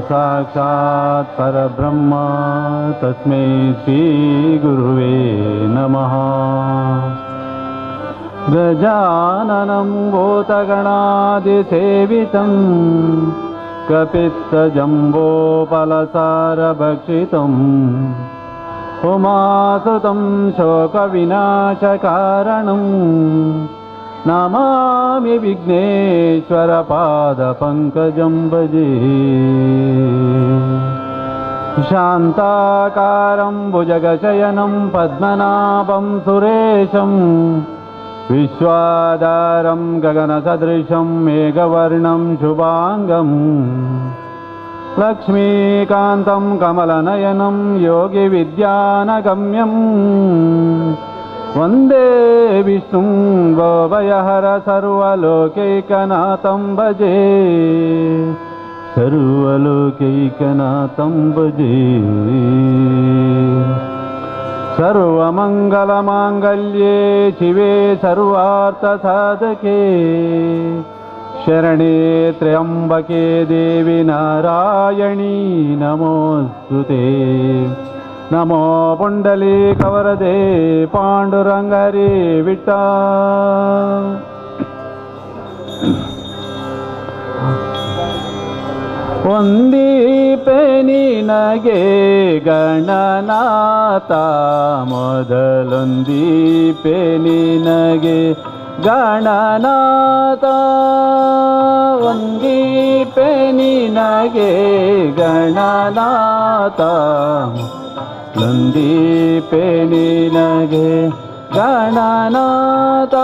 साक्षात् परब्रह्म तस्मै श्री गुरुवे नमः। गजाननं भूतगणादिसेवितं कपित्थजम्बोफलसारभक्षितम् उमासुतं शोकविनाशकारणं नमामि विघ्नेश्वरपादपङ्कजं भजे। शान्ताकारं भुजगशयनं पद्मनाभं सुरेशं विश्वाधारं गगनसदृशं मेघवर्णं शुभाङ्गं लक्ष्मीकान्तं कमलनयनं योगिविद्यानगम्यं वन्दे विष्णुं भवभयहर सर्वलोकैकनाथं भजे। सर्वलोकैकनाथं भजे। सर्वमङ्गलमाङ्गल्ये शिवे सर्वार्थसाधके शरणे त्र्यम्बके देवी नारायणी नमोस्तुते। नमो पुण्डलीकवरदे पाण्डुरङ्गरे विठ्ठल। ವಂದಿಪೆ ನಿನಗೆ ಗಣನಾಥ ಮೊದಲೊಂದಿಪೆ ನಿನಗೆ ಗಣನಾಥ ವಂದಿಪೆ ನಿನಗೆ ಗಣನಾಥ ವಂದಿಪೆ ನಿನಗೆ ಗಣನಾಥ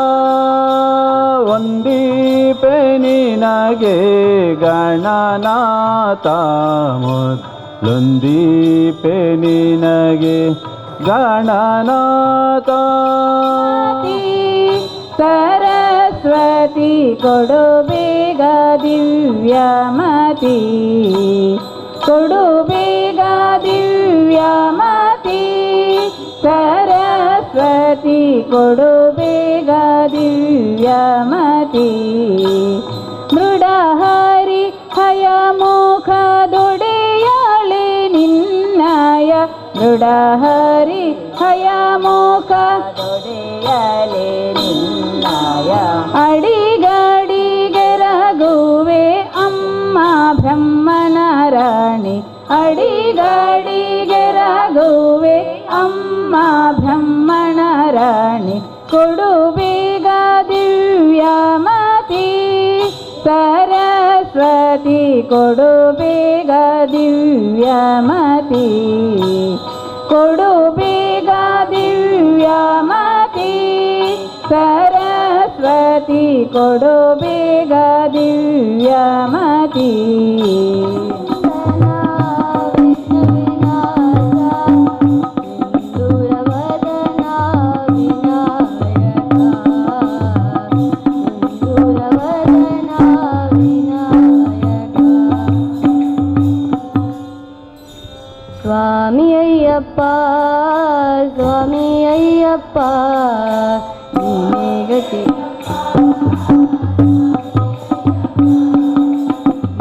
ವಂದಿಪೆ ನಿನಗೆ ಗಣನಾಥ ಮೊದಲೊಂದಿಪೆ ನಿನಗೆ ಗಣನಾಥ। ಸರಸ್ವತಿ ಕೊಡು ಬೇಗ ದಿವ್ಯಮತಿ ಕೊಡು ಬೇಗ ದಿವ್ಯಮತಿ ಸರಸ್ವತಿ ಕೊಡು ಬೇಗ ದಿವ್ಯಮತಿ ಮೃಡಹರಿ ಹಯಮುಖ ದೊಡೆಯಳೆ ನಿನ್ನಯ ಮೃಡಹರಿ ಹಯಮುಖ ದೊಡೆಯಳೆ ನಿನ್ನಯ ಅಡಿಗಡಿಗೆ ರಘುವೆ ಅಮ್ಮ ಬ್ರಹ್ಮನ ರಾಣಿ ಅಡಿಗಡಿಗೆ ರಘುವೆ ಅಮ್ಮ ಬ್ರಹ್ಮಣ ರಾಣಿ ಕೊಡು ಬೇಗ ದಿವ್ಯಮತಿ ಸರಸ್ವತಿ ಕೊಡು ಬೇಗ ದಿವ್ಯಮತಿ ಕೊಡು ಬೇಗ ದಿವ್ಯಮತಿ ಸರಸ್ವತಿ ಕೊಡು ಬೇಗ ದಿವ್ಯಮತಿ। ಸ್ವಾಮಿ ಅಯ್ಯಪ್ಪ ಸ್ವಾಮಿ ಅಯ್ಯಪ್ಪ ನೀನೇ ಗತಿ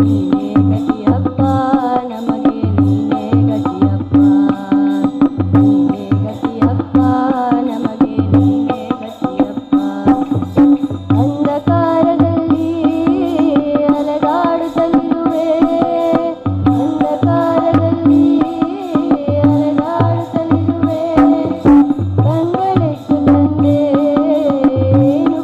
ನೀನೇ ಗತಿಯಪ್ಪ ನಮಗೆ ನೀನೇ ಗತಿಯಪ್ಪ ನೀನೇ ಗತಿಯಪ್ಪ ನಮಗೆ ನೀನೇ ಗತಿಯಪ್ಪ ಅಂಧಕಾರದಲ್ಲಿ ಅಲೆದಾಡುತ್ತಲಿರುವೆ ಅಂಧಕಾರದಲ್ಲಿ ಅಲೆದಾಡುತ್ತಲಿರುವೆ ಕಂಗಳೆಟ್ಟು ತಂದೆ ಏನು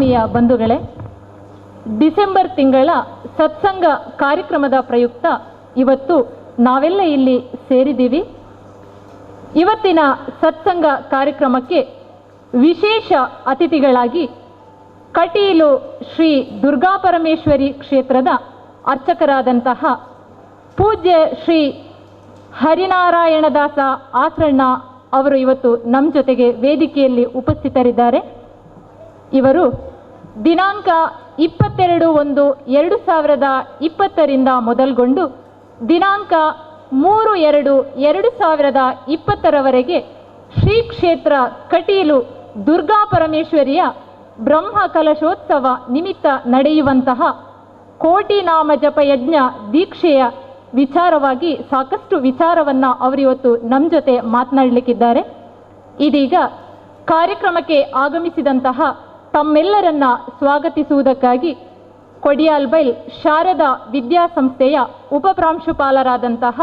ಆತ್ಮೀಯ ಬಂಧುಗಳೇ, ಡಿಸೆಂಬರ್ ತಿಂಗಳ ಸತ್ಸಂಗ ಕಾರ್ಯಕ್ರಮದ ಪ್ರಯುಕ್ತ ಇವತ್ತು ನಾವೆಲ್ಲ ಇಲ್ಲಿ ಸೇರಿದ್ದೀವಿ. ಇವತ್ತಿನ ಸತ್ಸಂಗ ಕಾರ್ಯಕ್ರಮಕ್ಕೆ ವಿಶೇಷ ಅತಿಥಿಗಳಾಗಿ ಕಟೀಲು ಶ್ರೀ ದುರ್ಗಾಪರಮೇಶ್ವರಿ ಕ್ಷೇತ್ರದ ಅರ್ಚಕರಾದಂತಹ ಪೂಜ್ಯ ಶ್ರೀ ಹರಿನಾರಾಯಣದಾಸ ಆಸರಣ್ಣ ಅವರು ಇವತ್ತು ನಮ್ಮ ಜೊತೆಗೆ ವೇದಿಕೆಯಲ್ಲಿ ಉಪಸ್ಥಿತರಿದ್ದಾರೆ. ಇವರು ದಿನಾಂಕ 22/1/2020 ಮೊದಲುಗೊಂಡು ದಿನಾಂಕ 3/2/2020 ಶ್ರೀ ಕ್ಷೇತ್ರ ಕಟೀಲು ದುರ್ಗಾಪರಮೇಶ್ವರಿಯ ಬ್ರಹ್ಮ ಕಲಶೋತ್ಸವ ನಿಮಿತ್ತ ನಡೆಯುವಂತಹ ಕೋಟಿ ನಾಮ ಜಪ ಯಜ್ಞ ದೀಕ್ಷೆಯ ವಿಚಾರವಾಗಿ ಸಾಕಷ್ಟು ವಿಚಾರವನ್ನು ಅವರಿವತ್ತು ನಮ್ಮ ಜೊತೆ ಮಾತನಾಡಲಿಕ್ಕಿದ್ದಾರೆ. ಇದೀಗ ಕಾರ್ಯಕ್ರಮಕ್ಕೆ ಆಗಮಿಸಿದಂತಹ ತಮ್ಮೆಲ್ಲರನ್ನ ಸ್ವಾಗತಿಸುವುದಕ್ಕಾಗಿ ಕೊಡಿಯಾಲ್ಬೈಲ್ ಶಾರದಾ ವಿದ್ಯಾಸಂಸ್ಥೆಯ ಉಪಪ್ರಾಂಶುಪಾಲರಾದಂತಹ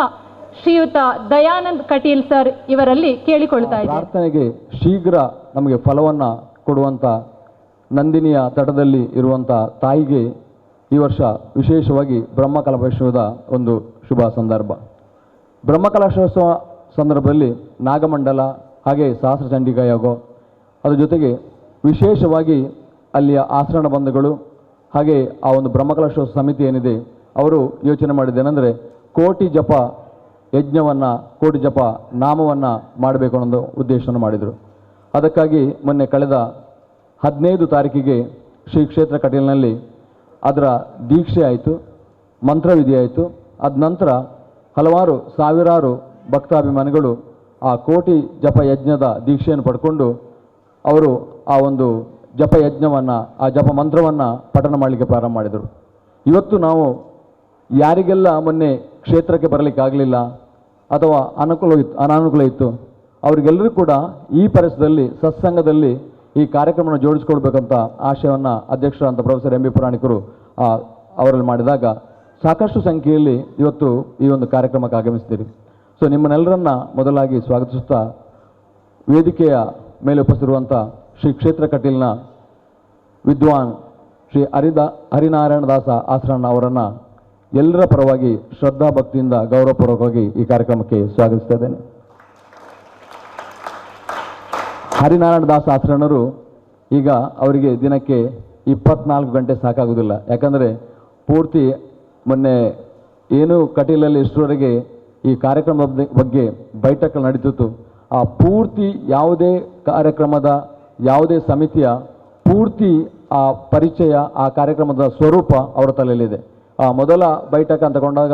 ಶ್ರೀಯುತ ದಯಾನಂದ್ ಕಟೀಲ್ ಸರ್ ಇವರಲ್ಲಿ ಕೇಳಿಕೊಳ್ತಾ ಇದ್ದಾರೆ. ಪ್ರಾರ್ಥನೆಗೆ ಶೀಘ್ರ ನಮಗೆ ಫಲವನ್ನು ಕೊಡುವಂಥ ನಂದಿನಿಯ ತಟದಲ್ಲಿ ಇರುವಂಥ ತಾಯಿಗೆ ಈ ವರ್ಷ ವಿಶೇಷವಾಗಿ ಬ್ರಹ್ಮಕಲಶೋತ್ಸವದ ಒಂದು ಶುಭ ಸಂದರ್ಭ. ಬ್ರಹ್ಮಕಲಶೋತ್ಸವ ಸಂದರ್ಭದಲ್ಲಿ ನಾಗಮಂಡಲ ಹಾಗೆ ಸಹಸ್ರ ಚಂಡಿಕಾ ಯೋಗ, ಅದರ ಜೊತೆಗೆ ವಿಶೇಷವಾಗಿ ಅಲ್ಲಿಯ ಆಚರಣ ಬಂಧುಗಳು ಹಾಗೆ ಆ ಒಂದು ಬ್ರಹ್ಮಕಲಶೋತ್ಸವ ಸಮಿತಿ ಏನಿದೆ ಅವರು ಯೋಚನೆ ಮಾಡಿದ್ದೇನೆಂದರೆ ಕೋಟಿ ಜಪ ಯಜ್ಞವನ್ನು, ಕೋಟಿ ಜಪ ನಾಮವನ್ನು ಮಾಡಬೇಕು ಅನ್ನೋ ಉದ್ದೇಶವನ್ನು ಮಾಡಿದರು. ಅದಕ್ಕಾಗಿ ಮೊನ್ನೆ ಕಳೆದ 15 ತಾರೀಕಿಗೆ ಶ್ರೀ ಕ್ಷೇತ್ರ ಕಟೀಲಿನಲ್ಲಿ ಅದರ ದೀಕ್ಷೆ ಆಯಿತು, ಮಂತ್ರವಿಧಿ ಆಯಿತು. ಅದ ನಂತರ ಹಲವಾರು ಸಾವಿರಾರು ಭಕ್ತಾಭಿಮಾನಿಗಳು ಆ ಕೋಟಿ ಜಪ ಯಜ್ಞದ ದೀಕ್ಷೆಯನ್ನು ಪಡ್ಕೊಂಡು ಅವರು ಆ ಒಂದು ಜಪ ಯಜ್ಞವನ್ನು, ಆ ಜಪ ಮಂತ್ರವನ್ನು ಪಠನ ಮಾಡಲಿಕ್ಕೆ ಪ್ರಾರಂಭ ಮಾಡಿದರು. ಇವತ್ತು ನಾವು ಯಾರಿಗೆಲ್ಲ ಮೊನ್ನೆ ಕ್ಷೇತ್ರಕ್ಕೆ ಬರಲಿಕ್ಕಾಗಲಿಲ್ಲ ಅಥವಾ ಅನಾನುಕೂಲ ಇತ್ತು ಅವರಿಗೆಲ್ಲರೂ ಕೂಡ ಈ ಪರಿಸರದಲ್ಲಿ ಸತ್ಸಂಗದಲ್ಲಿ ಈ ಕಾರ್ಯಕ್ರಮವನ್ನು ಜೋಡಿಸ್ಕೊಳ್ಬೇಕಂತ ಆಶಯವನ್ನು ಅಧ್ಯಕ್ಷರಾದಂಥ ಪ್ರೊಫೆಸರ್ ಎಂ ಬಿ ಪುರಾಣಿಕರು ಅವರಲ್ಲಿ ಮಾಡಿದಾಗ ಸಾಕಷ್ಟು ಸಂಖ್ಯೆಯಲ್ಲಿ ಇವತ್ತು ಈ ಒಂದು ಕಾರ್ಯಕ್ರಮಕ್ಕೆ ಆಗಮಿಸ್ತೀರಿ. ಸೊ ನಿಮ್ಮನ್ನೆಲ್ಲರನ್ನ ಮೊದಲಾಗಿ ಸ್ವಾಗತಿಸುತ್ತಾ ವೇದಿಕೆಯ ಮೇಲೆ ಉಪಸ್ಥಿತಿರುವಂಥ ಶ್ರೀ ಕ್ಷೇತ್ರ ಕಟೀಲ್ನ ವಿದ್ವಾನ್ ಶ್ರೀ ಹರಿನಾರಾಯಣದಾಸ ಆಸರಣ್ಣ ಅವರನ್ನು ಎಲ್ಲರ ಪರವಾಗಿ ಶ್ರದ್ಧಾ ಭಕ್ತಿಯಿಂದ ಗೌರವಪೂರ್ವಕವಾಗಿ ಈ ಕಾರ್ಯಕ್ರಮಕ್ಕೆ ಸ್ವಾಗತಿಸ್ತಾ ಇದ್ದೇನೆ. ಹರಿನಾರಾಯಣದಾಸ ಆಸರಣರು ಈಗ ಅವರಿಗೆ ದಿನಕ್ಕೆ 24 ಗಂಟೆ ಸಾಕಾಗುವುದಿಲ್ಲ. ಯಾಕಂದರೆ ಪೂರ್ತಿ ಮೊನ್ನೆ ಏನು ಕಟೀಲಲ್ಲಿ ಇಷ್ಟರವರೆಗೆ ಈ ಕಾರ್ಯಕ್ರಮದ ಬಗ್ಗೆ ಬೈಠಕ್ಗಳು ನಡೀತಿತ್ತು, ಆ ಪೂರ್ತಿ ಯಾವುದೇ ಕಾರ್ಯಕ್ರಮದ ಯಾವುದೇ ಸಮಿತಿಯ ಪೂರ್ತಿ ಆ ಪರಿಚಯ, ಆ ಕಾರ್ಯಕ್ರಮದ ಸ್ವರೂಪ ಅವರ ತಲೆಯಲ್ಲಿದೆ. ಆ ಮೊದಲ ಬೈಠಕ ಅಂತ ತಗೊಂಡಾಗ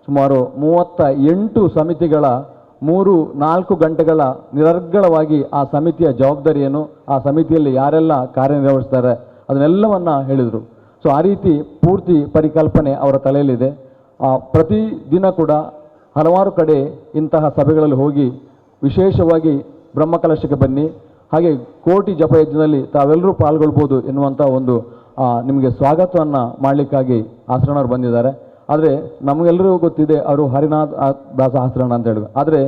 ಸುಮಾರು 38 ಸಮಿತಿಗಳ 3-4 ಗಂಟೆಗಳ ನಿರರ್ಗಳವಾಗಿ ಆ ಸಮಿತಿಯ ಜವಾಬ್ದಾರಿಯನ್ನು, ಆ ಸಮಿತಿಯಲ್ಲಿ ಯಾರೆಲ್ಲ ಕಾರ್ಯನಿರ್ವಹಿಸ್ತಾರೆ ಅದನ್ನೆಲ್ಲವನ್ನು ಹೇಳಿದರು. ಸೊ ಆ ರೀತಿ ಪೂರ್ತಿ ಪರಿಕಲ್ಪನೆ ಅವರ ತಲೆಯಲ್ಲಿದೆ. ಪ್ರತಿದಿನ ಕೂಡ ಹಲವಾರು ಕಡೆ ಇಂತಹ ಸಭೆಗಳಲ್ಲಿ ಹೋಗಿ ವಿಶೇಷವಾಗಿ ಬ್ರಹ್ಮಕಲಶಕ್ಕೆ ಬನ್ನಿ, ಹಾಗೆ ಕೋಟಿ ಜಪಯಜ್ಞದಲ್ಲಿ ತಾವೆಲ್ಲರೂ ಪಾಲ್ಗೊಳ್ಬೋದು ಎನ್ನುವಂಥ ಒಂದು ನಿಮಗೆ ಸ್ವಾಗತವನ್ನು ಮಾಡಲಿಕ್ಕಾಗಿ ಆಸರಣರು ಬಂದಿದ್ದಾರೆ. ಆದರೆ ನಮಗೆಲ್ಲರಿಗೂ ಗೊತ್ತಿದೆ ಅವರು ಹರಿನಾಥ್ ದಾಸ ಆಸರಣ ಅಂತ ಹೇಳಿದ್ರು. ಆದರೆ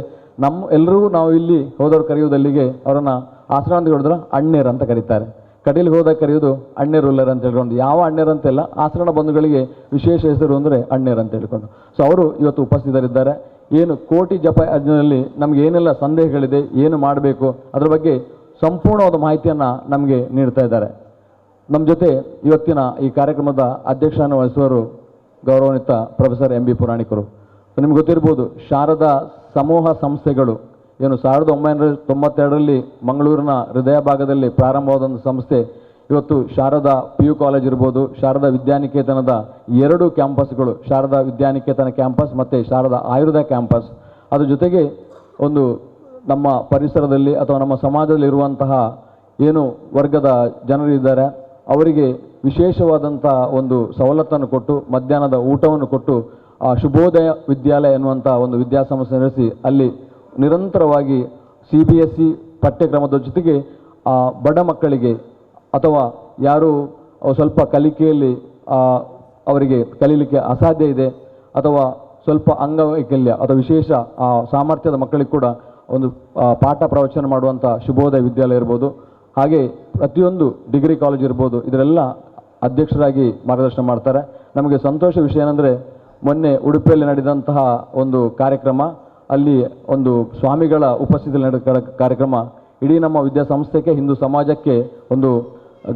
ಎಲ್ಲರಿಗೂ ನಾವು ಇಲ್ಲಿ ಹೋದವ್ರು ಕರೆಯುವುದಲ್ಲಿಗೆ ಅವರನ್ನು ಆಸರಣ ಅಂತ ಹೇಳಿದ್ರೆ ಅಣ್ಣೇರು ಅಂತ ಕರೀತಾರೆ. ಕಟೀಲಿಗೆ ಹೋದಾಗ ಕರೆಯೋದು ಅಣ್ಣೇರುಲ್ಲರ್ ಅಂತ ಹೇಳ್ಕೊಂಡು, ಯಾವ ಅಣ್ಣೇರು ಅಂತೆಲ್ಲ ಆಸರಣ ಬಂಧುಗಳಿಗೆ ವಿಶೇಷ ಹೆಸರು ಅಂದರೆ ಅಣ್ಣೇರು ಅಂತ ಹೇಳ್ಕೊಂಡು. ಸೊ ಅವರು ಇವತ್ತು ಉಪಸ್ಥಿತರಿದ್ದಾರೆ. ಏನು ಕೋಟಿ ಜಪ ಯಜ್ಞದಲ್ಲಿ ನಮಗೆ ಏನೆಲ್ಲ ಸಂದೇಹಗಳಿದೆ, ಏನು ಮಾಡಬೇಕು ಅದರ ಬಗ್ಗೆ ಸಂಪೂರ್ಣವಾದ ಮಾಹಿತಿಯನ್ನು ನಮಗೆ ನೀಡ್ತಾ ಇದ್ದಾರೆ. ನಮ್ಮ ಜೊತೆ ಇವತ್ತಿನ ಈ ಕಾರ್ಯಕ್ರಮದ ಅಧ್ಯಕ್ಷವನ್ನು ವಹಿಸುವವರು ಗೌರವಾನ್ವಿತ ಪ್ರೊಫೆಸರ್ ಎಂ ಬಿ ಪುರಾಣಿಕರು. ನಿಮ್ಗೆ ಗೊತ್ತಿರ್ಬೋದು, ಶಾರದಾ ಸಮೂಹ ಸಂಸ್ಥೆಗಳು ಏನು 1992ರಲ್ಲಿ ಮಂಗಳೂರಿನ ಹೃದಯ ಭಾಗದಲ್ಲಿ ಪ್ರಾರಂಭವಾದಂಥ ಸಂಸ್ಥೆ ಇವತ್ತು ಶಾರದಾ PU ಕಾಲೇಜ್ ಇರ್ಬೋದು, ಶಾರದಾ ವಿದ್ಯಾನಿಕೇತನದ 2 ಕ್ಯಾಂಪಸ್ಗಳು, ಶಾರದಾ ವಿದ್ಯಾನಿಕೇತನ ಕ್ಯಾಂಪಸ್ ಮತ್ತು ಶಾರದಾ ಆಯುರ್ವೇದ ಕ್ಯಾಂಪಸ್, ಅದ್ರ ಜೊತೆಗೆ ಒಂದು ನಮ್ಮ ಪರಿಸರದಲ್ಲಿ ಅಥವಾ ನಮ್ಮ ಸಮಾಜದಲ್ಲಿ ಇರುವಂತಹ ಏನು ವರ್ಗದ ಜನರಿದ್ದಾರೆ ಅವರಿಗೆ ವಿಶೇಷವಾದಂಥ ಒಂದು ಸವಲತ್ತನ್ನು ಕೊಟ್ಟು ಮಧ್ಯಾಹ್ನದ ಊಟವನ್ನು ಕೊಟ್ಟು ಶುಭೋದಯ ವಿದ್ಯಾಲಯ ಎನ್ನುವಂಥ ಒಂದು ವಿದ್ಯಾಸಂಸ್ಥೆ ನಡೆಸಿ ಅಲ್ಲಿ ನಿರಂತರವಾಗಿ CBSE ಪಠ್ಯಕ್ರಮದ ಜೊತೆಗೆ ಬಡ ಮಕ್ಕಳಿಗೆ ಅಥವಾ ಯಾರು ಸ್ವಲ್ಪ ಕಲಿಕೆಯಲ್ಲಿ ಅವರಿಗೆ ಕಲೀಲಿಕ್ಕೆ ಅಸಾಧ್ಯ ಇದೆ ಅಥವಾ ಸ್ವಲ್ಪ ಅಂಗವೈಕಲ್ಯ ಅಥವಾ ವಿಶೇಷ ಸಾಮರ್ಥ್ಯದ ಮಕ್ಕಳಿಗೆ ಕೂಡ ಒಂದು ಪಾಠ ಪ್ರವಚನ ಮಾಡುವಂಥ ಶುಭೋದಯ ವಿದ್ಯಾಲಯ ಇರ್ಬೋದು. ಹಾಗೆ ಪ್ರತಿಯೊಂದು ಡಿಗ್ರಿ ಕಾಲೇಜ್ ಇರ್ಬೋದು ಇದರೆಲ್ಲ ಅಧ್ಯಕ್ಷರಾಗಿ ಮಾರ್ಗದರ್ಶನ ಮಾಡ್ತಾರೆ. ನಮಗೆ ಸಂತೋಷ ವಿಷಯ ಏನಂದರೆ ಮೊನ್ನೆ ಉಡುಪಿಯಲ್ಲಿ ನಡೆದಂತಹ ಒಂದು ಕಾರ್ಯಕ್ರಮ, ಅಲ್ಲಿ ಒಂದು ಸ್ವಾಮಿಗಳ ಉಪಸ್ಥಿತಿಯಲ್ಲಿ ನಡೆದ ಕಾರ್ಯಕ್ರಮ ಇಡೀ ನಮ್ಮ ವಿದ್ಯಾಸಂಸ್ಥೆಗೆ ಹಿಂದೂ ಸಮಾಜಕ್ಕೆ ಒಂದು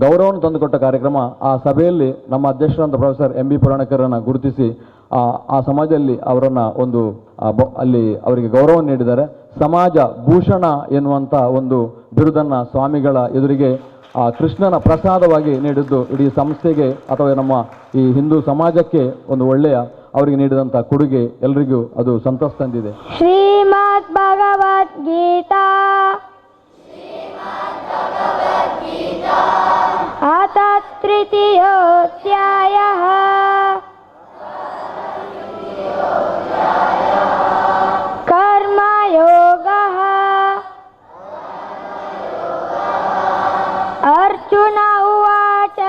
ಗೌರವವನ್ನು ತಂದುಕೊಟ್ಟ ಕಾರ್ಯಕ್ರಮ. ಆ ಸಭೆಯಲ್ಲಿ ನಮ್ಮ ಅಧ್ಯಕ್ಷರಾದ ಪ್ರೊಫೆಸರ್ ಎಂ ಬಿ ಪುರಾಣಿಕರನ್ನು ಗುರುತಿಸಿ ಆ ಸಮಾಜದಲ್ಲಿ ಅವರನ್ನು ಒಂದು ಅಲ್ಲಿ ಅವರಿಗೆ ಗೌರವ ನೀಡಿದ್ದಾರೆ. ಸಮಾಜ ಭೂಷಣ ಎನ್ನುವಂಥ ಒಂದು ಬಿರುದನ್ನು ಸ್ವಾಮಿಗಳ ಎದುರಿಗೆ ಕೃಷ್ಣನ ಪ್ರಸಾದವಾಗಿ ನೀಡಿದ್ದು ಇಡೀ ಸಂಸ್ಥೆಗೆ ಅಥವಾ ನಮ್ಮ ಈ ಹಿಂದೂ ಸಮಾಜಕ್ಕೆ ಒಂದು ಒಳ್ಳೆಯ ಅವರಿಗೆ ನೀಡಿದಂಥ ಕೊಡುಗೆ ಎಲ್ಲರಿಗೂ ಅದು ಸಂತೋಷ ತಂದಿದೆ. ಶ್ರೀಮದ್ ಭಗವದ್ಗೀತಾ ಅಥ ತೃತೀಯೋಧ್ಯಾಯಃ ಕರ್ಮಯೋಗಃ. ಅರ್ಜುನ ಉವಾಚ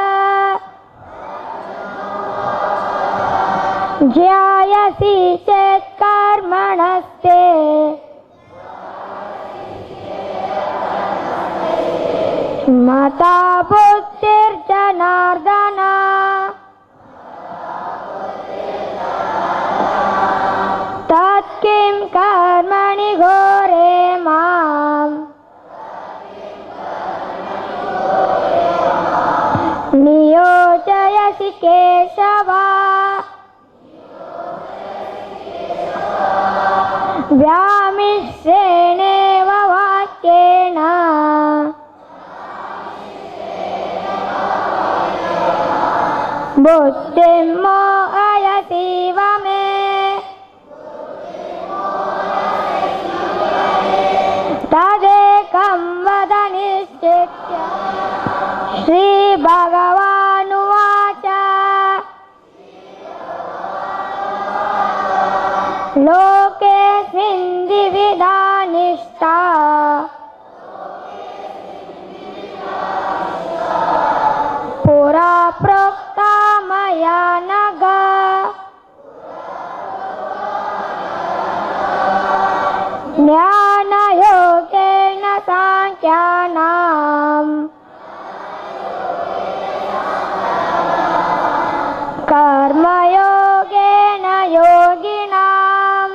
ಜ್ಯಾಯಸಿ ಚೇತ್ ಕರ್ಮಣಸ್ತೆ ಮತಾ ಬುದ್ಧಿರ್ಜನಾರ್ದನ. ತತ್ಕಿಂ ಕರ್ಮಣಿ ಘೋರೆ ಮಾಂ ನಿಯೋಜಯಸಿ ಕೇಶವ. ವ್ಯಾಮಿಶ್ರೇಣೇವ ವಾಕ್ಯೇನ ಬುದ್ಧಿಂ ಮೋಹಯಸೀವ ಮೇ. ತದೇಕಂ ವದ ನಿಶ್ಚಿತ್ಯ ಶ್ರೀ ಭಗವಾನುವಾಚ ಲೋಕೇಸ್ಮಿನ್ ದ್ವಿವಿಧಾ ನಿಷ್ಠಾ ಪುರಾ ಪ್ರೋಕ್ತಾ ಮಯಾ ನಘ. ಜ್ಞಾನಯೋಗೇನ ಸಾಂಖ್ಯಾನಾಂ ಕರ್ಮಯೋಗೇನ ಯೋಗಿನಾಂ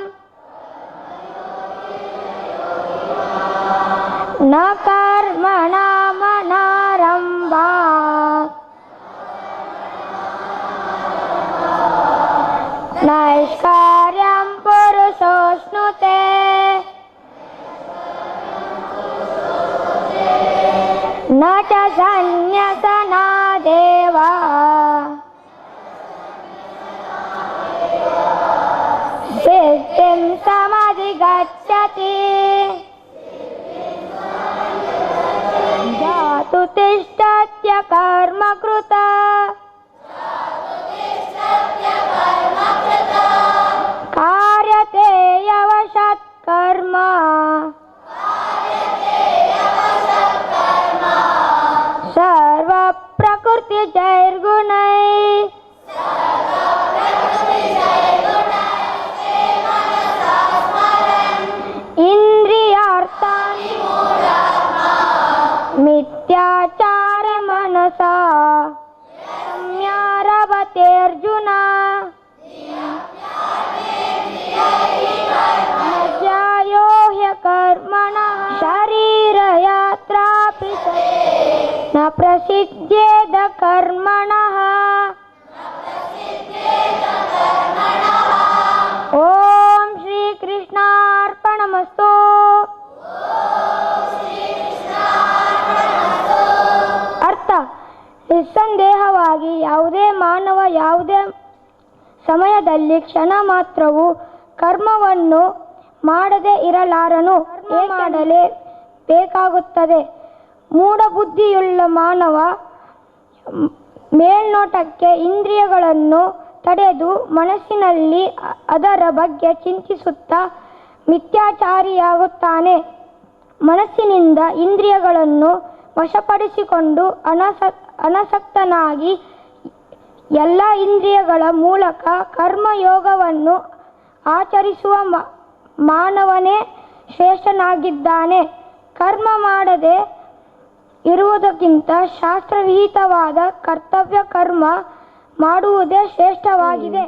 ನ ಕರ್ಮಣಮನಾರಂಭಾತ್ ನೈಷ್ಕಾರ್ಯಂ ಪುರುಷೋಷ್ಣುತೆ. ನ ಚ ಸನ್ಯಸನಾದೇವ ಸಿದ್ಧಿಂ ಸಮಧಿಗಚ್ಚತಿ. ಜಾತು ತಿಷ್ಠತ್ಯ ಕರ್ಮ ಕೃತ ಕಾರ್ಯತೆ ಯವಶತ್ ಕರ್ಮ. ಸರ್ವ ಪ್ರಕೃತಿ ಜೈರ್ಗುಣೈ ಇಂದ್ರಿಯಾರ್ಥಾನಿ ಮಿಥ್ಯಾಚಾರ ಮನಸಾ ಸಂಯಾರವತೇರ್ಜುನ. ಜ್ಯಾಯೋ ಹ್ಯಕರ್ಮಣಃ ಶರೀರಯಾತ್ರಾಪಿ ನ ಪ್ರಸಿದ್ಧೇದ ಕರ್ಮಣಃ. ಓಂ ಶ್ರೀ ಕೃಷ್ಣಾರ್ಪಣಮಸ್ತು. ಅರ್ಥ: ನಿಸ್ಸಂದೇಹವಾಗಿ ಯಾವುದೇ ಮಾನವ ಯಾವುದೇ ಸಮಯದಲ್ಲಿ ಕ್ಷಣ ಮಾತ್ರವೂ ಕರ್ಮವನ್ನು ಮಾಡದೇ ಇರಲಾರನು. ಮಾಡಲೇ ಬೇಕಾಗುತ್ತದೆ. ಮೂಢಬುದ್ಧಿಯುಳ್ಳ ಮಾನವ ಮೇಲ್ನೋಟಕ್ಕೆ ಇಂದ್ರಿಯಗಳನ್ನು ತಡೆದು ಮನಸ್ಸಿನಲ್ಲಿ ಅದರ ಬಗ್ಗೆ ಚಿಂತಿಸುತ್ತಾ ಮಿಥ್ಯಾಚಾರಿಯಾಗುತ್ತಾನೆ. ಮನಸ್ಸಿನಿಂದ ಇಂದ್ರಿಯಗಳನ್ನು ವಶಪಡಿಸಿಕೊಂಡು ಅನಾಸಕ್ತನಾಗಿ ಎಲ್ಲ ಇಂದ್ರಿಯಗಳ ಮೂಲಕ ಕರ್ಮಯೋಗವನ್ನು ಆಚರಿಸುವ ಮಾನವನೇ ಶ್ರೇಷ್ಠನಾಗಿದ್ದಾನೆ. ಕರ್ಮ ಮಾಡದೆ ಇರುವುದಕ್ಕಿಂತ ಶಾಸ್ತ್ರವಿಹಿತವಾದ ಕರ್ತವ್ಯ ಕರ್ಮ ಮಾಡುವುದೇ ಶ್ರೇಷ್ಠವಾಗಿದೆ.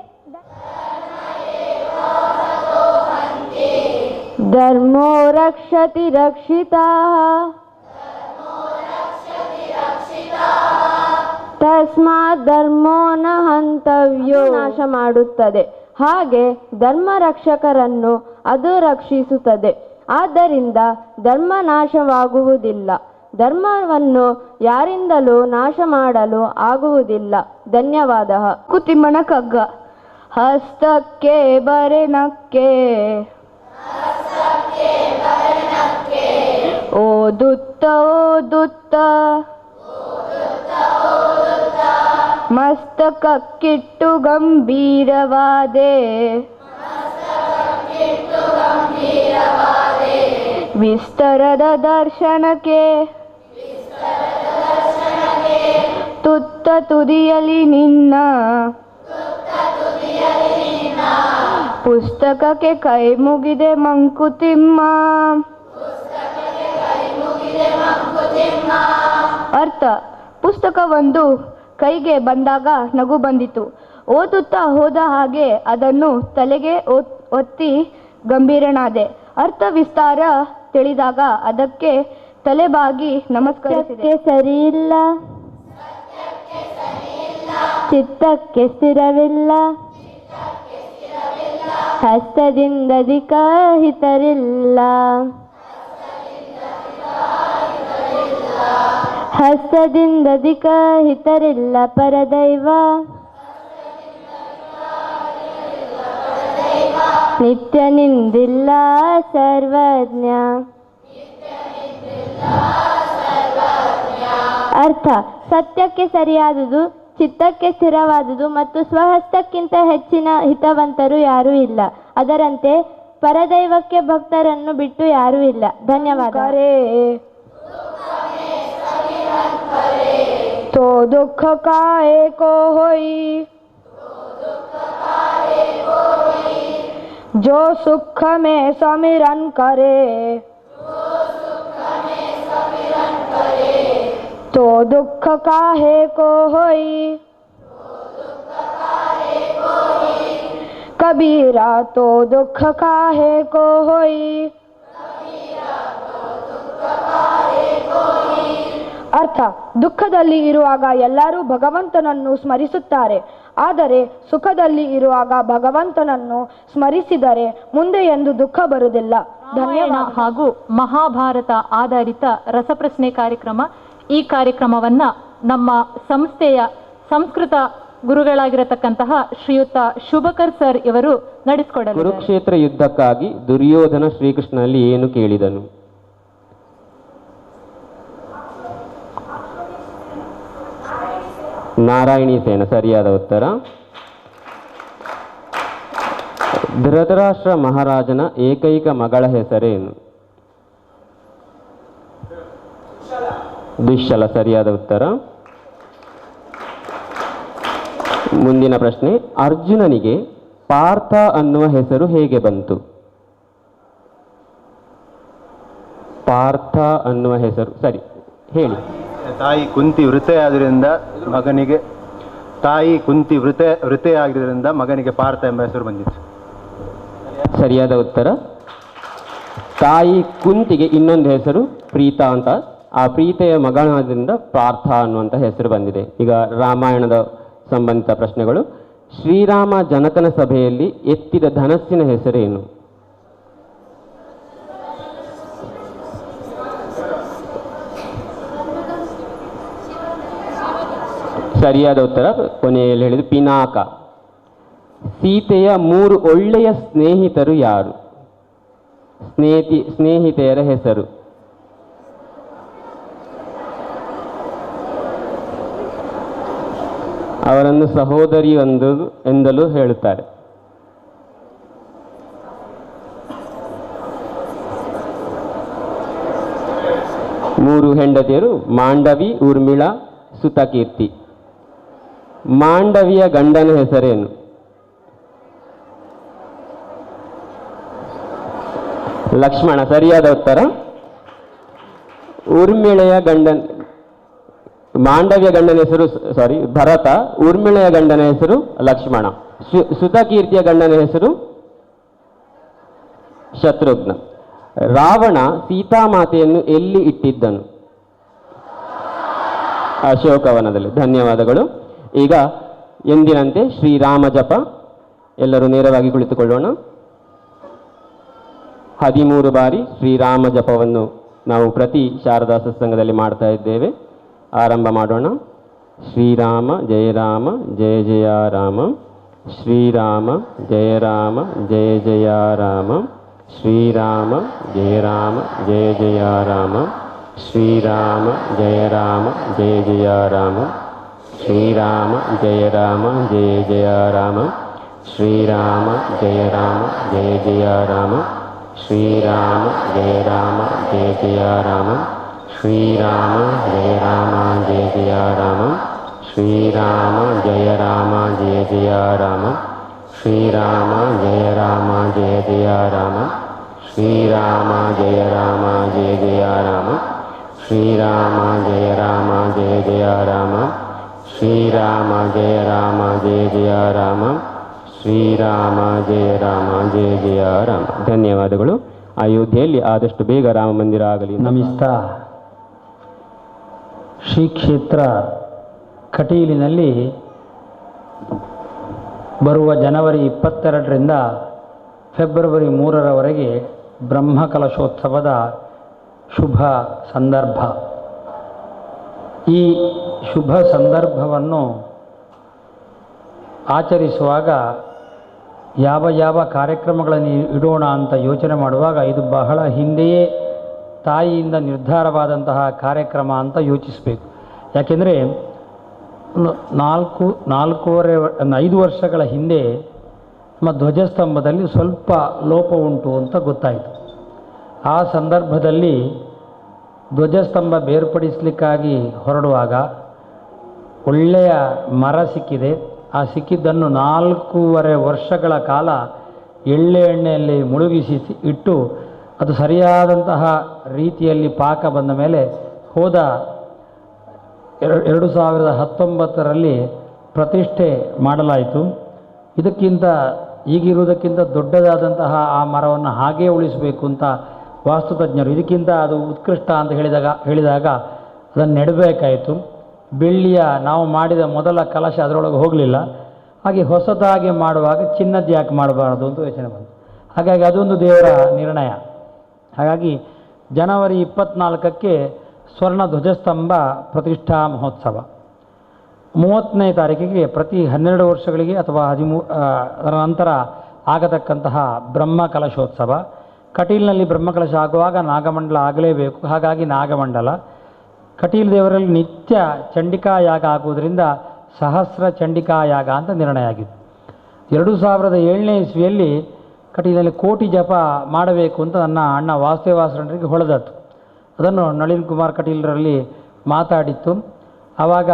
ಧರ್ಮೋ ರಕ್ಷತಿ ರಕ್ಷಿತಾ ತಸ್ಮಾತ್ ಧರ್ಮೋ ನ ಹಂತವ್ಯೋ. ನಾಶ ಮಾಡುತ್ತದೆ, ಹಾಗೆ ಧರ್ಮ ರಕ್ಷಕರನ್ನು ಅದು ರಕ್ಷಿಸುತ್ತದೆ. ಆದ್ದರಿಂದ ಧರ್ಮ ನಾಶವಾಗುವುದಿಲ್ಲ. ಧರ್ಮವನ್ನು ಯಾರಿಂದಲೂ ನಾಶ ಮಾಡಲು ಆಗುವುದಿಲ್ಲ. ಧನ್ಯವಾದ. ಕುತಿಮ್ಮನ ಕಗ್ಗ. ಹಸ್ತಕ್ಕೆ ಬರೆನಕ್ಕೆ ಓದುತ್ತ ಓದುತ್ತ ಮಸ್ತಕಕ್ಕಿಟ್ಟು ಗಂಭೀರವಾದೆ ವಿಸ್ತರದ ದರ್ಶನಕ್ಕೆ ತುತ್ತ ತುದಿಯಲಿ ನಿನ್ನ ಪುಸ್ತಕಕ್ಕೆ ಕೈ ಮುಗಿದೆ ಮಂಕುತಿಮ್ಮ. ಅರ್ಥ: ಪುಸ್ತಕವೊಂದು ಕೈಗೆ ಬಂದಾಗ ನಗು ಬಂದಿತು. ಓದುತ್ತಾ ಹೋದ ಹಾಗೆ ಅದನ್ನು ತಲೆಗೆ ಒತ್ತಿ ಗಂಭೀರನಾದೆ. ಅರ್ಥ ವಿಸ್ತಾರ ತಿಳಿದಾಗ ಅದಕ್ಕೆ ತಲೆಬಾಗಿ ನಮಸ್ಕರಿಸಿದೆ. ಸರಿಯಿಲ್ಲ, ಚಿತ್ತಕ್ಕೆ ಸ್ಥಿರವಿಲ್ಲ, ಹಸ್ತದಿಂದಧಿಕ ಹಿತರಿಲ್ಲ, ಹಸ್ತದಿಂದಧಿಕ ಹಿತರಿಲ್ಲ ಪರದೈವ. ನಿತ್ಯ ನಿಂದಿಲ್ಲ ಸರ್ವಜ್ಞ. ಅರ್ಥ: ಸತ್ಯಕ್ಕೆ ಸರಿಯಾದುದು, ಚಿತ್ತಕ್ಕೆ ಸ್ಥಿರವಾದುದು ಮತ್ತು ಸ್ವಹಸ್ತಕ್ಕಿಂತ ಹೆಚ್ಚಿನ ಹಿತವಂತರು ಯಾರೂ ಇಲ್ಲ. ಅದರಂತೆ ಪರದೈವಕ್ಕೆ ಭಕ್ತರನ್ನು ಬಿಟ್ಟು ಯಾರೂ ಇಲ್ಲ. ಧನ್ಯವಾದ. तो दुख काहे को होई जो सुख में समिरन करे, तो दुख काहे को होई कबीरा, तो दुख काहे को होई. ಅರ್ಥ: ದುಃಖದಲ್ಲಿ ಇರುವಾಗ ಎಲ್ಲರೂ ಭಗವಂತನನ್ನು ಸ್ಮರಿಸುತ್ತಾರೆ, ಆದರೆ ಸುಖದಲ್ಲಿ ಇರುವಾಗ ಭಗವಂತನನ್ನು ಸ್ಮರಿಸಿದರೆ ಮುಂದೆ ಎಂದು ದುಃಖ ಬರುವುದಿಲ್ಲ. ರಾಮಾಯಣ ಹಾಗೂ ಮಹಾಭಾರತ ಆಧಾರಿತ ರಸಪ್ರಶ್ನೆ ಕಾರ್ಯಕ್ರಮ. ಈ ಕಾರ್ಯಕ್ರಮವನ್ನ ನಮ್ಮ ಸಂಸ್ಥೆಯ ಸಂಸ್ಕೃತ ಗುರುಗಳಾಗಿರತಕ್ಕಂತಹ ಶ್ರೀಯುತ ಶುಭಕರ್ ಸರ್ ಇವರು ನಡೆಸಿಕೊಡಲು. ಕುರುಕ್ಷೇತ್ರ ಯುದ್ಧಕ್ಕಾಗಿ ದುರ್ಯೋಧನ ಶ್ರೀಕೃಷ್ಣನಲ್ಲಿ ಏನು ಕೇಳಿದನು? ನಾರಾಯಣಿ ಸೇನ ಸರಿಯಾದ ಉತ್ತರ. ಧೃತರಾಷ್ಟ್ರ ಮಹಾರಾಜನ ಏಕೈಕ ಮಗಳ ಹೆಸರೇನು? ದುಶ್ಶಲ ಸರಿಯಾದ ಉತ್ತರ. ಮುಂದಿನ ಪ್ರಶ್ನೆ: ಅರ್ಜುನನಿಗೆ ಪಾರ್ಥ ಅನ್ನುವ ಹೆಸರು ಹೇಗೆ ಬಂತು? ಪಾರ್ಥ ಅನ್ನುವ ಹೆಸರು ಸರಿ ಹೇಳಿ. ತಾಯಿ ಕುಂತಿ ವೃತೆಯಾದ್ರಿಂದ ಮಗನಿಗೆ ವೃತೆಯಾಗಿದ್ದರಿಂದ ಮಗನಿಗೆ ಪಾರ್ಥ ಎಂಬ ಹೆಸರು ಬಂದಿತ್ತು. ಸರಿಯಾದ ಉತ್ತರ. ತಾಯಿ ಕುಂತಿಗೆ ಇನ್ನೊಂದು ಹೆಸರು ಪ್ರೀತ ಅಂತ, ಆ ಪ್ರೀತೆಯ ಮಗನಾದ್ರಿಂದ ಪಾರ್ಥ ಅನ್ನುವಂಥ ಹೆಸರು ಬಂದಿದೆ. ಈಗ ರಾಮಾಯಣದ ಸಂಬಂಧಿತ ಪ್ರಶ್ನೆಗಳು. ಶ್ರೀರಾಮ ಜನಕನ ಸಭೆಯಲ್ಲಿ ಎತ್ತಿದ ಧನಸ್ಸಿನ ಹೆಸರೇನು? ಸರಿಯಾದ ಉತ್ತರ ಕೊನೆಯಲ್ಲಿ ಹೇಳಿದ್ದು ಪಿನಾಕ. ಸೀತೆಯ 3 ಒಳ್ಳೆಯ ಸ್ನೇಹಿತರು ಯಾರು? ಸ್ನೇಹಿತೆಯರ ಹೆಸರು? ಅವರನ್ನು ಸಹೋದರಿ ಎಂದಲೂ ಹೇಳುತ್ತಾರೆ. ಮೂರು ಹೆಂಡತಿಯರು ಮಾಂಡವಿ, ಊರ್ಮಿಳಾ, ಸುತಕೀರ್ತಿ. ಮಾಂಡವಿಯ ಗಂಡನ ಹೆಸರೇನು? ಲಕ್ಷ್ಮಣ ಸರಿಯಾದ ಉತ್ತರ. ಊರ್ಮಿಳೆಯ ಮಾಂಡವ್ಯ ಗಂಡನ ಹೆಸರು ಭರತ, ಊರ್ಮಿಳೆಯ ಗಂಡನ ಹೆಸರು ಲಕ್ಷ್ಮಣ, ಸುತಕೀರ್ತಿಯ ಗಂಡನ ಹೆಸರು ಶತ್ರುಘ್ನ. ರಾವಣ ಸೀತಾಮಾತೆಯನ್ನು ಎಲ್ಲಿ ಇಟ್ಟಿದ್ದನು? ಅಶೋಕವನದಲ್ಲಿ. ಧನ್ಯವಾದಗಳು. ಈಗ ಎಂದಿನಂತೆ ಶ್ರೀರಾಮ ಜಪ. ಎಲ್ಲರೂ ನೇರವಾಗಿ ಕುಳಿತುಕೊಳ್ಳೋಣ. 13 ಬಾರಿ ಶ್ರೀರಾಮ ಜಪವನ್ನು ನಾವು ಪ್ರತಿ ಶಾರದಾ ಸತ್ಸಂಗದಲ್ಲಿ ಮಾಡ್ತಾ ಇದ್ದೇವೆ. ಆರಂಭ ಮಾಡೋಣ. ಶ್ರೀರಾಮ ಜಯ ರಾಮ ಜಯ ಜಯ ರಾಮ, ಶ್ರೀರಾಮ ಜಯ ರಾಮ ಜಯ ಜಯ ರಾಮ, ಶ್ರೀರಾಮ ಜಯ ರಾಮ ಜಯ ಜಯ ರಾಮ, ಶ್ರೀರಾಮ ಜಯ ರಾಮ ಜಯ ಜಯ ರಾಮ, ಶ್ರೀರಾಮ ಜಯ ರಾಮ ಜಯ ಜಯ ರಾಮ, ಶ್ರೀರಾಮ ಜಯ ರಾಮ ಜಯ ಜಯ ರಾಮ, ಶ್ರೀರಾಮ ಜಯ ರಾಮ ಜಯ ಜಯ ರಾಮ, ಶ್ರೀರಾಮ ಜಯ ರಾಮ ಜಯ ಜಯ ರಾಮ, ಶ್ರೀರಾಮ ಜಯ ರಾಮ ಜಯ ಜಯ ರಾಮ, ಶ್ರೀರಾಮ ಜಯ ರಾಮ ಜಯ ಜಯ ರಾಮ, ಶ್ರೀರಾಮ ಜಯ ರಾಮ ಜಯ ಜಯ ರಾಮ, ಶ್ರೀರಾಮ ಜಯ ರಾಮ ಜಯ ಜಯ ರಾಮ, ಶ್ರೀರಾಮ ಜಯ ರಾಮ ಜಯ ಜಯ ರಾಮ, ಶ್ರೀರಾಮ ಜಯ ರಾಮ ಜಯ ಜಯ ರಾಮ. ಧನ್ಯವಾದಗಳು. ಅಯೋಧ್ಯೆಯಲ್ಲಿ ಆದಷ್ಟು ಬೇಗ ರಾಮ ಮಂದಿರ ಆಗಲಿ ನಮಿಸ್ತಾ. ಶ್ರೀ ಕ್ಷೇತ್ರ ಕಟೀಲಿನಲ್ಲಿ ಬರುವ ಜನವರಿ 22ರಿಂದ ಫೆಬ್ರವರಿ 3ರವರೆಗೆ ಬ್ರಹ್ಮಕಲಶೋತ್ಸವದ ಶುಭ ಸಂದರ್ಭ. ಈ ಶುಭ ಸಂದರ್ಭವನ್ನು ಆಚರಿಸುವಾಗ ಯಾವ ಯಾವ ಕಾರ್ಯಕ್ರಮಗಳನ್ನು ಇಡೋಣ ಅಂತ ಯೋಚನೆ ಮಾಡುವಾಗ ಇದು ಬಹಳ ಹಿಂದೆಯೇ ತಾಯಿಯಿಂದ ನಿರ್ಧಾರವಾದಂತಹ ಕಾರ್ಯಕ್ರಮ ಅಂತ ಯೋಚಿಸಬೇಕು. ಯಾಕೆಂದರೆ 5 ವರ್ಷಗಳ ಹಿಂದೆ ನಮ್ಮ ಧ್ವಜಸ್ತಂಭದಲ್ಲಿ ಸ್ವಲ್ಪ ಲೋಪ ಉಂಟು ಅಂತ ಗೊತ್ತಾಯಿತು. ಆ ಸಂದರ್ಭದಲ್ಲಿ ಧ್ವಜಸ್ತಂಭ ಬೇರ್ಪಡಿಸಲಿಕ್ಕಾಗಿ ಹೊರಡುವಾಗ ಒಳ್ಳೆಯ ಮರ ಸಿಕ್ಕಿದೆ. ಆ ಸಿಕ್ಕಿದ್ದನ್ನು 4.5 ವರ್ಷಗಳ ಕಾಲ ಎಣ್ಣೆಯಲ್ಲಿ ಮುಳುಗಿಸಿ ಇಟ್ಟು ಅದು ಸರಿಯಾದಂತಹ ರೀತಿಯಲ್ಲಿ ಪಾಕ ಬಂದ ಮೇಲೆ ಹೋದ 2019ರಲ್ಲಿ ಪ್ರತಿಷ್ಠೆ ಮಾಡಲಾಯಿತು. ಇದಕ್ಕಿಂತ ಈಗಿರುವುದಕ್ಕಿಂತ ದೊಡ್ಡದಾದಂತಹ ಆ ಮರವನ್ನು ಹಾಗೇ ಉಳಿಸಬೇಕು ಅಂತ ವಾಸ್ತುತಜ್ಞರು ಇದಕ್ಕಿಂತ ಅದು ಉತ್ಕೃಷ್ಟ ಅಂತ ಹೇಳಿದಾಗ ಅದನ್ನು ನೆಡಬೇಕಾಯಿತು. ಬೆಳ್ಳಿಯ ನಾವು ಮಾಡಿದ ಮೊದಲ ಕಲಶ ಅದರೊಳಗೆ ಹೋಗಲಿಲ್ಲ. ಹಾಗೆ ಹೊಸದಾಗಿ ಮಾಡುವಾಗ ಚಿನ್ನದ್ದು ಯಾಕೆ ಮಾಡಬಾರ್ದು ಅಂತ ಯೋಚನೆ ಬಂತು. ಹಾಗಾಗಿ ಅದೊಂದು ದೇವರ ನಿರ್ಣಯ. ಹಾಗಾಗಿ ಜನವರಿ 24ಕ್ಕೆ ಸ್ವರ್ಣ ಧ್ವಜಸ್ತಂಭ ಪ್ರತಿಷ್ಠಾ ಮಹೋತ್ಸವ, 30ನೇ ತಾರೀಕಿಗೆ ಪ್ರತಿ 12 ವರ್ಷಗಳಿಗೆ ಅಥವಾ 13 ಅದರ ನಂತರ ಆಗತಕ್ಕಂತಹ ಬ್ರಹ್ಮಕಲಶೋತ್ಸವ. ಕಟೀಲಿನಲ್ಲಿ ಬ್ರಹ್ಮಕಲಶ ಆಗುವಾಗ ನಾಗಮಂಡಲ ಆಗಲೇಬೇಕು. ಹಾಗಾಗಿ ನಾಗಮಂಡಲ. ಕಟೀಲ್ ದೇವರಲ್ಲಿ ನಿತ್ಯ ಚಂಡಿಕಾ ಯಾಗ ಆಗುವುದರಿಂದ ಸಹಸ್ರ ಚಂಡಿಕಾ ಯಾಗ ಅಂತ ನಿರ್ಣಯ ಆಗಿತ್ತು. 2007ನೇ ಇಸ್ವಿಯಲ್ಲಿ ಕಟೀಲಲ್ಲಿ ಕೋಟಿ ಜಪ ಮಾಡಬೇಕು ಅಂತ ನನ್ನ ಅಣ್ಣ ವಾಸುದೇವಾಸರರಿಗೆ ಹೊಳೆದತ್ತು. ಅದನ್ನು ನಳಿನ್ ಕುಮಾರ್ ಕಟೀಲರಲ್ಲಿ ಮಾತಾಡಿತ್ತು. ಆವಾಗ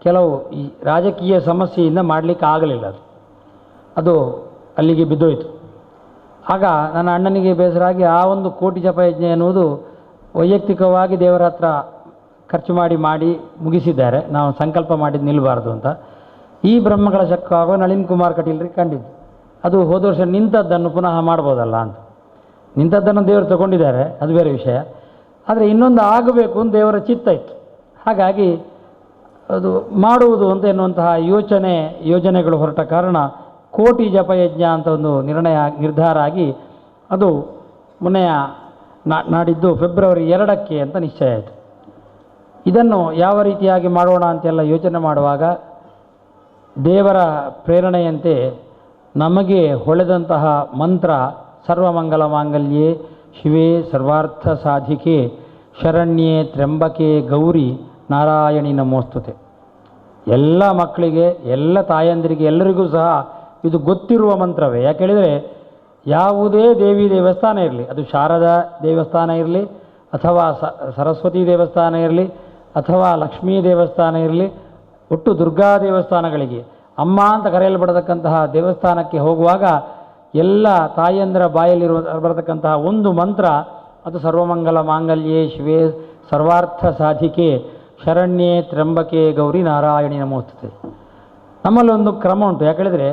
ಕೆಲವು ಈ ರಾಜಕೀಯ ಸಮಸ್ಯೆಯಿಂದ ಮಾಡಲಿಕ್ಕೆ ಆಗಲಿಲ್ಲ. ಅದು ಅಲ್ಲಿಗೆ ಬಿದ್ದೋಯ್ತು. ಆಗ ನನ್ನ ಅಣ್ಣನಿಗೆ ಬೇಸರ ಆಗಿ ಆ ಒಂದು ಕೋಟಿ ಜಪ ಯಜ್ಞ ಎನ್ನುವುದು ವೈಯಕ್ತಿಕವಾಗಿ ದೇವರ ಹತ್ರ ಖರ್ಚು ಮಾಡಿ ಮುಗಿಸಿದ್ದಾರೆ. ನಾವು ಸಂಕಲ್ಪ ಮಾಡಿದ್ದು ನಿಲ್ಲಬಾರ್ದು ಅಂತ. ಈ ಬ್ರಹ್ಮಕಲಶಕ್ಕಾಗುವ ನಳಿನ್ ಕುಮಾರ್ ಕಟೀಲರಿಗೆ ಕಂಡಿದ್ದು ಅದು ಹೋದ ವರ್ಷ ನಿಂತದ್ದನ್ನು ಪುನಃ ಮಾಡ್ಬೋದಲ್ಲ ಅಂತ. ನಿಂತದ್ದನ್ನು ದೇವರು ತಗೊಂಡಿದ್ದಾರೆ, ಅದು ಬೇರೆ ವಿಷಯ. ಆದರೆ ಇನ್ನೊಂದು ಆಗಬೇಕು ಅಂತ ದೇವರ ಚಿತ್ತ ಇತ್ತು. ಹಾಗಾಗಿ ಅದು ಮಾಡುವುದು ಅಂತ ಎನ್ನುವಂತಹ ಯೋಜನೆಗಳು ಹೊರಟ ಕಾರಣ ಕೋಟಿ ಜಪಯಜ್ಞ ಅಂತ ಒಂದು ನಿರ್ಧಾರ ಆಗಿ ಅದು ಮೊನ್ನೆಯ ನಾಡಿದ್ದು ಫೆಬ್ರವರಿ 2ಕ್ಕೆ ಅಂತ ನಿಶ್ಚಯ ಆಯಿತು. ಇದನ್ನು ಯಾವ ರೀತಿಯಾಗಿ ಮಾಡೋಣ ಅಂತೆಲ್ಲ ಯೋಚನೆ ಮಾಡುವಾಗ ದೇವರ ಪ್ರೇರಣೆಯಂತೆ ನಮಗೆ ಹೊಳೆದಂತಹ ಮಂತ್ರ ಸರ್ವಮಂಗಲ ಮಾಂಗಲ್ಯೆ ಶಿವೇ ಸರ್ವಾರ್ಥ ಸಾಧಿಕೆ ಶರಣ್ಯೆ ತ್ರ್ಯಂಬಕೆ ಗೌರಿ ನಾರಾಯಣಿ ನಮೋಸ್ತುತೆ. ಎಲ್ಲ ಮಕ್ಕಳಿಗೆ, ಎಲ್ಲ ತಾಯಂದಿರಿಗೆ, ಎಲ್ಲರಿಗೂ ಸಹ ಇದು ಗೊತ್ತಿರುವ ಮಂತ್ರವೇ. ಯಾಕೆ ಹೇಳಿದರೆ ಯಾವುದೇ ದೇವಿ ದೇವಸ್ಥಾನ ಇರಲಿ, ಅದು ಶಾರದಾ ದೇವಸ್ಥಾನ ಇರಲಿ ಅಥವಾ ಸರಸ್ವತಿ ದೇವಸ್ಥಾನ ಇರಲಿ ಅಥವಾ ಲಕ್ಷ್ಮೀ ದೇವಸ್ಥಾನ ಇರಲಿ, ಒಟ್ಟು ದುರ್ಗಾ ದೇವಸ್ಥಾನಗಳಿಗೆ ಅಮ್ಮ ಅಂತ ಕರೆಯಲ್ಪಡತಕ್ಕಂತಹ ದೇವಸ್ಥಾನಕ್ಕೆ ಹೋಗುವಾಗ ಎಲ್ಲ ತಾಯಿಯಂದರ ಬಾಯಲ್ಲಿರುವ ಬರತಕ್ಕಂತಹ ಒಂದು ಮಂತ್ರ ಅದು ಸರ್ವಮಂಗಲ ಮಾಂಗಲ್ಯೆ ಶಿವೇ ಸರ್ವಾರ್ಥ ಸಾಧಿಕೆ ಶರಣ್ಯೇ ತ್ರ್ಯಂಬಕೆ ಗೌರಿ ನಾರಾಯಣಿ ನಮೋಸ್ತುತೆ. ನಮ್ಮಲ್ಲಿ ಒಂದು ಕ್ರಮ ಉಂಟು. ಯಾಕೆ ಹೇಳಿದರೆ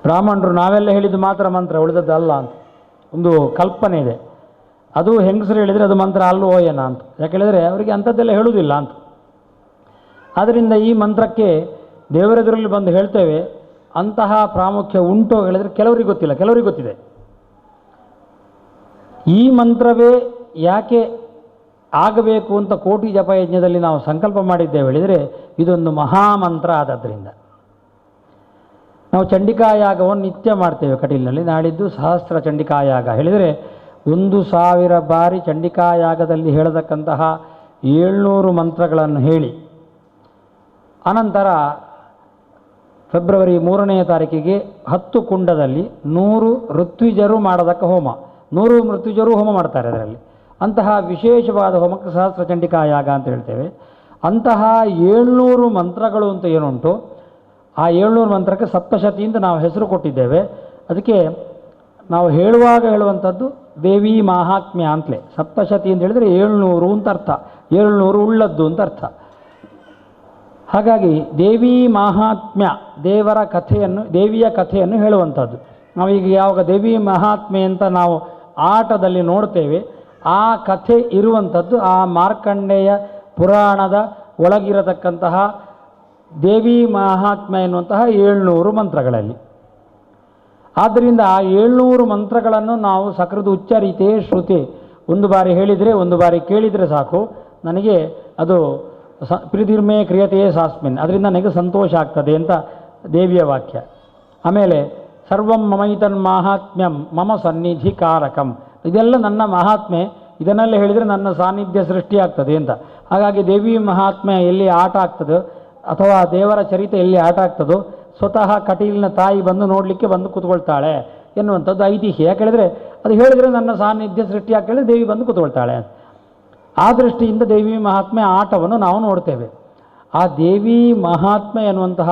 ಬ್ರಾಹ್ಮಣರು ನಾವೆಲ್ಲ ಹೇಳಿದ್ದು ಮಾತ್ರ ಮಂತ್ರ, ಉಳಿದದ್ದು ಅಲ್ಲ ಅಂತ ಒಂದು ಕಲ್ಪನೆ ಇದೆ. ಅದು ಹೆಂಗಸರು ಹೇಳಿದರೆ ಅದು ಮಂತ್ರ ಅಲ್ಲವೋ ಏನ ಅಂತ. ಯಾಕೆ ಹೇಳಿದರೆ ಅವರಿಗೆ ಅಂಥದ್ದೆಲ್ಲ ಹೇಳುವುದಿಲ್ಲ ಅಂತ. ಆದ್ದರಿಂದ ಈ ಮಂತ್ರಕ್ಕೆ ದೇವರೆದುರಲ್ಲಿ ಬಂದು ಹೇಳ್ತೇವೆ, ಅಂತಹ ಪ್ರಾಮುಖ್ಯ ಉಂಟು ಹೇಳಿದರೆ ಕೆಲವರಿಗೆ ಗೊತ್ತಿಲ್ಲ, ಕೆಲವರಿಗೆ ಗೊತ್ತಿದೆ. ಈ ಮಂತ್ರವೇ ಯಾಕೆ ಆಗಬೇಕು ಅಂತ ಕೋಟಿ ಜಪಯಜ್ಞದಲ್ಲಿ ನಾವು ಸಂಕಲ್ಪ ಮಾಡಿದ್ದೇವೆ ಹೇಳಿದರೆ ಇದೊಂದು ಮಹಾಮಂತ್ರ ಆದದ್ದರಿಂದ. ನಾವು ಚಂಡಿಕಾಯಾಗವನ್ನು ನಿತ್ಯ ಮಾಡ್ತೇವೆ ಕಟೀಲಿನಲ್ಲಿ. ನಾಡಿದ್ದು ಸಹಸ್ರ ಚಂಡಿಕಾಯಾಗ ಹೇಳಿದರೆ 1000 ಬಾರಿ ಚಂಡಿಕಾಯಾಗದಲ್ಲಿ ಹೇಳತಕ್ಕಂತಹ 700 ಮಂತ್ರಗಳನ್ನು ಹೇಳಿ ಅನಂತರ ಫೆಬ್ರವರಿ 3ನೇ ತಾರೀಕಿಗೆ 10 ಕುಂಡದಲ್ಲಿ 100 ಋತ್ವಿಜರು ಮಾಡತಕ್ಕ ಹೋಮ, 100 ಋತ್ವಿಜರು ಹೋಮ ಮಾಡ್ತಾರೆ ಅದರಲ್ಲಿ. ಅಂತಹ ವಿಶೇಷವಾದ ಹೋಮಕ್ಕೆ ಸಹಸ್ರ ಚಂಡಿಕಾಯಾಗ ಅಂತ ಹೇಳ್ತೇವೆ. ಅಂತಹ 700 ಮಂತ್ರಗಳು ಅಂತ ಏನುಂಟು, ಆ 700 ಮಂತ್ರಕ್ಕೆ ಸಪ್ತಶತಿ ಅಂತ ನಾವು ಹೆಸರು ಕೊಟ್ಟಿದ್ದೇವೆ. ಅದಕ್ಕೆ ನಾವು ಹೇಳುವಂಥದ್ದು ದೇವಿ ಮಾಹಾತ್ಮ್ಯ ಅಂತಲೇ. ಸಪ್ತಶತಿ ಅಂತ ಹೇಳಿದರೆ 700 ಅಂತ ಅರ್ಥ, 700 ಉಳ್ಳದ್ದು ಅಂತ ಅರ್ಥ. ಹಾಗಾಗಿ ದೇವಿ ಮಾಹಾತ್ಮ್ಯ, ದೇವರ ಕಥೆಯನ್ನು, ದೇವಿಯ ಕಥೆಯನ್ನು ಹೇಳುವಂಥದ್ದು. ನಾವೀಗ ಯಾವಾಗ ದೇವಿ ಮಹಾತ್ಮೆ ಅಂತ ನಾವು ಆಟದಲ್ಲಿ ನೋಡ್ತೇವೆ, ಆ ಕಥೆ ಇರುವಂಥದ್ದು ಆ ಮಾರ್ಕಂಡೇಯ ಪುರಾಣದ ಒಳಗಿರತಕ್ಕಂತಹ ದೇವಿ ಮಹಾತ್ಮ್ಯ ಎನ್ನುವಂತಹ 700 ಮಂತ್ರಗಳಲ್ಲಿ. ಆದ್ದರಿಂದ ಆ 700 ಮಂತ್ರಗಳನ್ನು ನಾವು ಸಕೃತ್ ಉಚ್ಚರಿತೆ ಶ್ರುತಿ, ಒಂದು ಬಾರಿ ಹೇಳಿದರೆ ಒಂದು ಬಾರಿ ಕೇಳಿದರೆ ಸಾಕು, ನನಗೆ ಅದು ಪ್ರೀತಿರ್ಮೇ ಕ್ರಿಯತೆಯೇ ಸಾಸ್ಮಿನ್, ಅದರಿಂದ ನನಗೆ ಸಂತೋಷ ಆಗ್ತದೆ ಅಂತ ದೇವಿಯ ವಾಕ್ಯ. ಆಮೇಲೆ ಸರ್ವಂ ಮಮೈತನ್ ಮಾಹಾತ್ಮ್ಯಂ ಮಮ ಸನ್ನಿಧಿ ಕಾರಕಂ, ಇದೆಲ್ಲ ನನ್ನ ಮಹಾತ್ಮೆ, ಇದನ್ನೆಲ್ಲ ಹೇಳಿದರೆ ನನ್ನ ಸಾನ್ನಿಧ್ಯ ಸೃಷ್ಟಿಯಾಗ್ತದೆ ಅಂತ. ಹಾಗಾಗಿ ದೇವಿ ಮಹಾತ್ಮೆ ಎಲ್ಲಿ ಆಟ ಆಗ್ತದೋ ಅಥವಾ ದೇವರ ಚರಿತೆ ಎಲ್ಲಿ ಆಟ ಆಗ್ತದೋ ಸ್ವತಃ ಕಟೀಲಿನ ತಾಯಿ ಬಂದು ನೋಡಲಿಕ್ಕೆ ಬಂದು ಕೂತ್ಕೊಳ್ತಾಳೆ ಎನ್ನುವಂಥದ್ದು ಐತಿಹ್ಯ. ಯಾಕೆ ಹೇಳಿದರೆ ಅದು ಹೇಳಿದರೆ ನನ್ನ ಸಾನ್ನಿಧ್ಯ ಸೃಷ್ಟಿಯಾಗಿ ಹೇಳಿದ್ರೆ ದೇವಿ ಬಂದು ಕೂತ್ಕೊಳ್ತಾಳೆ. ಆ ದೃಷ್ಟಿಯಿಂದ ದೇವಿ ಮಹಾತ್ಮೆ ಆಟವನ್ನು ನಾವು ನೋಡ್ತೇವೆ. ಆ ದೇವಿ ಮಹಾತ್ಮೆ ಎನ್ನುವಂತಹ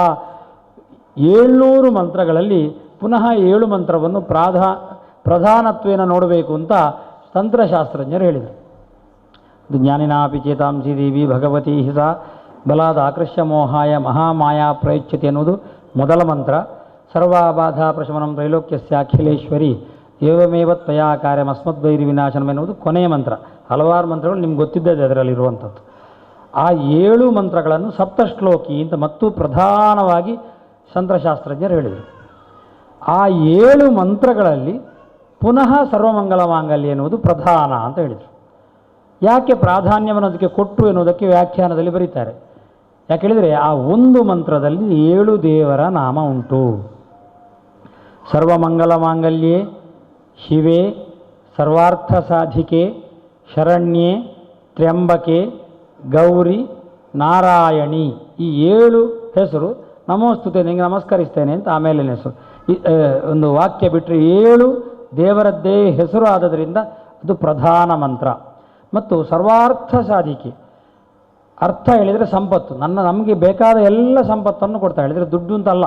700 ಮಂತ್ರಗಳಲ್ಲಿ ಪುನಃ 7 ಮಂತ್ರವನ್ನು ಪ್ರಧಾನತ್ವೇನ ನೋಡಬೇಕು ಅಂತ ತಂತ್ರಶಾಸ್ತ್ರಜ್ಞರು ಹೇಳಿದರು. ಇದು ಜ್ಞಾನಿನಾಪಿ ಚೇತಾಂಸಿ ದೇವಿ ಭಗವತಿ ಹಿಸ ಬಲಾದ ಆಕೃಷ್ಯ ಮೋಹಾಯ ಮಹಾಮಾಯಾ ಪ್ರಯಚ್ಯತೆ ಎನ್ನುವುದು ಮೊದಲ ಮಂತ್ರ. ಸರ್ವಾಬಾಧಾ ಪ್ರಶಮನಂ ತ್ರೈಲೋಕ್ಯಸ್ಯ ಅಖಿಲೇಶ್ವರಿ ಏವಮೇವ ತ್ವಯಾ ಕಾರ್ಯಂ ಅಸ್ಮದ್ವೈರಿ ವಿನಾಶನಂ ಎನ್ನುವುದು ಕೊನೆಯ ಮಂತ್ರ. ಹಲವಾರು ಮಂತ್ರಗಳು ನಿಮ್ಗೆ ಗೊತ್ತಿದ್ದದೆ ಅದರಲ್ಲಿರುವಂಥದ್ದು. ಆ 7 ಮಂತ್ರಗಳನ್ನು ಸಪ್ತಶ್ಲೋಕಿ ಅಂತ ಮತ್ತು ಪ್ರಧಾನವಾಗಿ ತಂತ್ರಶಾಸ್ತ್ರಜ್ಞರು ಹೇಳಿದರು. ಆ 7 ಮಂತ್ರಗಳಲ್ಲಿ ಪುನಃ ಸರ್ವಮಂಗಲ ಮಾಂಗಲ್ಯ ಎನ್ನುವುದು ಪ್ರಧಾನ ಅಂತ ಹೇಳಿದರು. ಯಾಕೆ ಪ್ರಾಧಾನ್ಯವನ್ನು ಅದಕ್ಕೆ ಕೊಟ್ಟರು ಎನ್ನುವುದಕ್ಕೆ ವ್ಯಾಖ್ಯಾನದಲ್ಲಿ ಬರೀತಾರೆ. ಯಾಕೆ ಹೇಳಿದರೆ ಆ ಒಂದು ಮಂತ್ರದಲ್ಲಿ 7 ದೇವರ ನಾಮ ಉಂಟು. ಸರ್ವಮಂಗಲ ಮಾಂಗಲ್ಯೆ ಶಿವೆ ಸರ್ವಾರ್ಥ ಸಾಧಿಕೆ ಶರಣ್ಯೆ ತ್ರ್ಯಂಬಕೆ ಗೌರಿ ನಾರಾಯಣಿ, ಈ 7 ಹೆಸರು ನಮೋಸ್ತುತೆ ನಿಮಗೆ ನಮಸ್ಕರಿಸ್ತೇನೆ ಅಂತ ಆಮೇಲೆ ಹೆಸರು. ಒಂದು ವಾಕ್ಯ ಬಿಟ್ಟರೆ 7 ದೇವರದ್ದೇ ಹೆಸರು ಆದದರಿಂದ ಅದು ಪ್ರಧಾನ ಮಂತ್ರ. ಮತ್ತು ಸರ್ವಾರ್ಥ ಸಾಧಿಕೆ, ಅರ್ಥ ಹೇಳಿದರೆ ಸಂಪತ್ತು, ನಮಗೆ ಬೇಕಾದ ಎಲ್ಲ ಸಂಪತ್ತನ್ನು ಕೊಡ್ತಾ. ಹೇಳಿದರೆ ದುಡ್ಡು ಅಂತಲ್ಲ,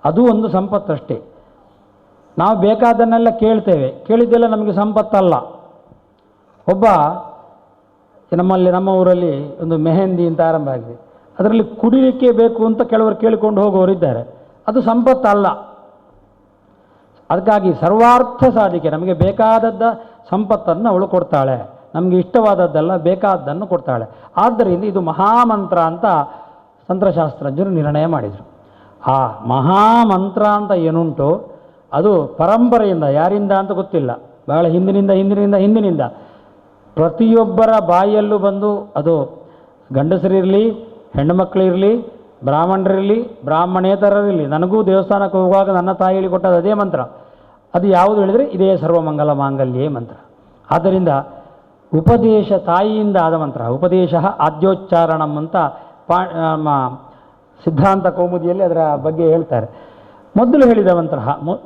ಅದು ಒಂದು ಸಂಪತ್ತಷ್ಟೇ. ನಾವು ಬೇಕಾದನ್ನೆಲ್ಲ ಕೇಳ್ತೇವೆ, ಕೇಳಿದ್ದೆಲ್ಲ ನಮಗೆ ಸಂಪತ್ತಲ್ಲ. ಒಬ್ಬ ನಮ್ಮ ಊರಲ್ಲಿ ಒಂದು ಮೆಹಂದಿ ಅಂತ ಆರಂಭ ಆಗಿದೆ, ಅದರಲ್ಲಿ ಕುಡಿಲಿಕ್ಕೆ ಬೇಕು ಅಂತ ಕೆಲವರು ಕೇಳಿಕೊಂಡು ಹೋಗೋರಿದ್ದಾರೆ, ಅದು ಸಂಪತ್ತಲ್ಲ. ಅದಕ್ಕಾಗಿ ಸರ್ವಾರ್ಥ ಸಾಧಿಕೆ, ನಮಗೆ ಬೇಕಾದದ್ದ ಸಂಪತ್ತನ್ನು ಅವಳು ಕೊಡ್ತಾಳೆ, ನಮಗೆ ಇಷ್ಟವಾದದ್ದೆಲ್ಲ ಬೇಕಾದ್ದನ್ನು ಕೊಡ್ತಾಳೆ. ಆದ್ದರಿಂದ ಇದು ಮಹಾಮಂತ್ರ ಅಂತ ತಂತ್ರಶಾಸ್ತ್ರಜ್ಞರು ನಿರ್ಣಯ ಮಾಡಿದರು. ಆ ಮಹಾಮಂತ್ರ ಅಂತ ಏನುಂಟು ಅದು ಪರಂಪರೆಯಿಂದ, ಯಾರಿಂದ ಅಂತ ಗೊತ್ತಿಲ್ಲ, ಬಹಳ ಹಿಂದಿನಿಂದ ಪ್ರತಿಯೊಬ್ಬರ ಬಾಯಿಯಲ್ಲೂ ಬಂದು, ಅದು ಗಂಡಸರಿರಲಿ ಹೆಣ್ಣುಮಕ್ಕಳಿರಲಿ ಬ್ರಾಹ್ಮಣರಿರಲಿ ಬ್ರಾಹ್ಮಣೇತರರಿರಲಿ, ನನಗೂ ದೇವಸ್ಥಾನಕ್ಕೆ ಹೋಗುವಾಗ ನನ್ನ ತಾಯಿ ಹೇಳಿಕೊಟ್ಟದ್ದು ಅದೇ ಮಂತ್ರ. ಅದು ಯಾವುದು ಹೇಳಿದರೆ ಇದೇ ಸರ್ವಮಂಗಲ ಮಾಂಗಲ್ಯೇ ಮಂತ್ರ. ಆದ್ದರಿಂದ ಉಪದೇಶ ತಾಯಿಯಿಂದ ಆದ ಮಂತ್ರ. ಉಪದೇಶ ಆದ್ಯೋಚ್ಚಾರಣಂ ಅಂತ ಸಿದ್ಧಾಂತ ಕೌಮುದಿಯಲ್ಲಿ ಅದರ ಬಗ್ಗೆ ಹೇಳ್ತಾರೆ. ಮೊದಲು ಹೇಳಿದ ಮಂತ್ರ,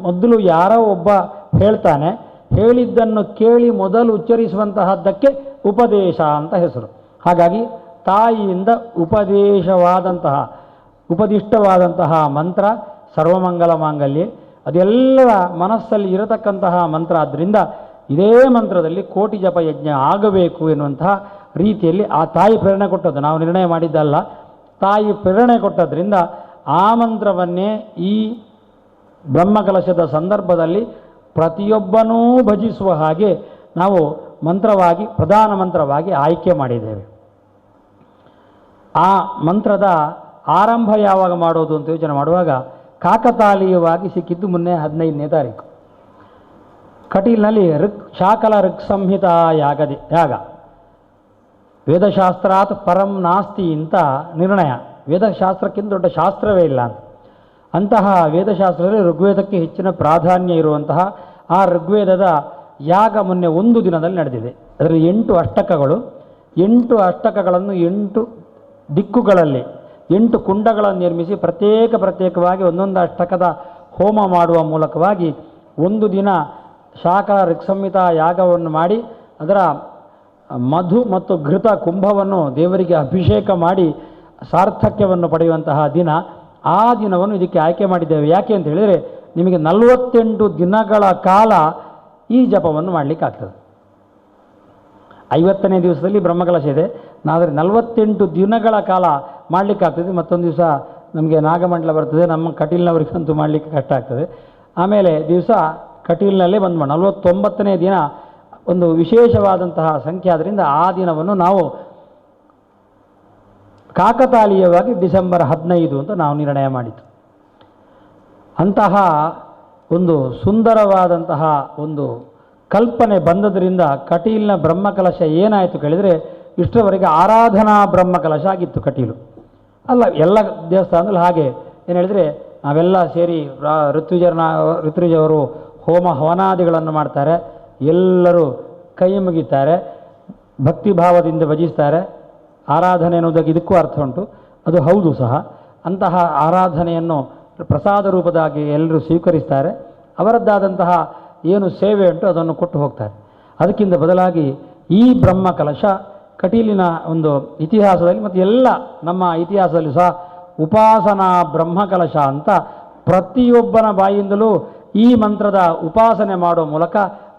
ಮೊದಲು ಯಾರೋ ಒಬ್ಬ ಹೇಳ್ತಾನೆ, ಹೇಳಿದ್ದನ್ನು ಕೇಳಿ ಮೊದಲು ಉಚ್ಚರಿಸುವಂತಹದ್ದಕ್ಕೆ ಉಪದೇಶ ಅಂತ ಹೆಸರು. ಹಾಗಾಗಿ ತಾಯಿಯಿಂದ ಉಪದಿಷ್ಟವಾದಂತಹ ಮಂತ್ರ ಸರ್ವಮಂಗಲ ಮಾಂಗಲ್ಯ, ಅದೆಲ್ಲರ ಮನಸ್ಸಲ್ಲಿ ಇರತಕ್ಕಂತಹ ಮಂತ್ರ. ಆದ್ದರಿಂದ ಇದೇ ಮಂತ್ರದಲ್ಲಿ ಕೋಟಿ ಜಪ ಯಜ್ಞ ಆಗಬೇಕು ಎನ್ನುವಂತಹ ರೀತಿಯಲ್ಲಿ ಆ ತಾಯಿ ಪ್ರೇರಣೆ ಕೊಟ್ಟದ್ದು, ನಾವು ನಿರ್ಣಯ ಮಾಡಿದ್ದಲ್ಲ, ತಾಯಿ ಪ್ರೇರಣೆ ಕೊಟ್ಟದ್ರಿಂದ ಆ ಮಂತ್ರವನ್ನೇ ಈ ಬ್ರಹ್ಮಕಲಶದ ಸಂದರ್ಭದಲ್ಲಿ ಪ್ರತಿಯೊಬ್ಬನೂ ಭಜಿಸುವ ಹಾಗೆ ನಾವು ಮಂತ್ರವಾಗಿ, ಪ್ರಧಾನ ಮಂತ್ರವಾಗಿ ಆಯ್ಕೆ ಮಾಡಿದ್ದೇವೆ. ಆ ಮಂತ್ರದ ಆರಂಭ ಯಾವಾಗ ಮಾಡೋದು ಅಂತ ಯೋಚನೆ ಮಾಡುವಾಗ ಕಾಕತಾಳೀಯವಾಗಿ ಸಿಕ್ಕಿದ್ದು ಮೊನ್ನೆ 15ನೇ ತಾರೀಕು ಕಟೀಲ್ನಲ್ಲಿ ಶಾಕಲ ಋಕ್ ಸಂಹಿತ ಯಾಗ ವೇದಶಾಸ್ತ್ರಾತ್ ಪರಂ ನಾಸ್ತಿ ಅಂತ ನಿರ್ಣಯ. ವೇದಶಾಸ್ತ್ರಕ್ಕಿಂತ ದೊಡ್ಡ ಶಾಸ್ತ್ರವೇ ಇಲ್ಲ ಅಂತ. ಅಂತಹ ವೇದಶಾಸ್ತ್ರದಲ್ಲಿ ಋಗ್ವೇದಕ್ಕೆ ಹೆಚ್ಚಿನ ಪ್ರಾಧಾನ್ಯ ಇರುವಂತಹ ಆ ಋಗ್ವೇದದ ಯಾಗ ಮೊನ್ನೆ ಒಂದು ದಿನದಲ್ಲಿ ನಡೆದಿದೆ. ಅದರಲ್ಲಿ 8 ಅಷ್ಟಕಗಳು, 8 ಅಷ್ಟಕಗಳನ್ನು 8 ದಿಕ್ಕುಗಳಲ್ಲಿ 8 ಕುಂಡಗಳನ್ನು ನಿರ್ಮಿಸಿ ಪ್ರತ್ಯೇಕವಾಗಿ ಒಂದೊಂದು ಅಷ್ಟಕದ ಹೋಮ ಮಾಡುವ ಮೂಲಕವಾಗಿ ಒಂದು ದಿನ ಶಾಕಲ ಋಕ್ಸಂಹಿತ ಯಾಗವನ್ನು ಮಾಡಿ ಅದರ ಮಧು ಮತ್ತು ಘೃತ ಕುಂಭವನ್ನು ದೇವರಿಗೆ ಅಭಿಷೇಕ ಮಾಡಿ ಸಾರ್ಥಕ್ಯವನ್ನು ಪಡೆಯುವಂತಹ ದಿನ. ಆ ದಿನವನ್ನು ಇದಕ್ಕೆ ಆಯ್ಕೆ ಮಾಡಿದ್ದೇವೆ. ಯಾಕೆ ಅಂತ ಹೇಳಿದರೆ ನಿಮಗೆ 48 ದಿನಗಳ ಕಾಲ ಈ ಜಪವನ್ನು ಮಾಡಲಿಕ್ಕಾಗ್ತದೆ. 50ನೇ ದಿವಸದಲ್ಲಿ ಬ್ರಹ್ಮಕಲಶ ಇದೆ, ಆದರೆ 48 ದಿನಗಳ ಕಾಲ ಮಾಡಲಿಕ್ಕಾಗ್ತದೆ. ಮತ್ತೊಂದು ದಿವಸ ನಮಗೆ ನಾಗಮಂಡಲ ಬರ್ತದೆ, ನಮ್ಮ ಕಟೀಲ್ನವರಿಗಂತೂ ಮಾಡಲಿಕ್ಕೆ ಕಷ್ಟ ಆಗ್ತದೆ. ಆಮೇಲೆ ದಿವಸ ಕಟೀಲ್ನಲ್ಲೇ ಬಂದು 49ನೇ ದಿನ ಒಂದು ವಿಶೇಷವಾದಂತಹ ಸಂಖ್ಯೆ ಆದ್ದರಿಂದ ಆ ದಿನವನ್ನು ನಾವು ಕಾಕತಾಳೀಯವಾಗಿ ಡಿಸೆಂಬರ್ 15 ಅಂತ ನಾವು ನಿರ್ಣಯ ಮಾಡಿತು. ಅಂತಹ ಒಂದು ಸುಂದರವಾದಂತಹ ಒಂದು ಕಲ್ಪನೆ ಬಂದದರಿಂದ ಕಟೀಲ್ನ ಬ್ರಹ್ಮಕಲಶ ಏನಾಯಿತು ಕೇಳಿದರೆ ಇಷ್ಟರವರೆಗೆ ಆರಾಧನಾ ಬ್ರಹ್ಮಕಲಶ ಆಗಿತ್ತು ಕಟೀಲು. ಅಲ್ಲ, ಎಲ್ಲ ದೇವಸ್ಥಾನದಲ್ಲಿ ಹಾಗೆ ಏನು ಹೇಳಿದರೆ ನಾವೆಲ್ಲ ಸೇರಿ ಋತ್ವಿಜವರು ಹೋಮ ಹವನಾದಿಗಳನ್ನು ಮಾಡ್ತಾರೆ, ಎಲ್ಲರೂ ಕೈ ಮುಗಿತಾರೆ, ಭಕ್ತಿಭಾವದಿಂದ ಭಜಿಸ್ತಾರೆ. ಆರಾಧನೆ ಅನ್ನೋದಕ್ಕೆ ಇದಕ್ಕೂ ಅರ್ಥ ಉಂಟು, ಅದು ಹೌದು ಸಹ. ಅಂತಹ ಆರಾಧನೆಯನ್ನು ಪ್ರಸಾದ ರೂಪದಾಗಿ ಎಲ್ಲರೂ ಸ್ವೀಕರಿಸ್ತಾರೆ. ಅವರದ್ದಾದಂತಹ ಏನು ಸೇವೆ ಉಂಟು ಅದನ್ನು ಕೊಟ್ಟು ಹೋಗ್ತಾರೆ. ಅದಕ್ಕಿಂತ ಬದಲಾಗಿ ಈ ಬ್ರಹ್ಮಕಲಶ ಕಟೀಲಿನ ಒಂದು ಇತಿಹಾಸದಲ್ಲಿ ಮತ್ತು ಎಲ್ಲ ನಮ್ಮ ಇತಿಹಾಸದಲ್ಲಿ ಸಹ ಉಪಾಸನಾ ಬ್ರಹ್ಮಕಲಶ ಅಂತ ಪ್ರತಿಯೊಬ್ಬನ ಬಾಯಿಂದಲೂ ಈ ಮಂತ್ರದ ಉಪಾಸನೆ ಮಾಡುವ ಮೂಲಕ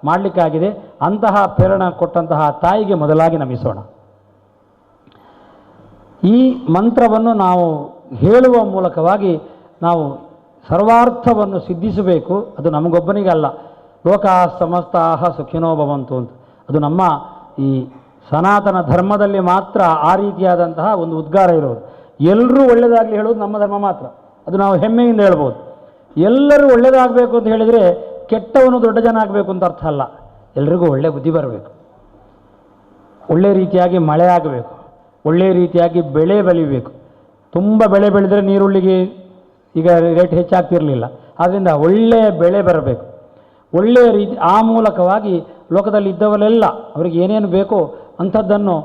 ಮಾಡಲಿಕ್ಕಾಗಿದೆ. ಅಂತಹ ಪ್ರೇರಣೆ ಕೊಟ್ಟಂತಹ ತಾಯಿಗೆ ಮೊದಲಾಗಿ ನಮಿಸೋಣ. ಈ ಮಂತ್ರವನ್ನು ನಾವು ಹೇಳುವ ಮೂಲಕವಾಗಿ ನಾವು ಸರ್ವಾರ್ಥವನ್ನು ಸಿದ್ಧಿಸಬೇಕು. ಅದು ನಮಗೊಬ್ಬನಿಗಲ್ಲ, ಲೋಕಾ ಸಮಸ್ತಾಹ ಸುಖಿನೋ ಭವಂತು ಅಂತ. ಅದು ನಮ್ಮ ಈ ಸನಾತನ ಧರ್ಮದಲ್ಲಿ ಮಾತ್ರ ಆ ರೀತಿಯಾದಂತಹ ಒಂದು ಉದ್ಗಾರ ಇರೋದು. ಎಲ್ಲರೂ ಒಳ್ಳೆಯದಾಗಲಿ ಹೇಳೋದು ನಮ್ಮ ಧರ್ಮ ಮಾತ್ರ, ಅದು ನಾವು ಹೆಮ್ಮೆಯಿಂದ ಹೇಳ್ಬೋದು. ಎಲ್ಲರೂ ಒಳ್ಳೆಯದಾಗಬೇಕು ಅಂತ ಹೇಳಿದರೆ ಕೆಟ್ಟವನು ದೊಡ್ಡ ಜನ ಆಗಬೇಕು ಅಂತ ಅರ್ಥ ಅಲ್ಲ. ಎಲ್ರಿಗೂ ಒಳ್ಳೆಯ ಬುದ್ಧಿ ಬರಬೇಕು, ಒಳ್ಳೆ ರೀತಿಯಾಗಿ ಮಳೆ ಆಗಬೇಕು, ಒಳ್ಳೆಯ ರೀತಿಯಾಗಿ ಬೆಳೆ ಬೆಳಿಬೇಕು. ತುಂಬ ಬೆಳೆ ಬೆಳೆದರೆ ನೀರುಳ್ಳಿಗೆ ಈಗ ರೇಟ್ ಹೆಚ್ಚಾಗ್ತಿರಲಿಲ್ಲ. ಆದ್ದರಿಂದ ಒಳ್ಳೆಯ ಬೆಳೆ ಬರಬೇಕು, ಒಳ್ಳೆಯ ರೀತಿ. ಆ ಮೂಲಕವಾಗಿ ಲೋಕದಲ್ಲಿ ಇದ್ದವರೆಲ್ಲ ಅವರಿಗೆ ಏನೇನು ಬೇಕೋ ಅಂಥದ್ದನ್ನು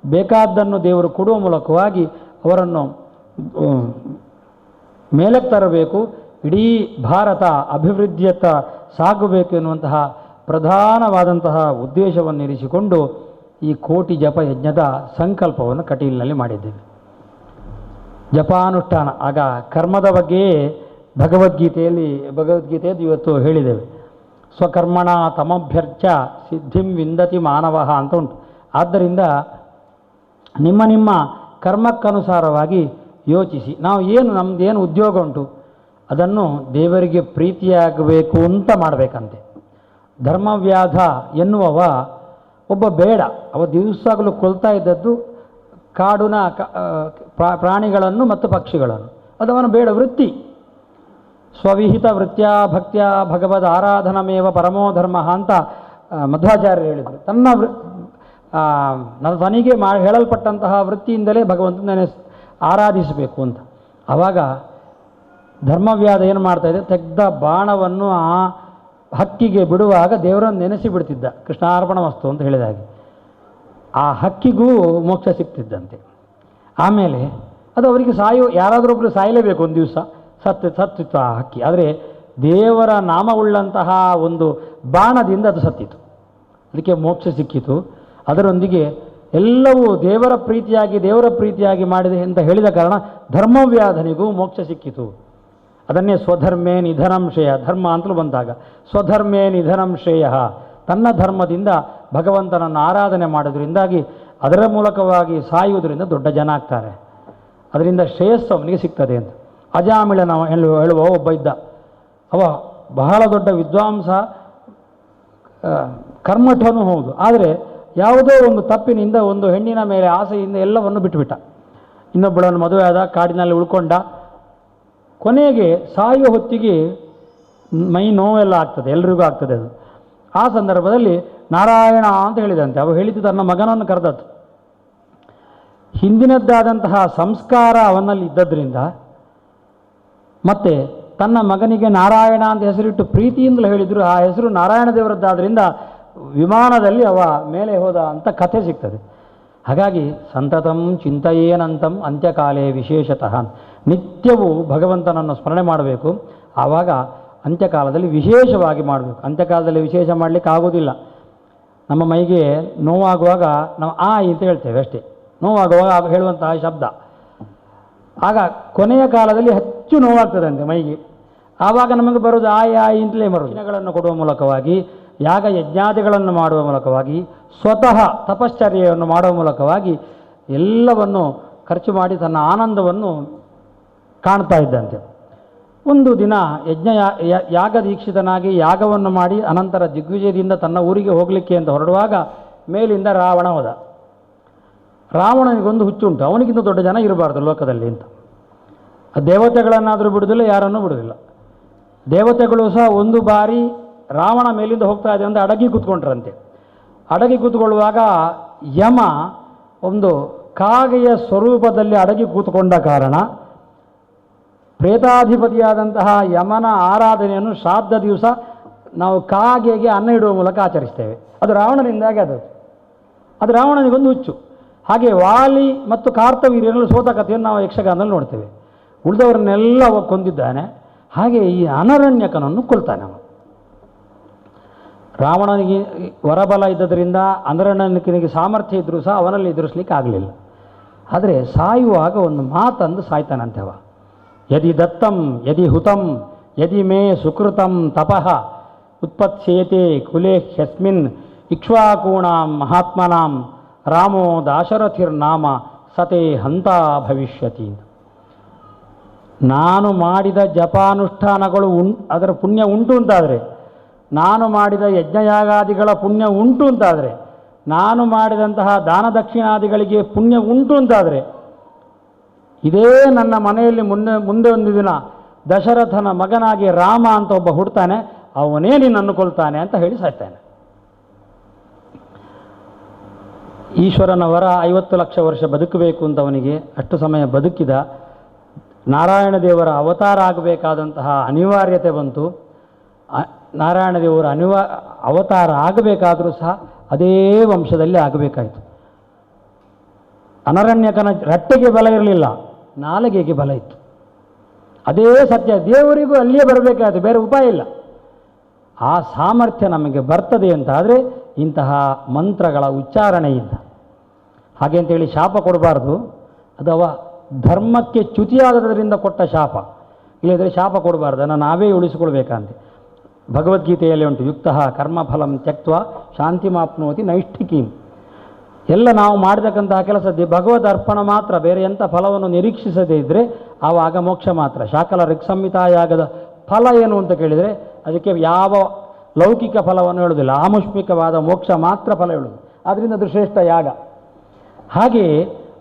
ಬೇಕಾದ್ದನ್ನು ದೇವರು ಕೊಡುವ ಮೂಲಕವಾಗಿ ಅವರನ್ನು ಮೇಲಕ್ಕೆ ತರಬೇಕು. ಇಡೀ ಭಾರತ ಅಭಿವೃದ್ಧಿಯತ್ತ ಸಾಗಬೇಕು ಎನ್ನುವಂತಹ ಪ್ರಧಾನವಾದಂತಹ ಉದ್ದೇಶವನ್ನು ಇರಿಸಿಕೊಂಡು ಈ ಕೋಟಿ ಜಪ ಯಜ್ಞದ ಸಂಕಲ್ಪವನ್ನು ಕಟೀಲಿನಲ್ಲಿ ಮಾಡಿದ್ದೇವೆ. ಜಪಾನುಷ್ಠಾನ ಆಗ ಕರ್ಮದ ಬಗ್ಗೆಯೇ ಭಗವದ್ಗೀತೆಯದ್ದು ಇವತ್ತು ಹೇಳಿದ್ದೇವೆ. ಸ್ವಕರ್ಮಣ ತಮಭ್ಯರ್ಚ ಸಿದ್ಧಿಂ ವಿಂದತಿ ಮಾನವ ಅಂತ ಉಂಟು. ಆದ್ದರಿಂದ ನಿಮ್ಮ ನಿಮ್ಮ ಕರ್ಮಕ್ಕನುಸಾರವಾಗಿ ಯೋಚಿಸಿ, ನಾವು ನಮ್ಮದೇನು ಉದ್ಯೋಗ ಉಂಟು ಅದನ್ನು ದೇವರಿಗೆ ಪ್ರೀತಿಯಾಗಬೇಕು ಅಂತ ಮಾಡಬೇಕಂತೆ. ಧರ್ಮವ್ಯಾಧ ಎನ್ನುವವ ಒಬ್ಬ ಬೇಡ, ಅವ ದಿವಸಗಳು ಕೊಲ್ತಾ ಇದ್ದದ್ದು ಕಾಡಿನ ಪ್ರಾಣಿಗಳನ್ನು ಮತ್ತು ಪಕ್ಷಿಗಳನ್ನು. ಅದವನ ಬೇಡ ವೃತ್ತಿ. ಸ್ವವಿಹಿತ ವೃತ್ಯ ಭಕ್ತ್ಯ ಭಗವದ್ ಆರಾಧನಮೇವ ಪರಮೋ ಧರ್ಮ ಅಂತ ಮಧ್ವಾಚಾರ್ಯರು ಹೇಳಿದರು. ತನಿಗೆ ಹೇಳಲ್ಪಟ್ಟಂತಹ ವೃತ್ತಿಯಿಂದಲೇ ಭಗವಂತನ ಆರಾಧಿಸಬೇಕು ಅಂತ. ಆವಾಗ ಧರ್ಮವ್ಯಾಧ ಏನು ಮಾಡ್ತಾಯಿದೆ, ತೆಗ್ದ ಬಾಣವನ್ನು ಆ ಹಕ್ಕಿಗೆ ಬಿಡುವಾಗ ದೇವರನ್ನು ನೆನೆಸಿ ಬಿಡ್ತಿದ್ದ, ಕೃಷ್ಣಾರ್ಪಣ ವಸ್ತು ಅಂತ ಹೇಳಿದ ಹಾಗೆ. ಆ ಹಕ್ಕಿಗೂ ಮೋಕ್ಷ ಸಿಗ್ತಿದ್ದಂತೆ. ಆಮೇಲೆ ಅದು ಅವರಿಗೆ ಯಾರಾದರೂ ಒಬ್ಬರು ಸಾಯಲೇಬೇಕು, ಒಂದು ದಿವಸ ಸತ್ತಿತ್ತು ಆ ಹಕ್ಕಿ. ಆದರೆ ದೇವರ ನಾಮವುಳ್ಳಂತಹ ಒಂದು ಬಾಣದಿಂದ ಅದು ಸತ್ತಿತು, ಅದಕ್ಕೆ ಮೋಕ್ಷ ಸಿಕ್ಕಿತು. ಅದರೊಂದಿಗೆ ಎಲ್ಲವೂ ದೇವರ ಪ್ರೀತಿಯಾಗಿ ಮಾಡಿದೆ ಅಂತ ಹೇಳಿದ ಕಾರಣ ಧರ್ಮವ್ಯಾಧನಿಗೂ ಮೋಕ್ಷ ಸಿಕ್ಕಿತು. ಅದನ್ನೇ ಸ್ವಧರ್ಮೇ ನಿಧನಂ ಶ್ರೇಯ, ಧರ್ಮ ಅಂತಲೂ ಬಂದಾಗ ಸ್ವಧರ್ಮೇ ನಿಧನಂ ಶ್ರೇಯ, ತನ್ನ ಧರ್ಮದಿಂದ ಭಗವಂತನನ್ನು ಆರಾಧನೆ ಮಾಡೋದ್ರಿಂದಾಗಿ ಅದರ ಮೂಲಕವಾಗಿ ಸಾಯುವುದರಿಂದ ದೊಡ್ಡ ಜನ ಆಗ್ತಾರೆ, ಅದರಿಂದ ಶ್ರೇಯಸ್ಸು ಅವನಿಗೆ ಸಿಗ್ತದೆ ಅಂತ. ಅಜಾಮಿಳ ನಾವು ಹೇಳುವ ಒಬ್ಬ ಇದ್ದ, ಅವ ಬಹಳ ದೊಡ್ಡ ವಿದ್ವಾಂಸ, ಕರ್ಮಠನೂ ಹೌದು. ಆದರೆ ಯಾವುದೋ ಒಂದು ತಪ್ಪಿನಿಂದ, ಒಂದು ಹೆಣ್ಣಿನ ಮೇಲೆ ಆಸೆಯಿಂದ ಎಲ್ಲವನ್ನು ಬಿಟ್ಟುಬಿಟ್ಟ. ಇನ್ನೊಬ್ಬಳನ್ನು ಮದುವೆ ಆದ, ಕಾಡಿನಲ್ಲಿ ಉಳ್ಕೊಂಡ. ಕೊನೆಗೆ ಸಾಯುವ ಹೊತ್ತಿಗೆ ಮೈ ನೋವೆಲ್ಲ ಆಗ್ತದೆ, ಎಲ್ರಿಗೂ ಆಗ್ತದೆ ಅದು. ಆ ಸಂದರ್ಭದಲ್ಲಿ ನಾರಾಯಣ ಅಂತ ಹೇಳಿದಂತೆ. ಅವ ಹೇಳಿದ್ದು ತನ್ನ ಮಗನನ್ನು ಕರೆದದ್ದು. ಹಿಂದಿನದ್ದಾದಂತಹ ಸಂಸ್ಕಾರ ಅವನಲ್ಲಿ ಇದ್ದದ್ರಿಂದ, ಮತ್ತು ತನ್ನ ಮಗನಿಗೆ ನಾರಾಯಣ ಅಂತ ಹೆಸರಿಟ್ಟು ಪ್ರೀತಿಯಿಂದಲೂ ಹೇಳಿದರು. ಆ ಹೆಸರು ನಾರಾಯಣ ದೇವರದ್ದಾದ್ದರಿಂದ ವಿಮಾನದಲ್ಲಿ ಅವ ಮೇಲೆ ಹೋದ ಅಂತ ಕಥೆ ಸಿಗ್ತದೆ. ಹಾಗಾಗಿ ಸಂತತಂ ಚಿಂತೆಯೇನಂತಂ ಅಂತ್ಯಕಾಲೇ ವಿಶೇಷತಃ, ನಿತ್ಯವೂ ಭಗವಂತನನ್ನು ಸ್ಮರಣೆ ಮಾಡಬೇಕು. ಆವಾಗ ಅಂತ್ಯಕಾಲದಲ್ಲಿ ವಿಶೇಷವಾಗಿ ಮಾಡಬೇಕು. ಅಂತ್ಯಕಾಲದಲ್ಲಿ ವಿಶೇಷ ಮಾಡಲಿಕ್ಕೆ ಆಗೋದಿಲ್ಲ. ನಮ್ಮ ಮೈಗೆ ನೋವಾಗುವಾಗ ನಾವು ಆಯಿ ಅಂತ ಹೇಳ್ತೇವೆ ಅಷ್ಟೇ, ನೋವಾಗುವಾಗ ಹೇಳುವಂತಹ ಶಬ್ದ. ಆಗ ಕೊನೆಯ ಕಾಲದಲ್ಲಿ ಹೆಚ್ಚು ನೋವಾಗ್ತದಂತೆ ಮೈಗೆ. ಆವಾಗ ನಮಗೆ ಬರೋದು ಆಯಿ ಆಯಿ ಅಂತಲೇ ಬರೋದು. ದಿನಗಳನ್ನು ಕೊಡುವ ಮೂಲಕವಾಗಿ, ಯಾಗ ಯಜ್ಞಾದಿಗಳನ್ನು ಮಾಡುವ ಮೂಲಕವಾಗಿ, ಸ್ವತಃ ತಪಶ್ಚರ್ಯೆಯನ್ನು ಮಾಡುವ ಮೂಲಕವಾಗಿ ಎಲ್ಲವನ್ನು ಖರ್ಚು ಮಾಡಿ ತನ್ನ ಆನಂದವನ್ನು ಕಾಣ್ತಾ ಇದ್ದಂತೆ. ಒಂದು ದಿನ ಯಾಗ ದೀಕ್ಷಿತನಾಗಿ ಯಾಗವನ್ನು ಮಾಡಿ ಅನಂತರ ದಿಗ್ವಿಜಯದಿಂದ ತನ್ನ ಊರಿಗೆ ಹೋಗಲಿಕ್ಕೆ ಅಂತ ಹೊರಡುವಾಗ ಮೇಲಿಂದ ರಾವಣ ಹೋದ. ರಾವಣನಿಗೊಂದು ಹುಚ್ಚುಂಟು, ಅವನಿಗಿಂತ ದೊಡ್ಡ ಜನ ಇರಬಾರ್ದು ಲೋಕದಲ್ಲಿ ಅಂತ. ದೇವತೆಗಳನ್ನಾದರೂ ಬಿಡುವುದಿಲ್ಲ, ಯಾರನ್ನೂ ಬಿಡುವುದಿಲ್ಲ. ದೇವತೆಗಳು ಸಹ ಒಂದು ಬಾರಿ ರಾವಣ ಮೇಲಿಂದ ಹೋಗ್ತಾ ಇದೆ ಅಂತ ಅಡಗಿ ಕೂತ್ಕೊಂಡ್ರಂತೆ. ಅಡಗಿ ಕೂತ್ಕೊಳ್ಳುವಾಗ ಯಮ ಒಂದು ಕಾಗೆಯ ಸ್ವರೂಪದಲ್ಲಿ ಅಡಗಿ ಕೂತ್ಕೊಂಡ ಕಾರಣ ಪ್ರೇತಾಧಿಪತಿಯಾದಂತಹ ಯಮನ ಆರಾಧನೆಯನ್ನು ಶ್ರಾದ್ದ ದಿವಸ ನಾವು ಕಾಗೆಗೆ ಅನ್ನ ಇಡುವ ಮೂಲಕ ಆಚರಿಸ್ತೇವೆ. ಅದು ರಾವಣನಿಂದಾಗಿ ಅದು ರಾವಣನಿಗೊಂದು ಹುಚ್ಚು. ಹಾಗೆ ವಾಲಿ ಮತ್ತು ಕಾರ್ತವೀರ್ಯರಲ್ಲಿ ಸೋತ ಕಥೆಯನ್ನು ನಾವು ಯಕ್ಷಗಾನದಲ್ಲಿ ನೋಡ್ತೇವೆ. ಉಳಿದವರನ್ನೆಲ್ಲ ಅವ ಕೊಂದಿದ್ದಾನೆ. ಹಾಗೆ ಈ ಅನರಣ್ಯಕನನ್ನು ಕೊಲ್ತಾನೆ ಅವನು. ರಾವಣನಿಗೆ ವರಬಲ ಇದ್ದದರಿಂದ ಅನರಣ್ಯಕನಿಗೆ ಸಾಮರ್ಥ್ಯ ಇದ್ದರೂ ಸಹ ಅವನಲ್ಲಿ ಎದುರಿಸಲಿಕ್ಕೆ ಆಗಲಿಲ್ಲ. ಆದರೆ ಸಾಯುವಾಗ ಒಂದು ಮಾತಂದು ಸಾಯ್ತಾನಂತೆ ಅವ. ಯದಿ ದತ್ತಂ ಯದಿ ಹುತಂ ಯದಿ ಮೇ ಸುಕೃತಂ ತಪಃ ಉತ್ಪತ್ಸ್ಯೇತೆ ಕುಲೇ ಹ್ಯಸ್ಮಿನ್ ಇಕ್ಷ್ವಾಕೂಣಾಂ ಮಹಾತ್ಮನಾಂ ರಾಮೋ ದಾಶರಥಿರ್ನಾಮ ಸತೇ ಹಂತ ಭವಿಷ್ಯತಿ. ನಾನು ಮಾಡಿದ ಜಪಾನುಷ್ಠಾನಗಳು ಅದರ ಪುಣ್ಯ ಉಂಟು ಅಂತಾದರೆ, ನಾನು ಮಾಡಿದ ಯಜ್ಞಯಾಗಾದಿಗಳ ಪುಣ್ಯ ಉಂಟು ಅಂತಾದರೆ, ನಾನು ಮಾಡಿದಂತಹ ದಾನ ದಕ್ಷಿಣಾದಿಗಳಿಗೆ ಪುಣ್ಯ ಉಂಟು ಅಂತಾದರೆ, ಇದೇ ನನ್ನ ಮನೆಯಲ್ಲಿ ಮುಂದೆ ಒಂದು ದಿನ ದಶರಥನ ಮಗನಾಗಿ ರಾಮ ಅಂತ ಒಬ್ಬ ಹುಡ್ತಾನೆ, ಅವನೇ ನಿನ್ನನ್ನು ಕೊಲ್ತಾನೆ ಅಂತ ಹೇಳಿ ಸಾಯ್ತಾನೆ. ಈಶ್ವರನ ವರ 50 ಲಕ್ಷ ವರ್ಷ ಬದುಕಬೇಕು ಅಂತ ಅವನಿಗೆ ಅಷ್ಟು ಸಮಯ ಬದುಕಿದ. ನಾರಾಯಣ ದೇವರ ಅವತಾರ ಆಗಬೇಕಾದಂತಹ ಅನಿವಾರ್ಯತೆ ಬಂತು. ನಾರಾಯಣ ದೇವರ ಅವತಾರ ಆಗಬೇಕಾದರೂ ಸಹ ಅದೇ ವಂಶದಲ್ಲಿ ಆಗಬೇಕಾಯಿತು. ಅನರಣ್ಯಕನ ರಟ್ಟೆಗೆ ಬಲ ಇರಲಿಲ್ಲ, ನಾಲಿಗೆಗೆ ಬಲ ಇತ್ತು. ಅದೇ ಸತ್ಯ, ದೇವರಿಗೂ ಅಲ್ಲಿಯೇ ಬರಬೇಕಾಯಿತು, ಬೇರೆ ಉಪಾಯ ಇಲ್ಲ. ಆ ಸಾಮರ್ಥ್ಯ ನಮಗೆ ಬರ್ತದೆ ಅಂತಾದರೆ ಇಂತಹ ಮಂತ್ರಗಳ ಉಚ್ಚಾರಣೆಯಿಂದ. ಹಾಗೆ ಅಂತೇಳಿ ಶಾಪ ಕೊಡಬಾರ್ದು. ಅದು ಅವ ಧರ್ಮಕ್ಕೆ ಚ್ಯುತಿಯಾಗದ್ರಿಂದ ಕೊಟ್ಟ ಶಾಪ. ಇಲ್ಲದ್ರೆ ಶಾಪ ಕೊಡಬಾರ್ದು, ಅದನ್ನು ನಾವೇ ಉಳಿಸಿಕೊಳ್ಬೇಕಂತೆ. ಭಗವದ್ಗೀತೆಯಲ್ಲಿ ಉಂಟು, ಯುಕ್ತಃ ಕರ್ಮಫಲಂ ತ್ಯಕ್ತ್ವ ಶಾಂತಿಮಾಪ್ನೋತಿ ನೈಷ್ಠಿಕೀಂ. ಎಲ್ಲ ನಾವು ಮಾಡತಕ್ಕಂತಹ ಕೆಲಸ ಭಗವದ್ ಅರ್ಪಣ ಮಾತ್ರ, ಬೇರೆ ಎಂಥ ಫಲವನ್ನು ನಿರೀಕ್ಷಿಸದೇ ಇದ್ದರೆ ಆವಾಗ ಮೋಕ್ಷ ಮಾತ್ರ. ಶಾಕಲ ಋಕ್ಸಂಹಿತಾಯಾಗದ ಫಲ ಏನು ಅಂತ ಕೇಳಿದರೆ ಅದಕ್ಕೆ ಯಾವ ಲೌಕಿಕ ಫಲವನ್ನು ಹೇಳುವುದಿಲ್ಲ, ಆಮುಷ್ಮಿಕವಾದ ಮೋಕ್ಷ ಮಾತ್ರ ಫಲ ಹೇಳುವುದು. ಆದ್ದರಿಂದ ಅದು ಶ್ರೇಷ್ಠ ಯಾಗ. ಹಾಗೆಯೇ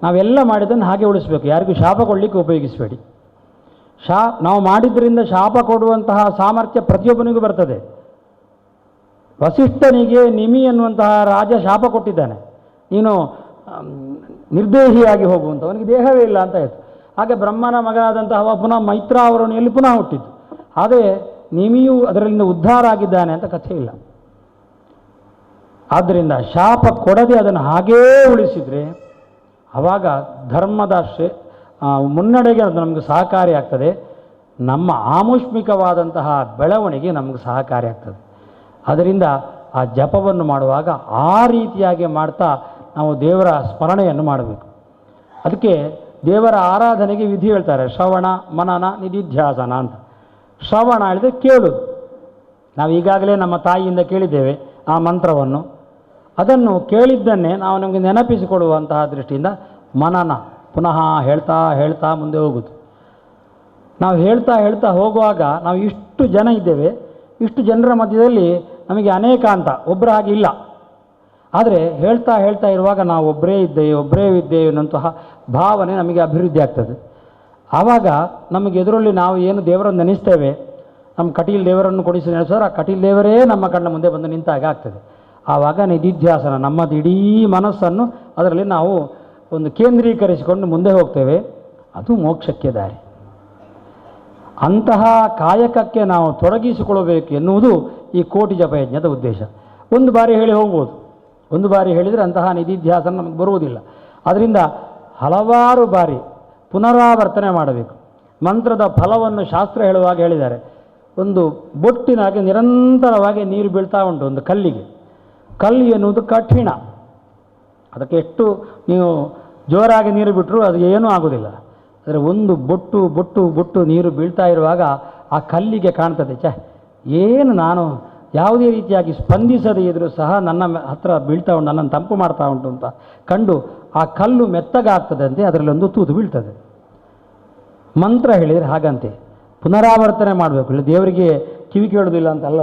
ನಾವೆಲ್ಲ ಮಾಡಿದ್ದನ್ನು ಹಾಗೆ ಉಳಿಸಬೇಕು, ಯಾರಿಗೂ ಶಾಪ ಕೊಡಲಿಕ್ಕೆ ಉಪಯೋಗಿಸಬೇಡಿ. ನಾವು ಮಾಡಿದ್ದರಿಂದ ಶಾಪ ಕೊಡುವಂತಹ ಸಾಮರ್ಥ್ಯ ಪ್ರತಿಯೊಬ್ಬನಿಗೂ ಬರ್ತದೆ. ವಸಿಷ್ಠನಿಗೆ ನಿಮಿ ಎನ್ನುವಂತಹ ರಾಜ ಶಾಪ ಕೊಟ್ಟಿದ್ದಾನೆ, ನೀನು ನಿರ್ದೇಹಿಯಾಗಿ ಹೋಗುವಂಥ, ಅವನಿಗೆ ದೇಹವೇ ಇಲ್ಲ ಅಂತ ಆಯಿತು. ಹಾಗೆ ಬ್ರಹ್ಮನ ಮಗನಾದಂತಹ ಪುನಃ ಮೈತ್ರಾವರಣಿಯಲ್ಲಿ ಪುನಃ ಹುಟ್ಟಿದ್ದು. ಆದರೆ ನಿಮಿಯೂ ಅದರಿಂದ ಉದ್ಧಾರ ಆಗಿದ್ದಾನೆ ಅಂತ ಕಥೆ ಇಲ್ಲ. ಆದ್ದರಿಂದ ಶಾಪ ಕೊಡದೆ ಅದನ್ನು ಹಾಗೇ ಉಳಿಸಿದರೆ ಆವಾಗ ಧರ್ಮದ ಮುನ್ನಡೆಗೆ ಅದು ನಮಗೆ ಸಹಕಾರಿಯಾಗ್ತದೆ. ನಮ್ಮ ಆಮುಷ್ಮಿಕವಾದಂತಹ ಬೆಳವಣಿಗೆ ನಮಗೆ ಸಹಕಾರಿಯಾಗ್ತದೆ. ಅದರಿಂದ ಆ ಜಪವನ್ನು ಮಾಡುವಾಗ ಆ ರೀತಿಯಾಗಿ ಮಾಡ್ತಾ ನಾವು ದೇವರ ಸ್ಮರಣೆಯನ್ನು ಮಾಡಬೇಕು. ಅದಕ್ಕೆ ದೇವರ ಆರಾಧನೆಗೆ ವಿಧಿ ಹೇಳ್ತಾರೆ, ಶ್ರವಣ ಮನನ ನಿಧಿಧ್ಯಾಸನ ಅಂತ. ಶ್ರವಣ ಹೇಳಿದರೆ ಕೇಳುವುದು. ನಾವು ಈಗಾಗಲೇ ನಮ್ಮ ತಾಯಿಯಿಂದ ಕೇಳಿದ್ದೇವೆ ಆ ಮಂತ್ರವನ್ನು. ಅದನ್ನು ಕೇಳಿದ್ದನ್ನೇ ನಾವು ನಮಗೆ ನೆನಪಿಸಿಕೊಳ್ಳುವಂತಹ ದೃಷ್ಟಿಯಿಂದ ಮನನ ಪುನಃ ಹೇಳ್ತಾ ಹೇಳ್ತಾ ಮುಂದೆ ಹೋಗುವುದು. ನಾವು ಹೇಳ್ತಾ ಹೇಳ್ತಾ ಹೋಗುವಾಗ ನಾವು ಇಷ್ಟು ಜನ ಇದ್ದೇವೆ, ಇಷ್ಟು ಜನರ ಮಧ್ಯದಲ್ಲಿ ನಮಗೆ ಅನೇಕ ಅಂತ ಒಬ್ಬರ ಹಾಗೆ ಇಲ್ಲ. ಆದರೆ ಹೇಳ್ತಾ ಹೇಳ್ತಾ ಇರುವಾಗ ನಾವು ಒಬ್ಬರೇ ಇದ್ದೇವೆ ಅನ್ನುವಂತಹ ಭಾವನೆ ನಮಗೆ ಅಭಿವೃದ್ಧಿ ಆಗ್ತದೆ. ಆವಾಗ ನಮಗೆ ಎದುರಲ್ಲಿ ನಾವು ಏನು ದೇವರನ್ನು ನೆನೆಸ್ತೇವೆ, ನಮ್ಮ ಕಟೀಲ್ ದೇವರನ್ನು ಕೊಡಿಸಿ ನೆನೆಸಿದ್ರೆ ಆ ಕಟೀಲ್ ದೇವರೇ ನಮ್ಮ ಕಣ್ಣ ಮುಂದೆ ಬಂದು ನಿಂತಾಗ ಆಗ್ತದೆ. ಆವಾಗ ನಿಧಿಧ್ಯಾಸನ, ನಮ್ಮದು ಇಡೀ ಮನಸ್ಸನ್ನು ಅದರಲ್ಲಿ ನಾವು ಒಂದು ಕೇಂದ್ರೀಕರಿಸಿಕೊಂಡು ಮುಂದೆ ಹೋಗ್ತೇವೆ. ಅದು ಮೋಕ್ಷಕ್ಕೆ ದಾರಿ. ಅಂತಹ ಕಾಯಕಕ್ಕೆ ನಾವು ತೊಡಗಿಸಿಕೊಳ್ಳಬೇಕು ಎನ್ನುವುದು ಈ ಕೋಟಿ ಜಪಯಜ್ಞದ ಉದ್ದೇಶ. ಒಂದು ಬಾರಿ ಹೇಳಿ ಹೋಗ್ಬೋದು, ಒಂದು ಬಾರಿ ಹೇಳಿದರೆ ಅಂತಹ ನಿಧಿಧ್ಯಾಸನ ನಮಗೆ ಬರುವುದಿಲ್ಲ. ಅದರಿಂದ ಹಲವಾರು ಬಾರಿ ಪುನರಾವರ್ತನೆ ಮಾಡಬೇಕು. ಮಂತ್ರದ ಫಲವನ್ನು ಶಾಸ್ತ್ರ ಹೇಳುವಾಗ ಹೇಳಿದ್ದಾರೆ, ಒಂದು ಬೊಟ್ಟಿನಾಗೆ ನಿರಂತರವಾಗಿ ನೀರು ಬೀಳ್ತಾ ಉಂಟು ಒಂದು ಕಲ್ಲಿಗೆ. ಕಲ್ಲು ಎನ್ನುವುದು ಕಠಿಣ, ಅದಕ್ಕೆ ಎಷ್ಟು ನೀವು ಜೋರಾಗಿ ನೀರು ಬಿಟ್ಟರೂ ಅದು ಏನೂ ಆಗೋದಿಲ್ಲ. ಆದರೆ ಒಂದು ಬೊಟ್ಟು ನೀರು ಬೀಳ್ತಾ ಇರುವಾಗ ಆ ಕಲ್ಲಿಗೆ ಕಾಣ್ತದೆ, ಏನು ನಾನು ಯಾವುದೇ ರೀತಿಯಾಗಿ ಸ್ಪಂದಿಸದೇ ಇದ್ದರೂ ಸಹ ನನ್ನ ಹತ್ರ ಬೀಳ್ತಾ ಉಂಟು, ನನ್ನನ್ನು ತಂಪು ಮಾಡ್ತಾ ಉಂಟು ಅಂತ ಕಂಡು ಆ ಕಲ್ಲು ಮೆತ್ತಗಾಗ್ತದೆ ಅಂತೆ, ಅದರಲ್ಲಿ ಒಂದು ತೂತು ಬೀಳ್ತದೆ. ಮಂತ್ರ ಹೇಳಿದರೆ ಹಾಗಂತೆ ಪುನರಾವರ್ತನೆ ಮಾಡಬೇಕು. ಇಲ್ಲ ದೇವರಿಗೆ ಕಿವಿ ಕೇಳೋದಿಲ್ಲ ಅಂತಲ್ಲ,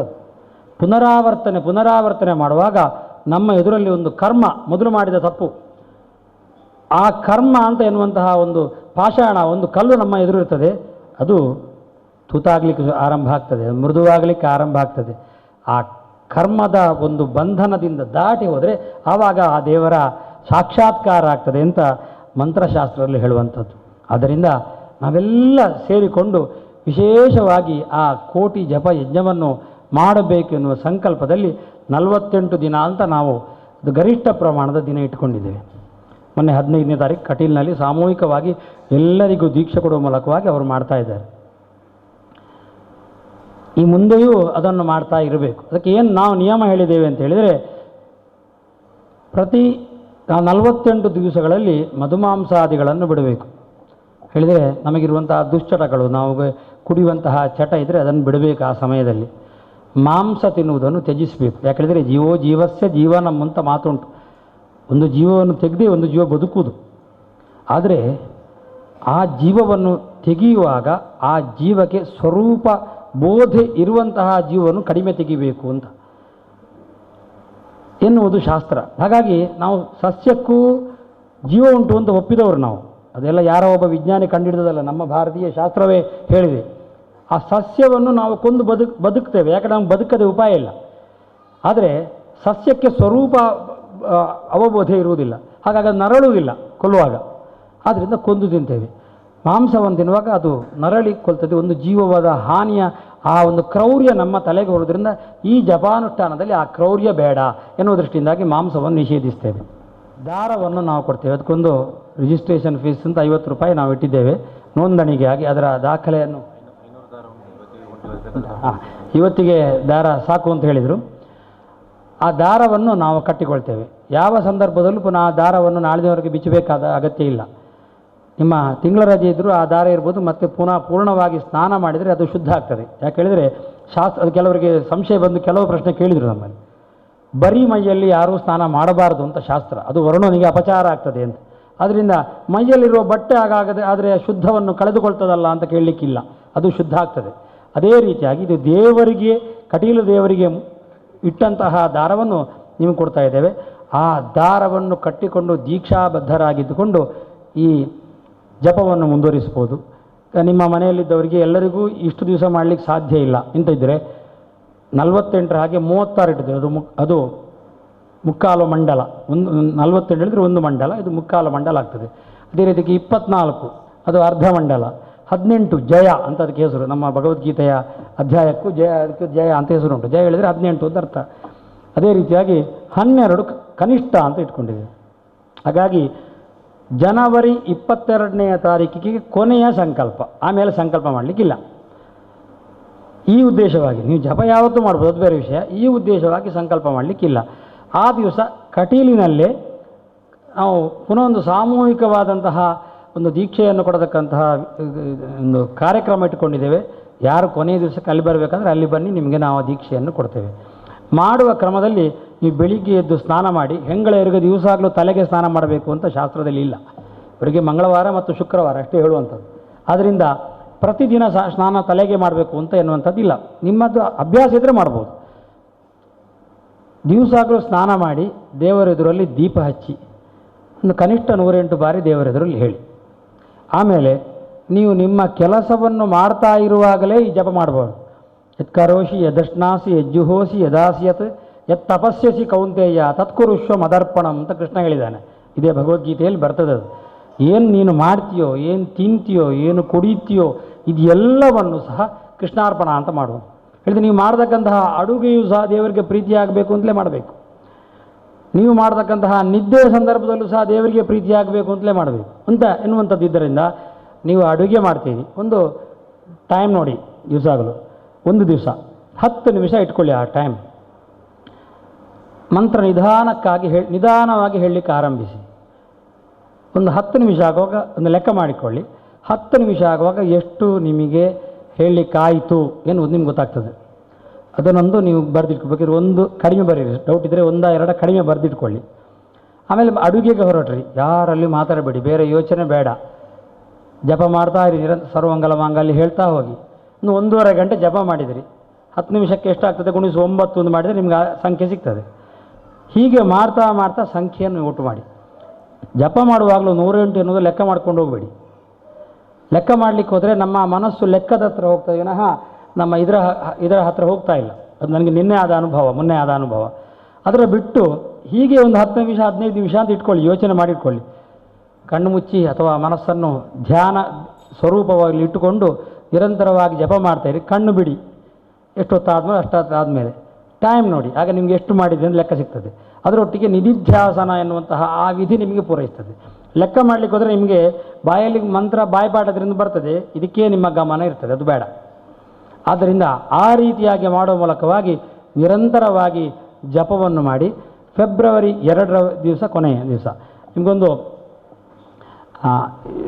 ಪುನರಾವರ್ತನೆ ಮಾಡುವಾಗ ನಮ್ಮ ಎದುರಲ್ಲಿ ಒಂದು ಕರ್ಮ, ಮೊದಲು ಮಾಡಿದ ತಪ್ಪು, ಆ ಕರ್ಮ ಅಂತ ಎನ್ನುವಂತಹ ಒಂದು ಪಾಷಾಣ, ಒಂದು ಕಲ್ಲು ನಮ್ಮ ಎದುರು ಇರ್ತದೆ, ಅದು ತೂತಾಗಲಿಕ್ಕೆ ಆರಂಭ ಆಗ್ತದೆ, ಮೃದುವಾಗಲಿಕ್ಕೆ ಆರಂಭ ಆಗ್ತದೆ. ಆ ಕರ್ಮದ ಒಂದು ಬಂಧನದಿಂದ ದಾಟಿ ಹೋದರೆ ಆವಾಗ ಆ ದೇವರ ಸಾಕ್ಷಾತ್ಕಾರ ಆಗ್ತದೆ ಅಂತ ಮಂತ್ರಶಾಸ್ತ್ರದಲ್ಲಿ ಹೇಳುವಂಥದ್ದು. ಆದ್ದರಿಂದ ನಾವೆಲ್ಲ ಸೇರಿಕೊಂಡು ವಿಶೇಷವಾಗಿ ಆ ಕೋಟಿ ಜಪ ಯಜ್ಞವನ್ನು ಮಾಡಬೇಕು ಎನ್ನುವ ಸಂಕಲ್ಪದಲ್ಲಿ 48 ದಿನ ಅಂತ ನಾವು ಅದು ಗರಿಷ್ಠ ಪ್ರಮಾಣದ ದಿನ ಇಟ್ಕೊಂಡಿದ್ದೇವೆ. ಮೊನ್ನೆ 15ನೇ ತಾರೀಕು ಕಟೀಲ್ನಲ್ಲಿ ಸಾಮೂಹಿಕವಾಗಿ ಎಲ್ಲರಿಗೂ ದೀಕ್ಷೆ ಕೊಡುವ ಮೂಲಕವಾಗಿ ಅವರು ಮಾಡ್ತಾ ಇದ್ದಾರೆ. ಈ ಮುಂದೆಯೂ ಅದನ್ನು ಮಾಡ್ತಾ ಇರಬೇಕು. ಅದಕ್ಕೆ ಏನು ನಾವು ನಿಯಮ ಹೇಳಿದ್ದೇವೆ ಅಂತ ಹೇಳಿದರೆ, ಪ್ರತಿ 48 ದಿವಸಗಳಲ್ಲಿ ಮಧುಮಾಂಸಾದಿಗಳನ್ನು ಬಿಡಬೇಕು. ಹೇಳಿದರೆ ನಮಗಿರುವಂತಹ ದುಶ್ಚಟಗಳು, ನಾವು ಕುಡಿಯುವಂತಹ ಚಟ ಇದ್ದರೆ ಅದನ್ನು ಬಿಡಬೇಕು. ಆ ಸಮಯದಲ್ಲಿ ಮಾಂಸ ತಿನ್ನುವುದನ್ನು ತ್ಯಜಿಸಬೇಕು. ಯಾಕೆಳಿದರೆ ಜೀವಸ್ಯ ಜೀವನಂ ಅಂತ ಮಾತುಂಟು. ಒಂದು ಜೀವವನ್ನು ತೆಗೆದೇ ಒಂದು ಜೀವ ಬದುಕುವುದು. ಆದರೆ ಆ ಜೀವವನ್ನು ತೆಗೆಯುವಾಗ ಆ ಜೀವಕ್ಕೆ ಸ್ವರೂಪ ಬೋಧೆ ಇರುವಂತಹ ಜೀವವನ್ನು ಕಡಿಮೆ ತೆಗಿಬೇಕು ಅಂತ ಎನ್ನುವುದು ಶಾಸ್ತ್ರ. ಹಾಗಾಗಿ ನಾವು ಸಸ್ಯಕ್ಕೂ ಜೀವ ಉಂಟು ಅಂತ ಒಪ್ಪಿದವರು ನಾವು. ಅದೆಲ್ಲ ಯಾರೋ ಒಬ್ಬ ವಿಜ್ಞಾನಿ ಕಂಡುಹಿಡಿದಲ್ಲ, ನಮ್ಮ ಭಾರತೀಯ ಶಾಸ್ತ್ರವೇ ಹೇಳಿದೆ. ಆ ಸಸ್ಯವನ್ನು ನಾವು ಕೊಂದು ಬದುಕ್ತೇವೆ, ಯಾಕಂದರೆ ನಮ್ಗೆ ಬದುಕದೆ ಉಪಾಯ ಇಲ್ಲ. ಆದರೆ ಸಸ್ಯಕ್ಕೆ ಸ್ವರೂಪ ಅವಬೋಧೆ ಇರುವುದಿಲ್ಲ, ಹಾಗಾಗಿ ಅದು ನರಳುವುದಿಲ್ಲ ಕೊಲ್ಲುವಾಗ, ಆದ್ದರಿಂದ ಕೊಂದು ತಿಂತೇವೆ. ಮಾಂಸವನ್ನು ತಿನ್ನುವಾಗ ಅದು ನರಳಿ ಕೊಲ್ತದೆ. ಒಂದು ಜೀವವಾದ ಹಾನಿಯ ಆ ಒಂದು ಕ್ರೌರ್ಯ ನಮ್ಮ ತಲೆಗೆ ಬರೋದ್ರಿಂದ ಈ ಜಪಾನುಷ್ಠಾನದಲ್ಲಿ ಆ ಕ್ರೌರ್ಯ ಬೇಡ ಎನ್ನುವ ದೃಷ್ಟಿಯಿಂದಾಗಿ ಮಾಂಸವನ್ನು ನಿಷೇಧಿಸ್ತೇವೆ. ದಾರವನ್ನು ನಾವು ಕೊಡ್ತೇವೆ. ಅದಕ್ಕೊಂದು ರಿಜಿಸ್ಟ್ರೇಷನ್ ಫೀಸ್ ಅಂತ 50 ರೂಪಾಯಿ ನಾವು ಇಟ್ಟಿದ್ದೇವೆ ನೋಂದಣಿಗೆ ಆಗಿ. ಅದರ ದಾಖಲೆಯನ್ನು ಇವತ್ತಿಗೆ ದಾರ ಸಾಕು ಅಂತ ಹೇಳಿದರು. ಆ ದಾರವನ್ನು ನಾವು ಕಟ್ಟಿಕೊಳ್ತೇವೆ. ಯಾವ ಸಂದರ್ಭದಲ್ಲೂ ಪುನಃ ಆ ದಾರವನ್ನು ನಾಳಿನವರೆಗೆ ಬಿಚ್ಚಬೇಕಾದ ಅಗತ್ಯ ಇಲ್ಲ. ನಿಮ್ಮ ತಿಂಗಳ ರಜೆ ಇದ್ದರೂ ಆ ದಾರ ಇರ್ಬೋದು, ಮತ್ತು ಪುನಃ ಪೂರ್ಣವಾಗಿ ಸ್ನಾನ ಮಾಡಿದರೆ ಅದು ಶುದ್ಧ ಆಗ್ತದೆ. ಯಾಕೆ ಹೇಳಿದರೆ ಶಾಸ್ತ್ರ, ಕೆಲವರಿಗೆ ಸಂಶಯ ಬಂದು ಕೆಲವು ಪ್ರಶ್ನೆ ಕೇಳಿದರು ನಮ್ಮಲ್ಲಿ, ಬರೀ ಮೈಯಲ್ಲಿ ಯಾರೂ ಸ್ನಾನ ಮಾಡಬಾರ್ದು ಅಂತ ಶಾಸ್ತ್ರ, ಅದು ವರುಣನಿಗೆ ಅಪಚಾರ ಆಗ್ತದೆ ಅಂತ. ಆದ್ದರಿಂದ ಮೈಯಲ್ಲಿರುವ ಬಟ್ಟೆ ಆಗಾಗದೆ ಆದರೆ ಶುದ್ಧವನ್ನು ಕಳೆದುಕೊಳ್ತದಲ್ಲ ಅಂತ ಕೇಳಲಿಕ್ಕಿಲ್ಲ, ಅದು ಶುದ್ಧ ಆಗ್ತದೆ. ಅದೇ ರೀತಿಯಾಗಿ ಇದು ದೇವರಿಗೆ, ಕಟೀಲು ದೇವರಿಗೆ ಇಟ್ಟಂತಹ ದಾರವನ್ನು ನಿಮಗೆ ಕೊಡ್ತಾ ಇದ್ದೇವೆ. ಆ ದಾರವನ್ನು ಕಟ್ಟಿಕೊಂಡು ದೀಕ್ಷಾಬದ್ಧರಾಗಿದ್ದುಕೊಂಡು ಈ ಜಪವನ್ನು ಮುಂದುವರಿಸ್ಬೋದು. ನಿಮ್ಮ ಮನೆಯಲ್ಲಿದ್ದವರಿಗೆ ಎಲ್ಲರಿಗೂ ಇಷ್ಟು ದಿವಸ ಮಾಡಲಿಕ್ಕೆ ಸಾಧ್ಯ ಇಲ್ಲ ಅಂತ ಇದ್ದರೆ 48 ಹಾಗೆ 36 ಇಟ್ಟಿದ್ದೇವೆ. ಅದು ಮುಕ್ಕಾಲು ಮಂಡಲ, ಒಂದು 48 ಹೇಳಿದರೆ ಒಂದು ಮಂಡಲ, ಇದು ಮುಕ್ಕಾಲು ಮಂಡಲ ಆಗ್ತದೆ. ಅದೇ ರೀತಿಗೆ 24 ಅದು ಅರ್ಧ ಮಂಡಲ, 18 ಜಯ ಅಂತ ಅದಕ್ಕೆ ಹೆಸರು. ನಮ್ಮ ಭಗವದ್ಗೀತೆಯ ಅಧ್ಯಾಯಕ್ಕೂ ಅದಕ್ಕೆ ಜಯ ಅಂತ ಹೆಸರು ಉಂಟು. ಜಯ ಹೇಳಿದರೆ 18 ಅಂತ ಅರ್ಥ. ಅದೇ ರೀತಿಯಾಗಿ 12 ಕನಿಷ್ಠ ಅಂತ ಇಟ್ಕೊಂಡಿದೆ. ಹಾಗಾಗಿ ಜನವರಿ 22ನೇ ತಾರೀಕಿಗೆ ಕೊನೆಯ ಸಂಕಲ್ಪ, ಆಮೇಲೆ ಸಂಕಲ್ಪ ಮಾಡಲಿಕ್ಕಿಲ್ಲ. ಈ ಉದ್ದೇಶವಾಗಿ ನೀವು ಜಪ ಯಾವತ್ತೂ ಮಾಡ್ಬೋದು, ಅದು ಬೇರೆ ವಿಷಯ. ಈ ಉದ್ದೇಶವಾಗಿ ಸಂಕಲ್ಪ ಮಾಡಲಿಕ್ಕಿಲ್ಲ. ಆ ದಿವಸ ಕಟೀಲಿನಲ್ಲೇ ನಾವು ಪುನಃ ಒಂದು ಸಾಮೂಹಿಕವಾದಂತಹ ಒಂದು ದೀಕ್ಷೆಯನ್ನು ಕೊಡತಕ್ಕಂತಹ ಒಂದು ಕಾರ್ಯಕ್ರಮ ಇಟ್ಟುಕೊಂಡಿದ್ದೇವೆ. ಯಾರು ಕೊನೆಯ ದಿವಸಕ್ಕೆ ಅಲ್ಲಿ ಬರಬೇಕಂದ್ರೆ ಅಲ್ಲಿ ಬನ್ನಿ, ನಿಮಗೆ ನಾವು ದೀಕ್ಷೆಯನ್ನು ಕೊಡ್ತೇವೆ. ಮಾಡುವ ಕ್ರಮದಲ್ಲಿ ನೀವು ಬೆಳಿಗ್ಗೆ ಎದ್ದು ಸ್ನಾನ ಮಾಡಿ ಹೆಂಗಳ ಎರಗ ದಿವಸ ಆಗಲೂ ತಲೆಗೆ ಸ್ನಾನ ಮಾಡಬೇಕು ಅಂತ ಶಾಸ್ತ್ರದಲ್ಲಿ ಇಲ್ಲ. ಅವರಿಗೆ ಮಂಗಳವಾರ ಮತ್ತು ಶುಕ್ರವಾರ ಅಷ್ಟೇ ಹೇಳುವಂಥದ್ದು. ಆದ್ದರಿಂದ ಪ್ರತಿದಿನ ಸ್ನಾನ ತಲೆಗೆ ಮಾಡಬೇಕು ಅಂತ ಎನ್ನುವಂಥದ್ದು ಇಲ್ಲ. ನಿಮ್ಮದು ಅಭ್ಯಾಸ ಇದ್ದರೆ ಮಾಡ್ಬೋದು. ದಿವಸ ಆಗಲೂ ಸ್ನಾನ ಮಾಡಿ ದೇವರ ಎದುರಲ್ಲಿ ದೀಪ ಹಚ್ಚಿ ಒಂದು ಕನಿಷ್ಠ 108 ಬಾರಿ ದೇವರ ಎದುರಲ್ಲಿ ಹೇಳಿ. ಆಮೇಲೆ ನೀವು ನಿಮ್ಮ ಕೆಲಸವನ್ನು ಮಾಡ್ತಾ ಇರುವಾಗಲೇ ಈ ಜಪ ಮಾಡ್ಬೋದು. ಯತ್ಕರೋಷಿ ಯದಶ್ನಾಸಿ ಯಜ್ಜುಹೋಸಿ ಯದಾಸಿಯತ್ ಯತ್ ತಪಸ್ಯಸಿ ಕೌಂತೆಯ ತತ್ಕುರುಶ್ವ ಮದರ್ಪಣಂ ಅಂತ ಕೃಷ್ಣ ಹೇಳಿದ್ದಾನೆ. ಇದೇ ಭಗವದ್ಗೀತೆಯಲ್ಲಿ ಬರ್ತದೆ. ಅದು ಏನು ನೀನು ಮಾಡ್ತೀಯೋ, ಏನು ತಿಂತೀಯೋ, ಏನು ಕುಡಿತೀಯೋ ಇದೆಲ್ಲವನ್ನು ಸಹ ಕೃಷ್ಣಾರ್ಪಣ ಅಂತ ಮಾಡುವುದು. ಹೇಳಿದ್ರೆ ನೀವು ಮಾಡತಕ್ಕಂತಹ ಅಡುಗೆಯೂ ಸಹ ದೇವರಿಗೆ ಪ್ರೀತಿಯಾಗಬೇಕು ಅಂತಲೇ ಮಾಡಬೇಕು. ನೀವು ಮಾಡತಕ್ಕಂತಹ ನಿದ್ದೆ ಸಂದರ್ಭದಲ್ಲೂ ಸಹ ದೇವರಿಗೆ ಪ್ರೀತಿಯಾಗಬೇಕು ಅಂತಲೇ ಮಾಡಬೇಕು ಅಂತ ಎನ್ನುವಂಥದ್ದು. ಇದರಿಂದ ನೀವು ಅಡುಗೆ ಮಾಡ್ತೀರಿ, ಒಂದು ಟೈಮ್ ನೋಡಿ. ದಿವಸ ಆಗಲು ಒಂದು ದಿವಸ 10 ನಿಮಿಷ ಇಟ್ಕೊಳ್ಳಿ. ಆ ಟೈಮ್ ಮಂತ್ರ ನಿಧಾನವಾಗಿ ಹೇಳಲಿಕ್ಕೆ ಆರಂಭಿಸಿ. ಒಂದು 10 ನಿಮಿಷ ಆಗುವಾಗ ಒಂದು ಲೆಕ್ಕ ಮಾಡಿಕೊಳ್ಳಿ. 10 ನಿಮಿಷ ಆಗುವಾಗ ಎಷ್ಟು ನಿಮಗೆ ಹೇಳಲಿಕ್ಕಾಯಿತು ಎನ್ನುವುದು ನಿಮ್ಗೆ ಗೊತ್ತಾಗ್ತದೆ. ಅದನ್ನೊಂದು ನೀವು ಬರೆದಿಟ್ಕೋಬೇಕಿದ್ರೆ ಒಂದು ಕಡಿಮೆ ಬರೀರಿ, ಡೌಟ್ ಇದ್ದರೆ 1-2 ಕಡಿಮೆ ಬರೆದಿಟ್ಕೊಳ್ಳಿ. ಆಮೇಲೆ ಅಡುಗೆಗೆ ಹೊರಟ್ರಿ, ಯಾರಲ್ಲಿ ಮಾತಾಡಬೇಡಿ, ಬೇರೆ ಯೋಚನೆ ಬೇಡ. ಜಪ ಮಾಡ್ತಾ ಇರಿ, ಸರ್ವಂಗಲ ಮಾಂಗಲ್ಯ ಹೇಳ್ತಾ ಹೋಗಿ. ಒಂದು 1.5 ಗಂಟೆ ಜಪ ಮಾಡಿದಿರಿ, 10 ನಿಮಿಷಕ್ಕೆ ಎಷ್ಟಾಗ್ತದೆ ಗುಣಿಸಿ 9 ಒಂದು ಮಾಡಿದರೆ ನಿಮ್ಗೆ ಆ ಸಂಖ್ಯೆ ಸಿಗ್ತದೆ. ಹೀಗೆ ಮಾಡ್ತಾ ಮಾಡ್ತಾ ಸಂಖ್ಯೆಯನ್ನು ಒಟ್ಟು ಮಾಡಿ. ಜಪ ಮಾಡುವಾಗಲೂ 108 ಎನ್ನುವುದು ಲೆಕ್ಕ ಮಾಡ್ಕೊಂಡು ಹೋಗಬೇಡಿ. ಲೆಕ್ಕ ಮಾಡಲಿಕ್ಕೆ ಹೋದರೆ ನಮ್ಮ ಮನಸ್ಸು ಲೆಕ್ಕದ ಹತ್ರ ಹೋಗ್ತದೆ ವಿನಃ ನಮ್ಮ ಇದರ ಹತ್ರ ಹೋಗ್ತಾ ಇಲ್ಲ. ಅದು ನನಗೆ ಮೊನ್ನೆ ಆದ ಅನುಭವ. ಅದರ ಬಿಟ್ಟು ಹೀಗೆ ಒಂದು 10 ನಿಮಿಷ 15 ನಿಮಿಷ ಅಂತ ಇಟ್ಕೊಳ್ಳಿ, ಯೋಚನೆ ಮಾಡಿಟ್ಕೊಳ್ಳಿ. ಕಣ್ಣು ಮುಚ್ಚಿ ಅಥವಾ ಮನಸ್ಸನ್ನು ಧ್ಯಾನ ಸ್ವರೂಪವಾಗಿ ಇಟ್ಟುಕೊಂಡು ನಿರಂತರವಾಗಿ ಜಪ ಮಾಡ್ತಾಯಿರಿ. ಕಣ್ಣು ಬಿಡಿ, ಎಷ್ಟೊತ್ತಾದ್ಮೇಲೆ ಅಷ್ಟಾದ್ಮೇಲೆ ಟೈಮ್ ನೋಡಿ, ಆಗ ನಿಮಗೆ ಎಷ್ಟು ಮಾಡಿದೆ ಅಂತ ಲೆಕ್ಕ ಸಿಗ್ತದೆ. ಅದರೊಟ್ಟಿಗೆ ನಿಧಿಧ್ಯಾಸನ ಎನ್ನುವಂತಹ ಆ ವಿಧಿ ನಿಮಗೆ ಪೂರೈಸ್ತದೆ. ಲೆಕ್ಕ ಮಾಡಲಿಕ್ಕೆ ಹೋದರೆ ನಿಮಗೆ ಬಾಯಲ್ಲಿ ಮಂತ್ರ ಬಾಯ್ಪಾಠದ್ರಿಂದ ಬರ್ತದೆ, ಇದಕ್ಕೆ ನಿಮ್ಮ ಗಮನ ಇರ್ತದೆ, ಅದು ಬೇಡ. ಆದ್ದರಿಂದ ಆ ರೀತಿಯಾಗಿ ಮಾಡುವ ಮೂಲಕವಾಗಿ ನಿರಂತರವಾಗಿ ಜಪವನ್ನು ಮಾಡಿ. ಫೆಬ್ರವರಿ 2ರ ದಿವಸ ಕೊನೆಯ ದಿವಸ ನಿಮಗೊಂದು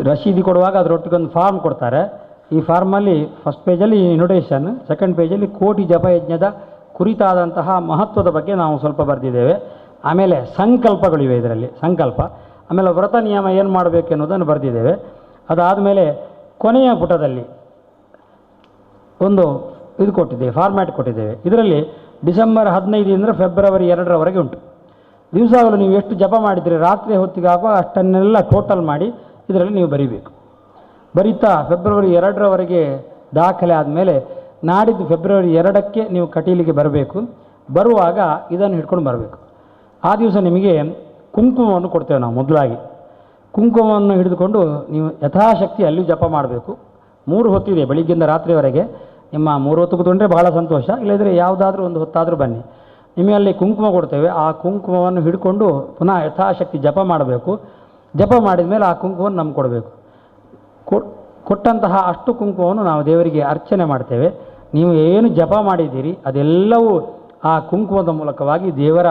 ರಶೀದಿ ಕೊಡುವಾಗ ಅದರೊಟ್ಟಿಗೊಂದು ಫಾರ್ಮ್ ಕೊಡ್ತಾರೆ. ಈ ಫಾರ್ಮಲ್ಲಿ ಫಸ್ಟ್ ಪೇಜಲ್ಲಿ ಇನ್ವಿಟೇಷನ್, ಸೆಕೆಂಡ್ ಪೇಜಲ್ಲಿ ಕೋಟಿ ಜಪಯಜ್ಞದ ಕುರಿತಾದಂತಹ ಮಹತ್ವದ ಬಗ್ಗೆ ನಾವು ಸ್ವಲ್ಪ ಬರೆದಿದ್ದೇವೆ. ಆಮೇಲೆ ಸಂಕಲ್ಪಗಳಿವೆ ಇದರಲ್ಲಿ, ಸಂಕಲ್ಪ. ಆಮೇಲೆ ವ್ರತ ನಿಯಮ ಏನು ಮಾಡಬೇಕು ಎನ್ನುವುದನ್ನು ಬರೆದಿದ್ದೇವೆ. ಅದಾದಮೇಲೆ ಕೊನೆಯ ಪುಟದಲ್ಲಿ ಒಂದು ಇದು ಕೊಟ್ಟಿದ್ದೇವೆ, ಫಾರ್ಮ್ಯಾಟ್ ಕೊಟ್ಟಿದ್ದೇವೆ. ಇದರಲ್ಲಿ ಡಿಸೆಂಬರ್ 15 ಫೆಬ್ರವರಿ 2ರವರೆಗೆ ಉಂಟು. ದಿವಸ ಆಗಲು ನೀವು ಎಷ್ಟು ಜಪ ಮಾಡಿದರೆ ರಾತ್ರಿ ಹೊತ್ತಿಗಾಗುವ ಅಷ್ಟನ್ನೆಲ್ಲ ಟೋಟಲ್ ಮಾಡಿ ಇದರಲ್ಲಿ ನೀವು ಬರೀಬೇಕು. ಬರೀತಾ ಫೆಬ್ರವರಿ 2ರವರೆಗೆ ದಾಖಲೆ ಆದಮೇಲೆ ನಾಡಿದ್ದು ಫೆಬ್ರವರಿ 2ಕ್ಕೆ ನೀವು ಕಟೀಲಿಗೆ ಬರಬೇಕು. ಬರುವಾಗ ಇದನ್ನು ಹಿಡ್ಕೊಂಡು ಬರಬೇಕು. ಆ ದಿವಸ ನಿಮಗೆ ಕುಂಕುಮವನ್ನು ಕೊಡ್ತೇವೆ ನಾವು. ಮೊದಲಾಗಿ ಕುಂಕುಮವನ್ನು ಹಿಡಿದುಕೊಂಡು ನೀವು ಯಥಾಶಕ್ತಿ ಅಲ್ಲಿ ಜಪ ಮಾಡಬೇಕು. 3 ಹೊತ್ತಿದೆ, ಬೆಳಿಗ್ಗೆಯಿಂದ ರಾತ್ರಿವರೆಗೆ. ನಿಮ್ಮ 3 ಹೊತ್ತು ಕೂತ್ಕೊಂಡ್ರೆ ಬಹಳ ಸಂತೋಷ, ಇಲ್ಲದ್ರೆ ಯಾವುದಾದ್ರೂ ಒಂದು ಹೊತ್ತಾದರೂ ಬನ್ನಿ. ನಿಮಗೆ ಅಲ್ಲಿ ಕುಂಕುಮ ಕೊಡ್ತೇವೆ. ಆ ಕುಂಕುಮವನ್ನು ಹಿಡ್ಕೊಂಡು ಪುನಃ ಯಥಾಶಕ್ತಿ ಜಪ ಮಾಡಬೇಕು. ಜಪ ಮಾಡಿದ ಮೇಲೆ ಆ ಕುಂಕುಮವನ್ನು ನಮ್ಗೆ ಕೊಡಬೇಕು. ಕೊಟ್ಟಂತಹ ಅಷ್ಟು ಕುಂಕುಮವನ್ನು ನಾವು ದೇವರಿಗೆ ಅರ್ಚನೆ ಮಾಡ್ತೇವೆ. ನೀವು ಏನು ಜಪ ಮಾಡಿದ್ದೀರಿ ಅದೆಲ್ಲವೂ ಆ ಕುಂಕುಮದ ಮೂಲಕವಾಗಿ ದೇವರ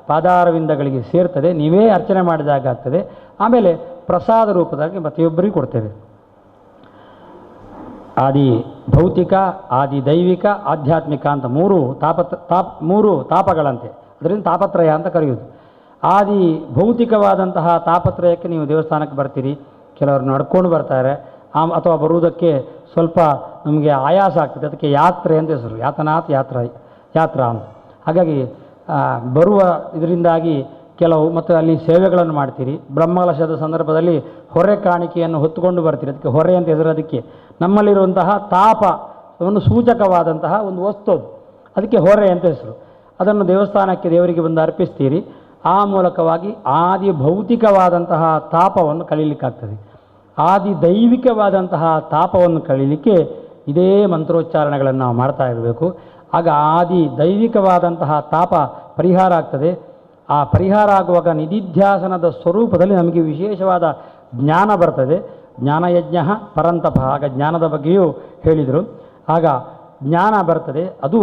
ಪಾದಾರವಿಂದಗಳಿಗೆ ಸೇರ್ತದೆ. ನೀವೇ ಅರ್ಚನೆ ಮಾಡಿದಾಗ ಆಗ್ತದೆ. ಆಮೇಲೆ ಪ್ರಸಾದ ರೂಪದಾಗಿ ಪ್ರತಿಯೊಬ್ಬರಿಗೂ ಕೊಡ್ತೇವೆ. ಆದಿ ಭೌತಿಕ, ಆದಿ ದೈವಿಕ, ಆಧ್ಯಾತ್ಮಿಕ ಅಂತ 3 ತಾಪಗಳಂತೆ. ಅದರಿಂದ ತಾಪತ್ರಯ ಅಂತ ಕರೆಯುವುದು. ಆದಿ ಭೌತಿಕವಾದಂತಹ ತಾಪತ್ರಯಕ್ಕೆ ನೀವು ದೇವಸ್ಥಾನಕ್ಕೆ ಬರ್ತೀರಿ, ಕೆಲವರು ನಡ್ಕೊಂಡು ಬರ್ತಾರೆ, ಅಥವಾ ಬರುವುದಕ್ಕೆ ಸ್ವಲ್ಪ ನಮಗೆ ಆಯಾಸ ಆಗ್ತದೆ, ಅದಕ್ಕೆ ಯಾತ್ರೆ ಅಂತ ಹೆಸರು. ಯಾತನಾಥ್ ಯಾತ್ರಾ ಅಂತ. ಹಾಗಾಗಿ ಬರುವ ಇದರಿಂದಾಗಿ ಕೆಲವು ಮತ್ತು ಅಲ್ಲಿ ಸೇವೆಗಳನ್ನು ಮಾಡ್ತೀರಿ. ಬ್ರಹ್ಮಕಲಶದ ಸಂದರ್ಭದಲ್ಲಿ ಹೊರೆ ಕಾಣಿಕೆಯನ್ನು ಹೊತ್ತುಕೊಂಡು ಬರ್ತೀರಿ, ಅದಕ್ಕೆ ಹೊರೆ ಅಂತ ಹೆಸರು. ಅದಕ್ಕೆ ನಮ್ಮಲ್ಲಿರುವಂತಹ ತಾಪವನ್ನು ಸೂಚಕವಾದಂತಹ ಒಂದು ವಸ್ತು, ಅದಕ್ಕೆ ಹೊರೆ ಅಂತ ಹೆಸರು. ಅದನ್ನು ದೇವಸ್ಥಾನಕ್ಕೆ ದೇವರಿಗೆ ಬಂದು ಅರ್ಪಿಸ್ತೀರಿ. ಆ ಮೂಲಕವಾಗಿ ಆದಿ ಭೌತಿಕವಾದಂತಹ ತಾಪವನ್ನು ಕಳೀಲಿಕ್ಕಾಗ್ತದೆ. ಆದಿ ದೈವಿಕವಾದಂತಹ ತಾಪವನ್ನು ಕಳೀಲಿಕ್ಕೆ ಇದೇ ಮಂತ್ರೋಚ್ಚಾರಣೆಗಳನ್ನು ನಾವು ಮಾಡ್ತಾ ಇರಬೇಕು. ಆಗ ಆದಿ ದೈವಿಕವಾದಂತಹ ತಾಪ ಪರಿಹಾರ ಆಗ್ತದೆ. ಆ ಪರಿಹಾರ ಆಗುವಾಗ ನಿಧಿಧ್ಯಾಸನದ ಸ್ವರೂಪದಲ್ಲಿ ನಮಗೆ ವಿಶೇಷವಾದ ಜ್ಞಾನ ಬರ್ತದೆ. ಜ್ಞಾನಯಜ್ಞ ಪರಂತಪ, ಆಗ ಜ್ಞಾನದ ಬಗ್ಗೆಯೂ ಹೇಳಿದರು. ಆಗ ಜ್ಞಾನ ಬರ್ತದೆ, ಅದು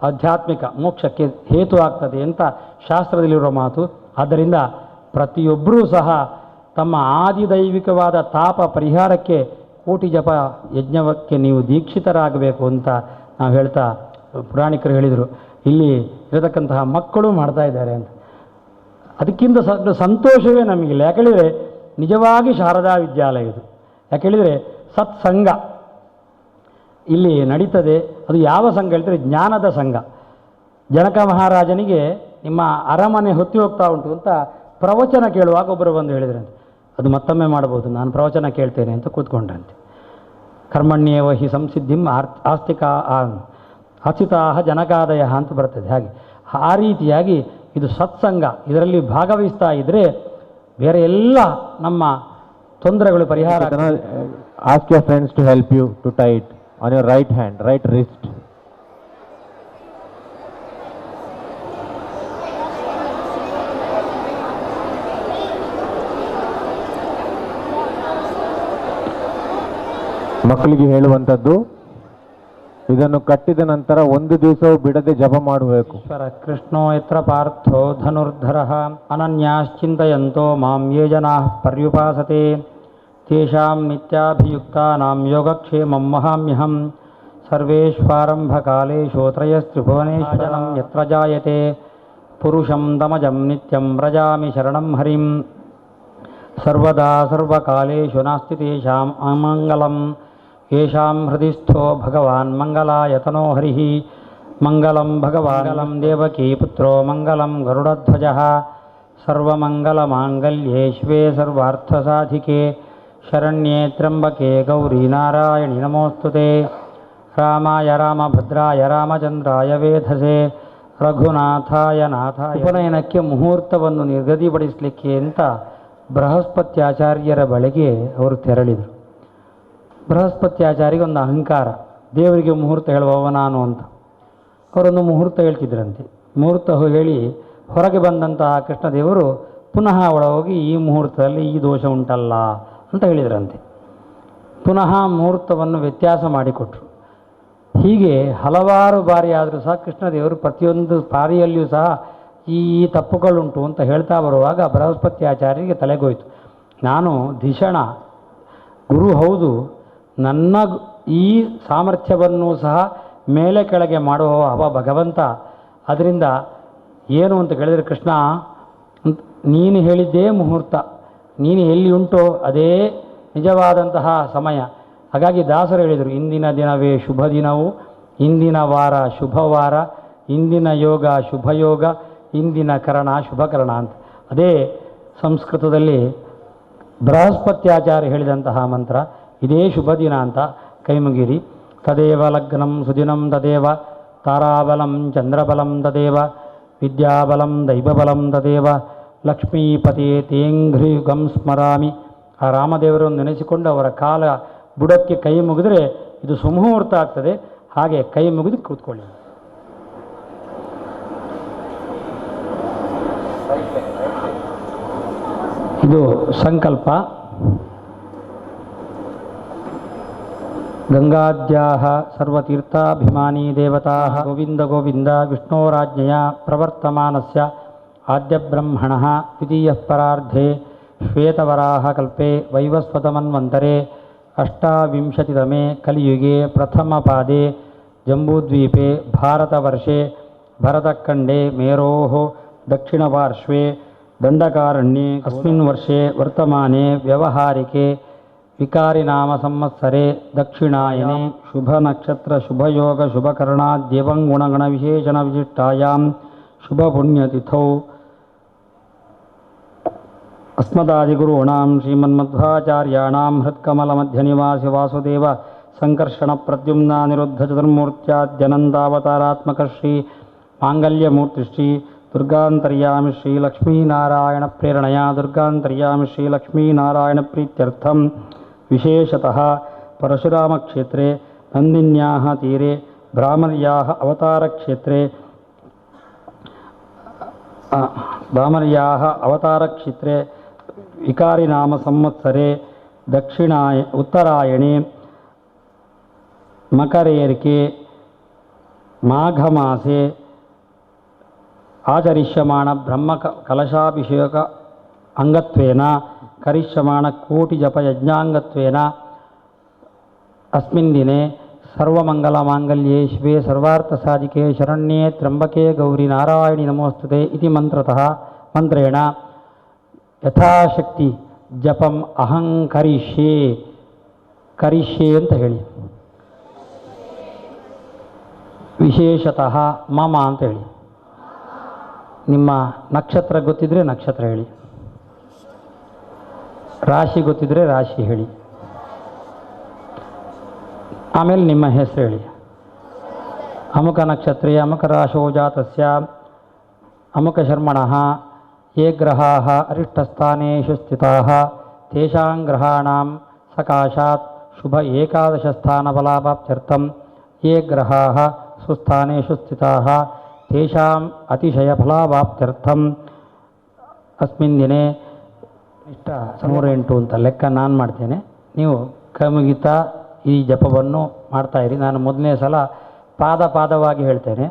ಆಧ್ಯಾತ್ಮಿಕ ಮೋಕ್ಷಕ್ಕೆ ಹೇತು ಆಗ್ತದೆ ಅಂತ ಶಾಸ್ತ್ರದಲ್ಲಿರುವ ಮಾತು. ಆದ್ದರಿಂದ ಪ್ರತಿಯೊಬ್ಬರೂ ಸಹ ತಮ್ಮ ಆದಿದೈವಿಕವಾದ ತಾಪ ಪರಿಹಾರಕ್ಕೆ ಕೋಟಿ ಜಪ ಯಜ್ಞಕ್ಕೆ ನೀವು ದೀಕ್ಷಿತರಾಗಬೇಕು ಅಂತ ನಾವು ಹೇಳ್ತಾ ಪುರಾಣಿಕರು ಹೇಳಿದರು. ಇಲ್ಲಿ ಇರತಕ್ಕಂತಹ ಮಕ್ಕಳು ಮಾಡ್ತಾ ಇದ್ದಾರೆ ಅಂತ. ಅದಕ್ಕಿಂತ ಸಂತೋಷವೇ ನಮಗಿಲ್ಲ. ಯಾಕೇಳಿದರೆ ನಿಜವಾಗಿ ಶಾರದಾ ವಿದ್ಯಾಲಯ ಇದು. ಯಾಕೇಳಿದರೆ ಸತ್ಸಂಗ ಇಲ್ಲಿ ನಡೀತದೆ. ಅದು ಯಾವ ಸಂಘ ಹೇಳ್ತಾರೆ? ಜ್ಞಾನದ ಸಂಘ. ಜನಕ ಮಹಾರಾಜನಿಗೆ ನಿಮ್ಮ ಅರಮನೆ ಹೊತ್ತಿ ಹೋಗ್ತಾ ಉಂಟು ಅಂತ ಪ್ರವಚನ ಕೇಳುವಾಗ ಒಬ್ಬರು ಬಂದು ಹೇಳಿದ್ರಂತೆ. ಅದು ಮತ್ತೊಮ್ಮೆ ಮಾಡ್ಬೋದು, ನಾನು ಪ್ರವಚನ ಕೇಳ್ತೇನೆ ಅಂತ ಕೂತ್ಕೊಂಡ್ರಂತೆ. ಕರ್ಮಣ್ಯೇವ ಹಿ ಸಂಸಿದ್ಧಿಂ ಆಸ್ಥಿತಾ ಜನಕಾದಯ ಅಂತ ಬರ್ತದೆ. ಹಾಗೆ ಆ ರೀತಿಯಾಗಿ ಇದು ಸತ್ಸಂಗ. ಇದರಲ್ಲಿ ಭಾಗವಹಿಸ್ತಾ ಇದ್ದರೆ ಬೇರೆ ಎಲ್ಲ ನಮ್ಮ ತೊಂದರೆಗಳು ಪರಿಹಾರ. Ask your friends to help you to tie it on your right hand, right wrist. ಮಕ್ಕಳಿಗೆ ಹೇಳುವಂಥದ್ದು, ಇದನ್ನು ಕಟ್ಟಿದ ನಂತರ ಒಂದು ದಿವಸವೂ ಬಿಡದೆ ಜಪ ಮಾಡಬೇಕು. ಈಶ್ವರ ಕೃಷ್ಣೋ ಯತ್ರ ಪಾರ್ಥೋ ಧನುರ್ಧರ ಅನನ್ಯಾಶ್ಚಿಂತಯಂತೋ ಮಾಂ ಯೇ ಜನಾಃ ಪರ್ಯುಪಾಸತೆ ತೇಷಾಂ ನಿತ್ಯಾಭಿಯುಕ್ತಾನಾಂ ಯೋಗಕ್ಷೇಮಂ ವಹಾಮ್ಯಹಂ. ಸರ್ವೇಷ್ವಾರಂಭಕಾಲೇಷು ತ್ರಯಸ್ತ್ರಿಭುವನೇಶ್ವರಂ ಯತ್ರ ಜಾಯತೆ ಪುರುಷಂ ತಮಜಂ ನಿತ್ಯಂ ವ್ರಜಾಮಿ ಶರಣಂ ಹರಿಂ. ಸರ್ವದಾ ಸರ್ವಕಾಲೇಷು ನಾಸ್ತಿ ತೇಷಾಂ ಅಮಂಗಲಂ. ಯೇಷಾಂ ಹೃದಯ ಸ್ಥೋ ಭಗವಾನ್ ಮಂಗಲಾಯತನೋ ಹರಿಃ. ಮಂಗಲಂ ಭಗವಾನ್ ದೇವಕೀ ಪುತ್ರೋ ಮಂಗಲಂ ಗರುಡಧ್ವಜಃ. ಸರ್ವಮಂಗಲಮಾಂಗಲ್ಯೇ ಶಿವೆ ಸರ್ವಾರ್ಥಸಾಧಿಕೆ ಶರಣ್ಯೇ ತ್ರ್ಯಂಬಕೆ ಗೌರಿ ನಾರಾಯಣಿ ನಮೋಸ್ತುತೆ. ರಾಮಾಯ ರಾಮಭದ್ರಾಯ ರಾಮಚಂದ್ರಾಯ ವೇಧಸೆ ರಘುನಾಥಾಯ ನಾಥಾಯ. ಉಪನಯನಕ್ಕೆ ಮುಹೂರ್ತವನ್ನು ನಿರ್ಗತಿಪಡಿಸಲಿಕ್ಕೆ ಅಂತ ಬೃಹಸ್ಪತ್ಯಾಚಾರ್ಯರ ಬಳಿಗೆ ಅವರು ತೆರಳಿದರು. ಬೃಹಸ್ಪತ್ಯಾಚಾರ್ಯಗೆ ಒಂದು ಅಹಂಕಾರ, ದೇವರಿಗೆ ಮುಹೂರ್ತ ಹೇಳುವವ ನಾನು ಅಂತ. ಅವರೊಂದು ಮುಹೂರ್ತ ಹೇಳ್ತಿದ್ರಂತೆ. ಮುಹೂರ್ತ ಹೇಳಿ ಹೊರಗೆ ಬಂದಂತಹ ಕೃಷ್ಣದೇವರು ಪುನಃ ಒಳಗೋಗಿ ಈ ಮುಹೂರ್ತದಲ್ಲಿ ಈ ದೋಷ ಉಂಟಲ್ಲ ಅಂತ ಹೇಳಿದ್ರಂತೆ. ಪುನಃ ಮುಹೂರ್ತವನ್ನು ವ್ಯತ್ಯಾಸ ಮಾಡಿಕೊಟ್ರು. ಹೀಗೆ ಹಲವಾರು ಬಾರಿ ಆದರೂ ಸಹ ಕೃಷ್ಣದೇವರು ಪ್ರತಿಯೊಂದು ಬಾರಿಯಲ್ಲಿಯೂ ಸಹ ಈ ತಪ್ಪುಗಳುಂಟು ಅಂತ ಹೇಳ್ತಾ ಬರುವಾಗ ಬೃಹಸ್ಪತ್ಯಾಚಾರ್ಯರಿಗೆ ತಲೆಗೋಯ್ತು. ನಾನು ಧಿಷಣ ಗುರು ಹೌದು, ನನ್ನ ಈ ಸಾಮರ್ಥ್ಯವನ್ನು ಸಹ ಮೇಲೆ ಕೆಳಗೆ ಮಾಡುವ ಅವ ಭಗವಂತ. ಅದರಿಂದ ಏನು ಅಂತ ಕೇಳಿದರೆ, ಕೃಷ್ಣ ನೀನು ಹೇಳಿದ್ದೇ ಮುಹೂರ್ತ, ನೀನು ಎಲ್ಲಿ ಉಂಟೋ ಅದೇ ನಿಜವಾದಂತಹ ಸಮಯ. ಹಾಗಾಗಿ ದಾಸರು ಹೇಳಿದರು, ಇಂದಿನ ದಿನವೇ ಶುಭ ದಿನವು, ಇಂದಿನ ವಾರ ಶುಭವಾರ, ಇಂದಿನ ಯೋಗ ಶುಭಯೋಗ, ಇಂದಿನ ಕರಣ ಶುಭಕರಣ ಅಂತ. ಅದೇ ಸಂಸ್ಕೃತದಲ್ಲಿ ಬೃಹಸ್ಪತ್ಯಾಚಾರ್ಯ ಹೇಳಿದಂತಹ ಮಂತ್ರ. ಇದೇ ಶುಭ ದಿನ ಅಂತ ಕೈಮುಗಿರಿ. ತದೇವ ಲಗ್ನಂ ಸುದಿನಂ ತದೇವ ತಾರಾಬಲಂ ಚಂದ್ರಬಲಂ ತದೇವ ವಿದ್ಯಾಬಲಂ ದೈವಬಲಂ ತದೇವ ಲಕ್ಷ್ಮೀಪತಿ ತೇಂಘ್ರಿಯುಗಂ ಸ್ಮರಾಮಿ. ಆ ರಾಮದೇವರನ್ನು ನೆನೆಸಿಕೊಂಡು ಅವರ ಕಾಲ ಬುಡಕ್ಕೆ ಕೈ ಮುಗಿದ್ರೆ ಇದು ಸುಮುಹೂರ್ತ ಆಗ್ತದೆ. ಹಾಗೆ ಕೈ ಮುಗಿದು ಕೂತ್ಕೊಳ್ಳಿ. ಇದು ಸಂಕಲ್ಪ. ಗಂಗಾದ್ಯಾಹ ಸರ್ವತೀರ್ಥಾಭಿಮಾನಿ ದೇವತಾಃ ಗೋವಿಂದ ಗೋವಿಂದ ವಿಷ್ಣೋರಾಜ್ಞೆಯ ಪ್ರವರ್ತಮಾನಸ್ಯ ಆದ್ಯಬ್ರಹ್ಮಣಃ ದ್ವಿತೀಯಃ ಪರಾರ್ಧೆ ಶ್ವೇತವರಾಹ ಕಲ್ಪೆ ವೈವಸ್ವತಮನ್ವಂತರೆ ಅಷ್ಟಾವಿಂಶತಿತಮೆ ಕಲಿಯುಗೆ ಪ್ರಥಮಪಾದೆ ಜಂಬೂದ್ವೀಪೆ ಭಾರತವರ್ಷೆ ಭರತಖಂಡೆ ಮೇರೋಃ ದಕ್ಷಿಣಪಾರ್ಶ್ವೆ ದಂಡಕಾರಣ್ಯೆ अस्मिन् वर्षे वर्तमाने व्यवहारिके विकारिनाम संवत्सरे दक्षिणायने शुभनक्षत्र शुभयोग शुभकरणाद्येवं गुणगणविशेषणविशिष्टायां शुभपुण्यतिथौ अस्मदादिगुरूणां श्रीमन्मध्वाचार्याणां हृत्कमलमध्यनिवासि वासुदेव सङ्कर्षणप्रद्युम्नानिरुद्धचतुर्मूर्त्याद्यनन्दावतारात्मक श्री माङ्गल्यमूर्तिश्री दुर्गान्तर्यामि श्री लक्ष्मीनारायण प्रेरणया दुर्गान्तर्यामि श्री लक्ष्मीनारायण प्रीत्यर्थं विशेषतः परशुरामक्षेत्रे नन्दिन्याः तीरे भ्रामर्याः अवतारक्षेत्रे विकारिनाम संवत्सरे दक्षिणाय उत्तरायणे मकरेर्के माघमासे आचरिष्यमाण ब्रह्म कलशाभिषेक अंगत्वेन करिष्यमाण कोटि जप यज्ञांगत्वेन अस्मिन् दिने ಸರ್ವಮಂಗಲಮಾಂಗಲ್ಯೆ ಶಿವೆ ಸರ್ವಾರ್ಥಸಾಧಿಕೆ ಶರಣ್ಯೆ ತ್ರ್ಯಂಬಕೆ ಗೌರಿ ನಾರಾಯಣಿ ನಮೋಸ್ತುತೆ ಇತಿ ಮಂತ್ರೇಣ ಯಥಾಶಕ್ತಿ ಜಪಂ ಕರಿಷ್ಯೆ ಅಂತ ಹೇಳಿ. ವಿಶೇಷತಃ ಮಮ ಅಂತ ಹೇಳಿ. ನಿಮ್ಮ ನಕ್ಷತ್ರ ಗೊತ್ತಿದ್ರೆ ನಕ್ಷತ್ರ ಹೇಳಿ, ರಾಶಿ ಗೊತ್ತಿದ್ರೆ ರಾಶಿ ಹೇಳಿ, ಆಮೇಲೆ ನಿಮ್ಮ ಹೆಸರು ಹೇಳಿ. ಅಮುಕ ನಕ್ಷತ್ರೇ ಅಮುಕ ರಾಶೋ ಜಾತಸ್ಯ ಅಮುಕ ಶರ್ಮಣಃ ಯೇ ಗ್ರಹಾಃ ಅರಿಷ್ಟಸ್ಥಾನೇಷು ಸ್ಥಿತಾಃ ತೇಷಾಂ ಗ್ರಹಾಣಾಂ ಸಕಾಶಾತ್ ಶುಭ ಏಕಾದಶಸ್ಥಾನಫಲಾಭಾಪ್ತ್ಯರ್ಥಂ ಯೇ ಗ್ರಹಾಃ ಸುಸ್ಥಾನೇಷು ಸ್ಥಿತಾಃ ತೇಷಾಂ ಅತಿಶಯಫಲಾಭಾಪ್ತ್ಯರ್ಥಂ ಅಸ್ಮಿನ್ ದಿನೇ ಇಷ್ಟ 108 ಅಂತ ಲೆಕ್ಕ ನಾನು ಮಾಡ್ತೇನೆ. ನೀವು ಕೈಮುಗಿತಾ ಈ ಜಪವನ್ನು ಮಾಡ್ತಾಯಿರಿ. ನಾನು ಮೊದಲನೇ ಸಲ ಪಾದವಾಗಿ ಹೇಳ್ತೇನೆ,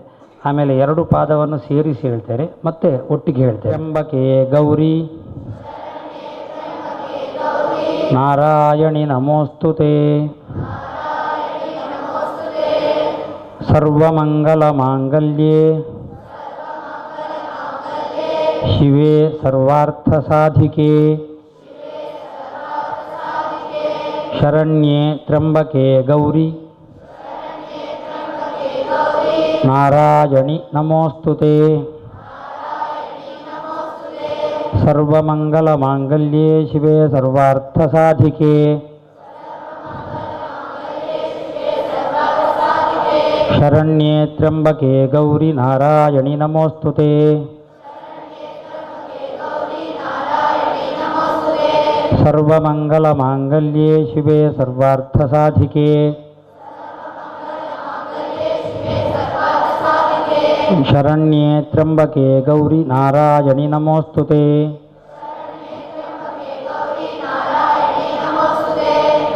ಆಮೇಲೆ 2 ಪಾದವನ್ನು ಸೇರಿಸಿ ಹೇಳ್ತೇನೆ, ಮತ್ತೆ ಒಟ್ಟಿಗೆ ಹೇಳ್ತೇನೆ. ತ್ರ್ಯಂಬಕೆ ಗೌರಿ ನಾರಾಯಣಿ ನಮೋಸ್ತುತೆ ಸರ್ವಮಂಗಲಮಾಂಗಲ್ಯೆ ಶಿವೆ ಸರ್ವಾರ್ಥಸಾಧಿಕೆ ಶರಣ್ಯೆ ತ್ರ್ಯಂಬಕೆ ಗೌರಿ ನಾರಾಯಣಿ ನಮೋಸ್ತುತೆ ಸರ್ವಮಂಗಲಮಾಂಗಲ್ಯೆ ಶಿವೆ ಸರ್ವಾರ್ಥಸಾಧಿಕೆ ಶರಣ್ಯೆ ತ್ರ್ಯಂಬಕೆ ಗೌರಿ ನಾರಾಯಣಿ ನಮೋಸ್ತುತೆ ಸರ್ವಮಂಗಲಮಾಂಗಲ್ಯೆ ಶಿವೆ ಸರ್ವಾರ್ಥಸಾಧಿಕೆ ಶರಣ್ಯೆ ತ್ರ್ಯಂಬಕೆ ಗೌರಿ ನಾರಾಯಣಿ ನಮೋಸ್ತುತೆ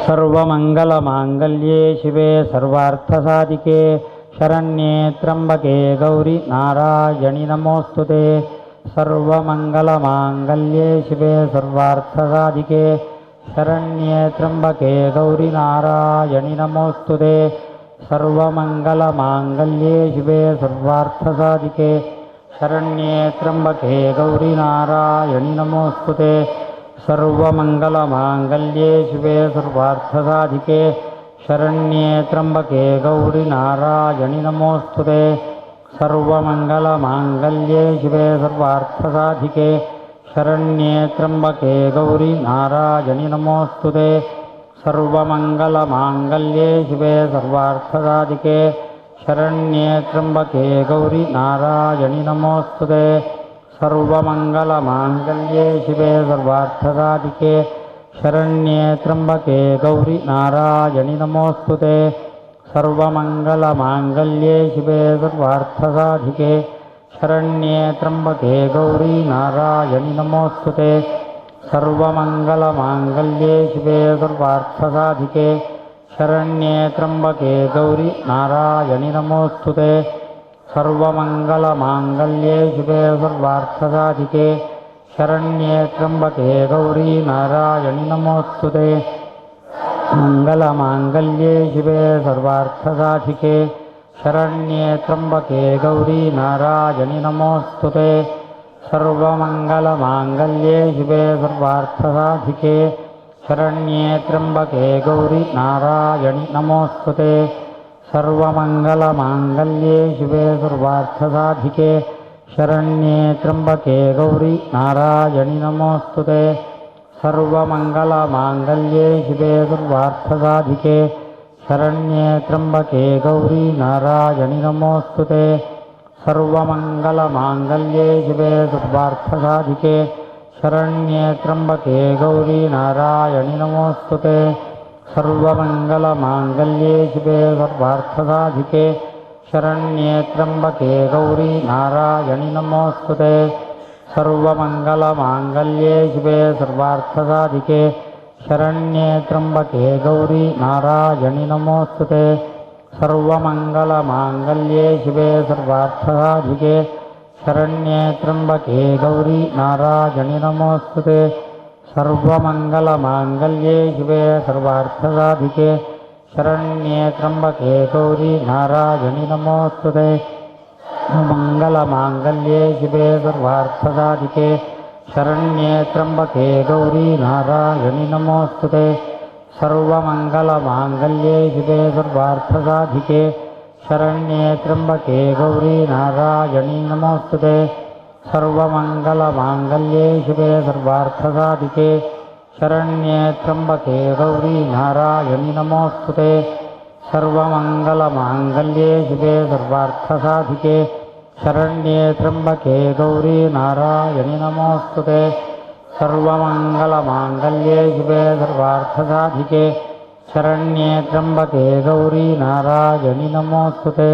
ಸರ್ವಮಂಗಲಮಾಂಗಲ್ಯೆ ಶಿವೆ ಸರ್ವಾರ್ಥಸಾಧಿಕೆ ಶರಣ್ಯೆ ತ್ರ್ಯಂಬಕೆ ಗೌರಿ ನಾರಾಯಣಿ ನಮೋಸ್ತುತೆ ಸರ್ವಮಂಗಲಮಾಂಗಲ್ಯೆ ಶಿವೆ ಸರ್ವಾರ್ಥಸಾಧಿಕೆ ಶರಣ್ಯೆ ತ್ರ್ಯಂಬಕೆ ಗೌರಿ ನಾರಾಯಣಿ ನಮೋಸ್ತುತೆ ಸರ್ವಮಂಗಲಮಾಂಗಲ್ಯೆ ಶಿವೆ ಸರ್ವಾರ್ಥಸಾಧಿಕೆ ಶರಣ್ಯೆ ತ್ರ್ಯಂಬಕೆ ಗೌರಿ ನಾರಾಯಣಿ ನಮೋಸ್ತುತೆ ಸರ್ವಮಂಗಲಮಾಂಗಲ್ಯೆ ಶಿವೆ ಸರ್ವಾರ್ಥಸಾಧಿಕೆ ಶರಣ್ಯೆ ತ್ರ್ಯಂಬಕೆ ಗೌರಿ ನಾರಾಯಣಿ ನಮೋಸ್ತುತೆ ಸರ್ವಮಂಗಲಮಾಂಗಲ್ಯೆ ಶಿವೆ ಸರ್ವಾರ್ಥಸಾಧಿಕೆ ಶರಣ್ಯೆ ತ್ರ್ಯಂಬಕೆ ಗೌರಿ ನಾರಾಯಣಿ ನಮೋಸ್ತುತೆ ಸರ್ವಮಂಗಲಮಾಂಗಲ್ಯೆ ಶಿವೆ ಸರ್ವಾರ್ಥಸಾಧಿಕೆ ಶರಣ್ಯೆ ತ್ರ್ಯಂಬಕೆ ಗೌರಿ ನಾರಾಯಣಿ ನಮೋಸ್ತುತೆ ಸರ್ವಮಂಗಲಮಾಂಗಲ್ಯೆ ಶಿವೆ ಸರ್ವಾರ್ಥಸಾಧಿಕೆ ಶರಣ್ಯೆ ತ್ರ್ಯಂಬಕೆ ಗೌರಿ ನಾರಾಯಣಿ ನಮೋಸ್ತುತೆ ಸರ್ವಮಂಗಲಮಾಂಗಲ್ಯೆ ಶಿವೆ ಸರ್ವಾರ್ಥಸಾಧಿಕೆ ಶರಣ್ಯೆ ತ್ರ್ಯಂಬಕೆ ಗೌರಿ ನಾರಾಯಣಿ ನಮೋಸ್ತುತೆ ಸರ್ವಮಂಗಲಮಾಂಗಲ್ಯೆ ಶಿವೆ ಸರ್ವಾರ್ಥಸಾಧಿಕೆ ಶರಣ್ಯೆ ತ್ರ್ಯಂಬಕೆ ಗೌರಿ ನಾರಾಯಣಿ ನಮೋಸ್ತುತೆ ಸರ್ವಮಂಗಲಮಾಂಗಲ್ಯೆ ಶಿವೆ ಸರ್ವಾರ್ಥಸಾಧಿಕೆ ಶರಣ್ಯೆ ತ್ರ್ಯಂಬಕೆ ಗೌರಿ ನಾರಾಯಣಿ ನಮೋಸ್ತುತೆ ಮಂಗಲಮಾಂಗಲ್ಯೆ ಶಿವೆ ಸರ್ವಾರ್ಥಸಾಧಿಕೆ ಶರಣ್ಯೆ ತ್ರ್ಯಂಬಕೆ ಗೌರಿ ನಾರಾಯಣಿ ನಮೋಸ್ತುತೆ ಸರ್ವಮಂಗಲಮಾಂಗಲ್ಯೆ ಶಿವೆ ಸರ್ವಾರ್ಥಸಾಧಿಕೆ ಶರಣ್ಯೆ ತ್ರ್ಯಂಬಕೆ ಗೌರಿ ನಾರಾಯಣಿ ನಮೋಸ್ತುತೆ ಸರ್ವಮಂಗಲಮಾಂಗಲ್ಯೆ ಶಿವೆ ಸರ್ವಾರ್ಥಸಾಧಿಕೆ ಶರಣ್ಯೆ ತ್ರ್ಯಂಬಕೆ ಗೌರಿ ನಾರಾಯಣಿ ನಮೋಸ್ತುತೆ ಸರ್ವಮಂಗಲಮಾಂಗಲ್ಯೆ ಶಿವೆ ಸರ್ವಾರ್ಥಸಾಧಿಕೆ ಶರಣ್ಯೆ ತ್ರ್ಯಂಬಕೆ ಗೌರಿ ನಾರಾಯಣಿ ನಮೋಸ್ತುತೆ ಸರ್ವಮಂಗಲಮಾಂಗಲ್ಯೆ ಶಿವೆ ಸರ್ವಾರ್ಥಸಾಧಿಕೆ ಶರಣ್ಯೆ ತ್ರ್ಯಂಬಕೆ ಗೌರಿ ನಾರಾಯಣಿ ನಮೋಸ್ತುತೆ ಸರ್ವಮಂಗಲಮಾಂಗಲ್ಯೆ ಶಿವೆ ಸರ್ವಾರ್ಥಸಾಧಿಕೆ ಶರಣ್ಯೆ ತ್ರ್ಯಂಬಕೆ ಗೌರಿ ನಾರಾಯಣಿ ನಮೋಸ್ತುತೆ ಸರ್ವಮಂಗಲಮಾಂಗಲ್ಯೆ ಶಿವೆ ಸರ್ವಾರ್ಥಸಾಧಿಕೆ ಶರಣ್ಯೆ ತ್ರ್ಯಂಬಕೆ ಗೌರಿ ನಾರಾಯಣಿ ನಮೋಸ್ತುತೆ ಸರ್ವಮಂಗಲಮಾಂಗಲ್ಯೆ ಶಿವೆ ಸರ್ವಾರ್ಥಸಾಧಿಕೆ ಶರಣ್ಯೆ ತ್ರ್ಯಂಬಕೆ ಗೌರಿ ನಾರಾಯಣಿ ನಮೋಸ್ತುತೆ ಸರ್ವಮಂಗಲಮಾಂಗಲ್ಯೆ ಶಿವೆ ಸರ್ವಾರ್ಥಸಾಧಿಕೆ ಶರಣ್ಯೇ ತ್ರ್ಯಂಬಕೆ ಗೌರಿ ನಾರಾಯಣಿ ನಮೋಸ್ತುತೆ ಮಂಗಲಮಾಂಗಲ್ಯೆ ಶಿವೆ ಸರ್ವಾರ್ಥಸಾಧಿಕೆ ಶರಣ್ಯೇ ತ್ರ್ಯಂಬಕೆ ಗೌರಿ ನಾರಾಯಣಿ ನಮೋಸ್ತುತೆ ಸರ್ವಮಂಗಲಮಾಂಗಲ್ಯೆ ಶಿವೆ ಸರ್ವಾರ್ಥಸಾಧಿಕೆ ಶರಣ್ಯೇ ತ್ರ್ಯಂಬಕೆ ಗೌರಿ ನಾರಾಯಣಿ ನಮೋಸ್ತುತೆ ಸರ್ವಮಂಗಲಮಾಂಗಲ್ಯೆ ಶಿವೆ ಸರ್ವಾರ್ಥಸಾಧಿಕೆ ಶರಣ್ಯೇ ತ್ರ್ಯಂಬಕೆ ಗೌರಿ ನಾರಾಯಣಿ ನಮೋಸ್ತುತೆ ಸರ್ವಮಂಗಲಮಾಂಗಲ್ಯೆ ಶಿವೆ ಸರ್ವಾರ್ಥಸಾಧಿಕೆ ಶರಣ್ಯೇ ತ್ರ್ಯಂಬಕೆ ಗೌರಿ ನಾರಾಯಣಿ ನಮೋಸ್ತುತೆ ಸರ್ವಮಂಗಲಮಾಂಗಲ್ಯೆ ಶಿವೆ ಸರ್ವಾರ್ಥಸಾಧಿಕೆ ಶರಣ್ಯೇ ತ್ರ್ಯಂಬಕೆ ಗೌರಿ ನಾರಾಯಣಿ ನಮೋಸ್ತುತೆ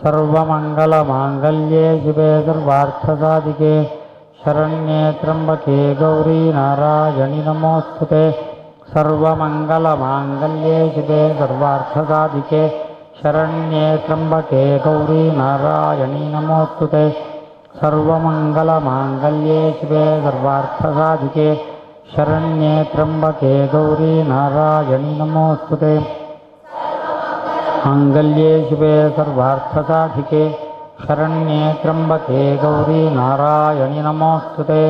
ಸರ್ವಮಂಗಲಮಾಂಗಲ್ಯೆ ಶಿವೆ ಸರ್ವಾರ್ಥಸಾಧಿಕೆ ಶರಣ್ಯೇ ತ್ರ್ಯಂಬಕೆ ಗೌರಿ ನಾರಾಯಣಿ ನಮೋಸ್ತುತೆ ಸರ್ವಮಂಗಲಮಾಂಗಲ್ಯೆ ಶಿವೆ ಸರ್ವಾರ್ಥಸಾಧಿಕೆ ಶರಣ್ಯೇ ತ್ರ್ಯಂಬಕೆ ಗೌರಿ ನಾರಾಯಣಿ ನಮೋಸ್ತುತೆ ಸರ್ವಮಂಗಲಮಾಂಗಲ್ಯೆ ಶಿವೆ ಸರ್ವಾರ್ಥಸಾಧಿಕೆ ಶರಣ್ಯೇ ತ್ರ್ಯಂಬಕೆ ಗೌರಿ ನಾರಾಯಣಿ ನಮೋಸ್ತುತೆ ಮಾಂಗಲ್ಯೆ ಶಿವೆ ಸರ್ವಾರ್ಥಸಾಧಿಕೆ ಶರಣ್ಯೇ ತ್ರ್ಯಂಬಕೆ ಗೌರಿ ನಾರಾಯಣಿ ನಮೋಸ್ತುತೆ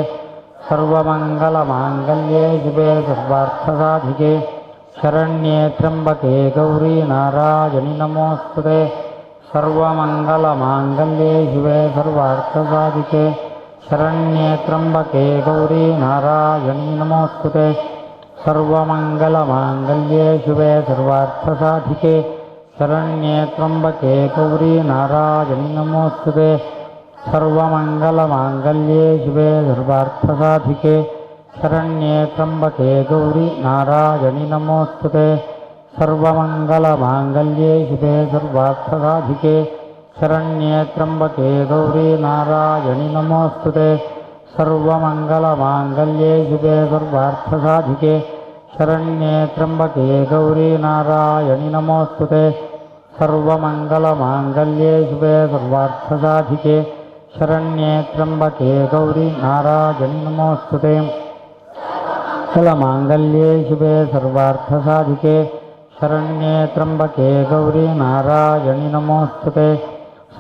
ಸರ್ವಮಂಗಲಮಾಂಗಲ್ಯೆ ಶಿವೆ ಸರ್ವಾರ್ಥಸಾಧಿಕೆ ಶರಣ್ಯೇ ತ್ರ್ಯಂಬಕೆ ಗೌರಿ ನಾರಾಯಣಿ ನಮೋಸ್ತುತೆ ಸರ್ವಮಂಗಲಮಾಂಗಲ್ಯೆ ಶಿವೆ ಸರ್ವಾರ್ಥಸಾಧಿಕೆ ಶರಣ್ಯೇ ತ್ರ್ಯಂಬಕೆ ಗೌರಿ ನಾರಾಯಣಿ ನಮೋಸ್ತುತೆ ಸರ್ವಮಂಗಲಮಾಂಗಲ್ಯೆ ಶಿವೆ ಸರ್ವಾರ್ಥಸಾಧಿಕೆ ಶರಣ್ಯೇ ತ್ರ್ಯಂಬಕೆ ಗೌರಿ ನಾರಾಯಣಿ ನಮೋಸ್ತುತೆ ಸರ್ವಮಂಗಲಮಾಂಗಲ್ಯೆ ಶಿವೆ ಸರ್ವಾರ್ಥಸಾಧಿಕೆ ಶರಣ್ಯೇ ತ್ರ್ಯಂಬಕೆ ಗೌರಿ ನಾರಾಯಣಿ ನಮೋಸ್ತುತೆ ಸರ್ವಮಂಗಲಮಾಂಗಲ್ಯೆ ಶಿವೆ ಸರ್ವಾರ್ಥಸಾಧಿಕೆ ಶರಣ್ಯೇ ತ್ರ್ಯಂಬಕೆ ಗೌರಿ ನಾರಾಯಣಿ ನಮೋಸ್ತುತೆ ಸರ್ವಮಂಗಲಮಾಂಗಲ್ಯೆ ಶಿವೆ ಸರ್ವಾರ್ಥಸಾಧಿಕೆ ಶರಣ್ಯೇ ತ್ರ್ಯಂಬಕೆ ಗೌರಿ ನಾರಾಯಣಿ ನಮೋಸ್ತುತೆ ಸರ್ವಮಂಗಲಮಾಂಗಲ್ಯೆ ಶಿವೆ ಸರ್ವಾರ್ಥಸಾಧಿಕೆ ಶರಣ್ಯೇ ತ್ರ್ಯಂಬಕೆ ಗೌರಿ ನಾರಾಯಣಿ ನಮೋಸ್ತುತೆ ಮಂಗಲಮಾಂಗಲ್ಯೆ ಶಿವೆ ಸರ್ವಾರ್ಥಸಾಧಿಕೆ ಶರಣ್ಯೇ ತ್ರ್ಯಂಬಕೆ ಗೌರಿ ನಾರಾಯಣಿ ನಮೋಸ್ತುತೆ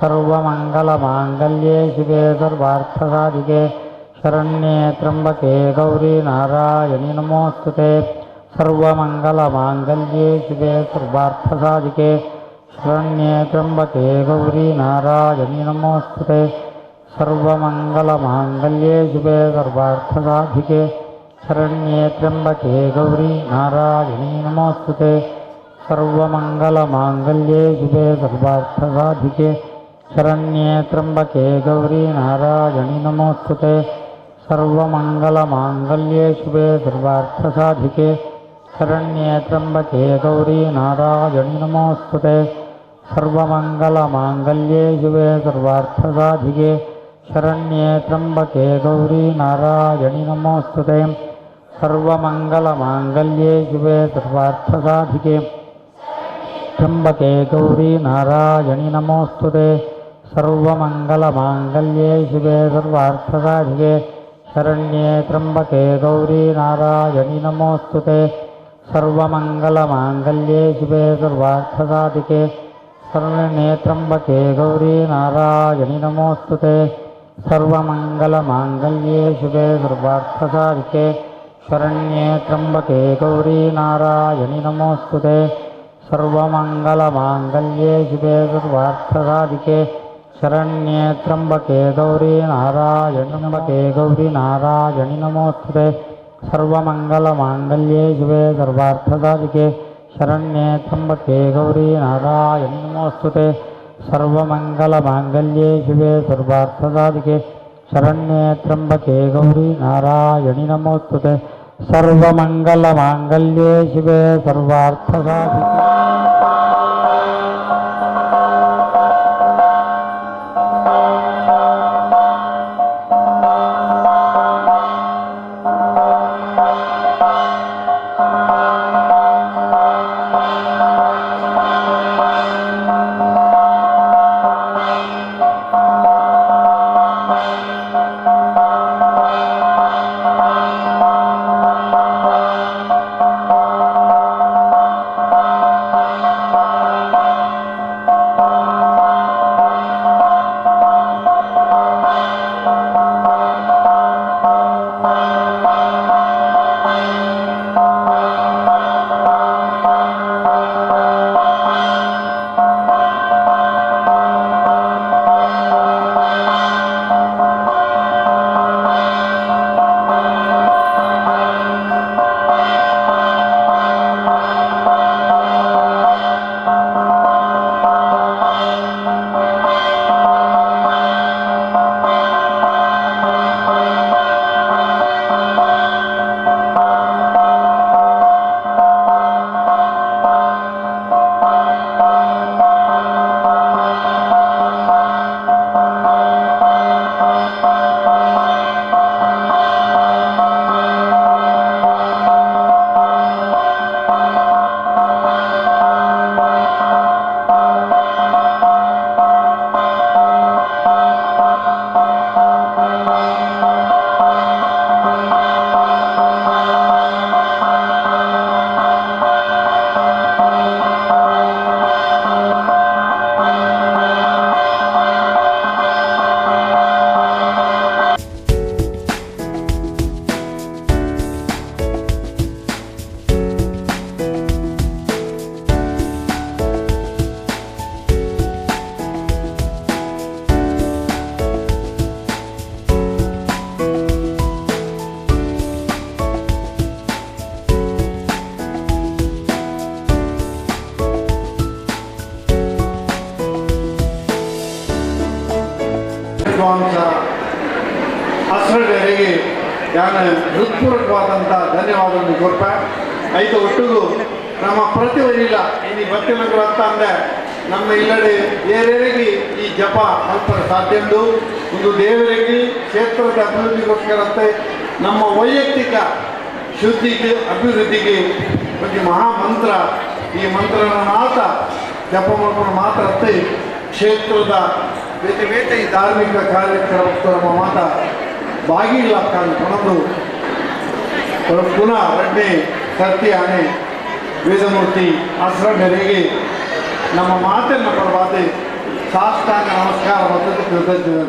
ಸರ್ವಮಂಗಲಮಾಂಗಲ್ಯೆ ಶಿವೆ ಸರ್ವಾರ್ಥಸಾಧಿಕೆ ಶರಣ್ಯೇ ತ್ರ್ಯಂಬಕೆ ಗೌರಿ ನಾರಾಯಣಿ ನಮೋಸ್ತುತೆ ಸರ್ವಮಂಗಲಮಾಂಗಲ್ಯೆ ಶಿವೆ ಸರ್ವಾರ್ಥಸಾಧಿಕೆ ಶರಣ್ಯೇ ತ್ರ್ಯಂಬಕೆ ಗೌರಿ ನಾರಾಯಣಿ ನಮೋಸ್ತುತೆ ಸರ್ವಮಂಗಲಮಾಂಗಲ್ಯೆ ಶಿವೆ ಸರ್ವಾರ್ಥಸಾಧಿಕೆ ಶರಣ್ಯೇ ತ್ರ್ಯಂಬಕೆ ಗೌರಿ ನಾರಾಯಣಿ ನಮೋಸ್ತುತೆ ಸರ್ವಮಂಗಲಮಾಂಗಲ್ಯೆ ಶಿವೆ ಸರ್ವಾರ್ಥಸಾಧಿಕೆ ಶರಣ್ಯೇ ತ್ರ್ಯಂಬಕೆ ಗೌರಿ ನಾರಾಯಣಿ ನಮೋಸ್ತುತೆ ಸರ್ವಮಂಗಲಮಾಂಗಲ್ಯೆ ಶಿವೆ ಸರ್ವಾರ್ಥಸಾಧಿಕೆ ಶರಣ್ಯೇ ತ್ರ್ಯಂಬಕೆ ಗೌರಿ ನಾರಾಯಣಿ ನಮೋಸ್ತುತೆ ಸರ್ವಮಂಗಲಮಾಂಗಲ್ಯೆ ಶಿವೆ ಸರ್ವಾರ್ಥಸಾಧಿಕೆ ಶರಣ್ಯೇ ತ್ರ್ಯಂಬಕೆ ಗೌರಿ ನಾರಾಯಣಿ ನಮೋಸ್ತುತೆ ಸರ್ವಮಂಗಲಮಾಂಗಲ್ಯೆ ಶಿವೆ ಸರ್ವಾರ್ಥಸಾಧಿಕೆ ತ್ರ್ಯಂಬಕೆ ಗೌರಿ ನಾರಾಯಣಿ ನಮೋಸ್ತುತೆ ಸರ್ವಮಂಗಲಮಾಂಗಲ್ಯೆ ಶಿವೆ ಸರ್ವಾರ್ಥಸಾಧಿಕೆ ಶರಣ್ಯೇ ತ್ರ್ಯಂಬಕೆ ಗೌರಿ ನಾರಾಯಣಿ ನಮೋಸ್ತುತೆ ಸರ್ವಮಂಗಲಮಾಂಗಲ್ಯೆ ಶಿವೆ ಸರ್ವಾರ್ಥಸಾಧಿಕೆ ಶರಣ್ಯೇ ತ್ರ್ಯಂಬಕೆ ಗೌರಿ ನಾರಾಯಣಿ ನಮೋಸ್ತುತೆ ಸರ್ವಮಂಗಲಮಾಂಗಲ್ಯೆ ಶಿವೆ ಸರ್ವಾರ್ಥಸಾಧಿಕೆ ಶರಣ್ಯೇ ತ್ರ್ಯಂಬಕೆ ಗೌರಿ ನಾರಾಯಣಿ ನಮೋಸ್ತುತೆ ಸರ್ವಮಂಗಲಮಾಂಗಲ್ಯೆ ಶಿವೆ ಸರ್ವಾರ್ಥಸಾಧಿಕೆ ಶರಣ್ಯೇ ತ್ರ್ಯಂಬಕೆ ಗೌರಿ ನಾರಾಯಣಿ ನಮೋಸ್ತುತೆ ಸರ್ವಮಂಗಲಮಾಂಗಲ್ಯೆ ಶಿವೆ ಸರ್ವಾರ್ಥಸಾಧಿಕೆ ಶರಣ್ಯೇ ತ್ರ್ಯಂಬಕೆ ಗೌರಿ ನಾರಾಯಣಿ ನಮೋಸ್ತುತೆ ಸರ್ವಮಂಗಲಮಾಂಗಲ್ಯೆ ಶಿವೆ ಸರ್ವಾರ್ಥಸಾಧಿಕೆ ಶರಣ್ಯೇ ತ್ರ್ಯಂಬಕೆ ಗೌರಿ ನಾರಾಯಣಿ ನಮೋಸ್ತುತೆ ಸರ್ವಮಂಗಲಮಾಂಗಲ್ಯೆ ಶಿವೆ ಸರ್ವಾರ್ಥಸಾಧಿಕೆ ವಿದ್ವಾಂಸ ಅಸರಡೆಗೆ ನಾನು ಹೃತ್ಪೂರ್ವಕವಾದಂಥ ಧನ್ಯವಾದವನ್ನು ಕೊಡ್ಪ ಐದು ಒಟ್ಟಿಗೂ ನಮ್ಮ ಪ್ರತಿವರಿಲ್ಲ ಇನ್ನು ಬತ್ತಿನ ಗ್ರಂಥ ಅಂದರೆ ನಮ್ಮ ಇಲ್ಲಡೆ ಬೇರೆಯವರಿಗೆ ಈ ಜಪ ಅಲ್ಪ ಸಾಧ್ಯಂದು ಒಂದು ದೇವರಿಗೆ ಕ್ಷೇತ್ರದ ಅಭಿವೃದ್ಧಿಗೋಸ್ಕರಂತೆ ನಮ್ಮ ವೈಯಕ್ತಿಕ ಶುದ್ಧಿಗೆ ಅಭಿವೃದ್ಧಿಗೆ ಒಂದು ಮಹಾಮಂತ್ರ ಈ ಮಂತ್ರನ ಮಾತ್ರ ಜಪ ಮಾಡ್ಕೊಂಡು ಮಾತ್ರ ಅತ್ತೆ ಕ್ಷೇತ್ರದ ಬೇತೆ ಬೇತೆ ಈ ಧಾರ್ಮಿಕ ಕಾರ್ಯಕ್ರಮ ಮಾತ್ರ ಬಾಗಿಲ್ಲ ಕಾಣ್ಕೊಂಡು ಪುನಃ ರೆಡ್ಡಿ ಸರ್ತಿ ಆನೆ ವೇದಮೂರ್ತಿ ಆಶ್ರಮರಿಗೆ ನಮ್ಮ ಮಾತನ್ನು ಕೊಡಬಾರ್ದು ಸಾಷ್ಟಾಂಗ ನಮಸ್ಕಾರ ಮತ್ತು ಕೃತಜ್ಞತೆ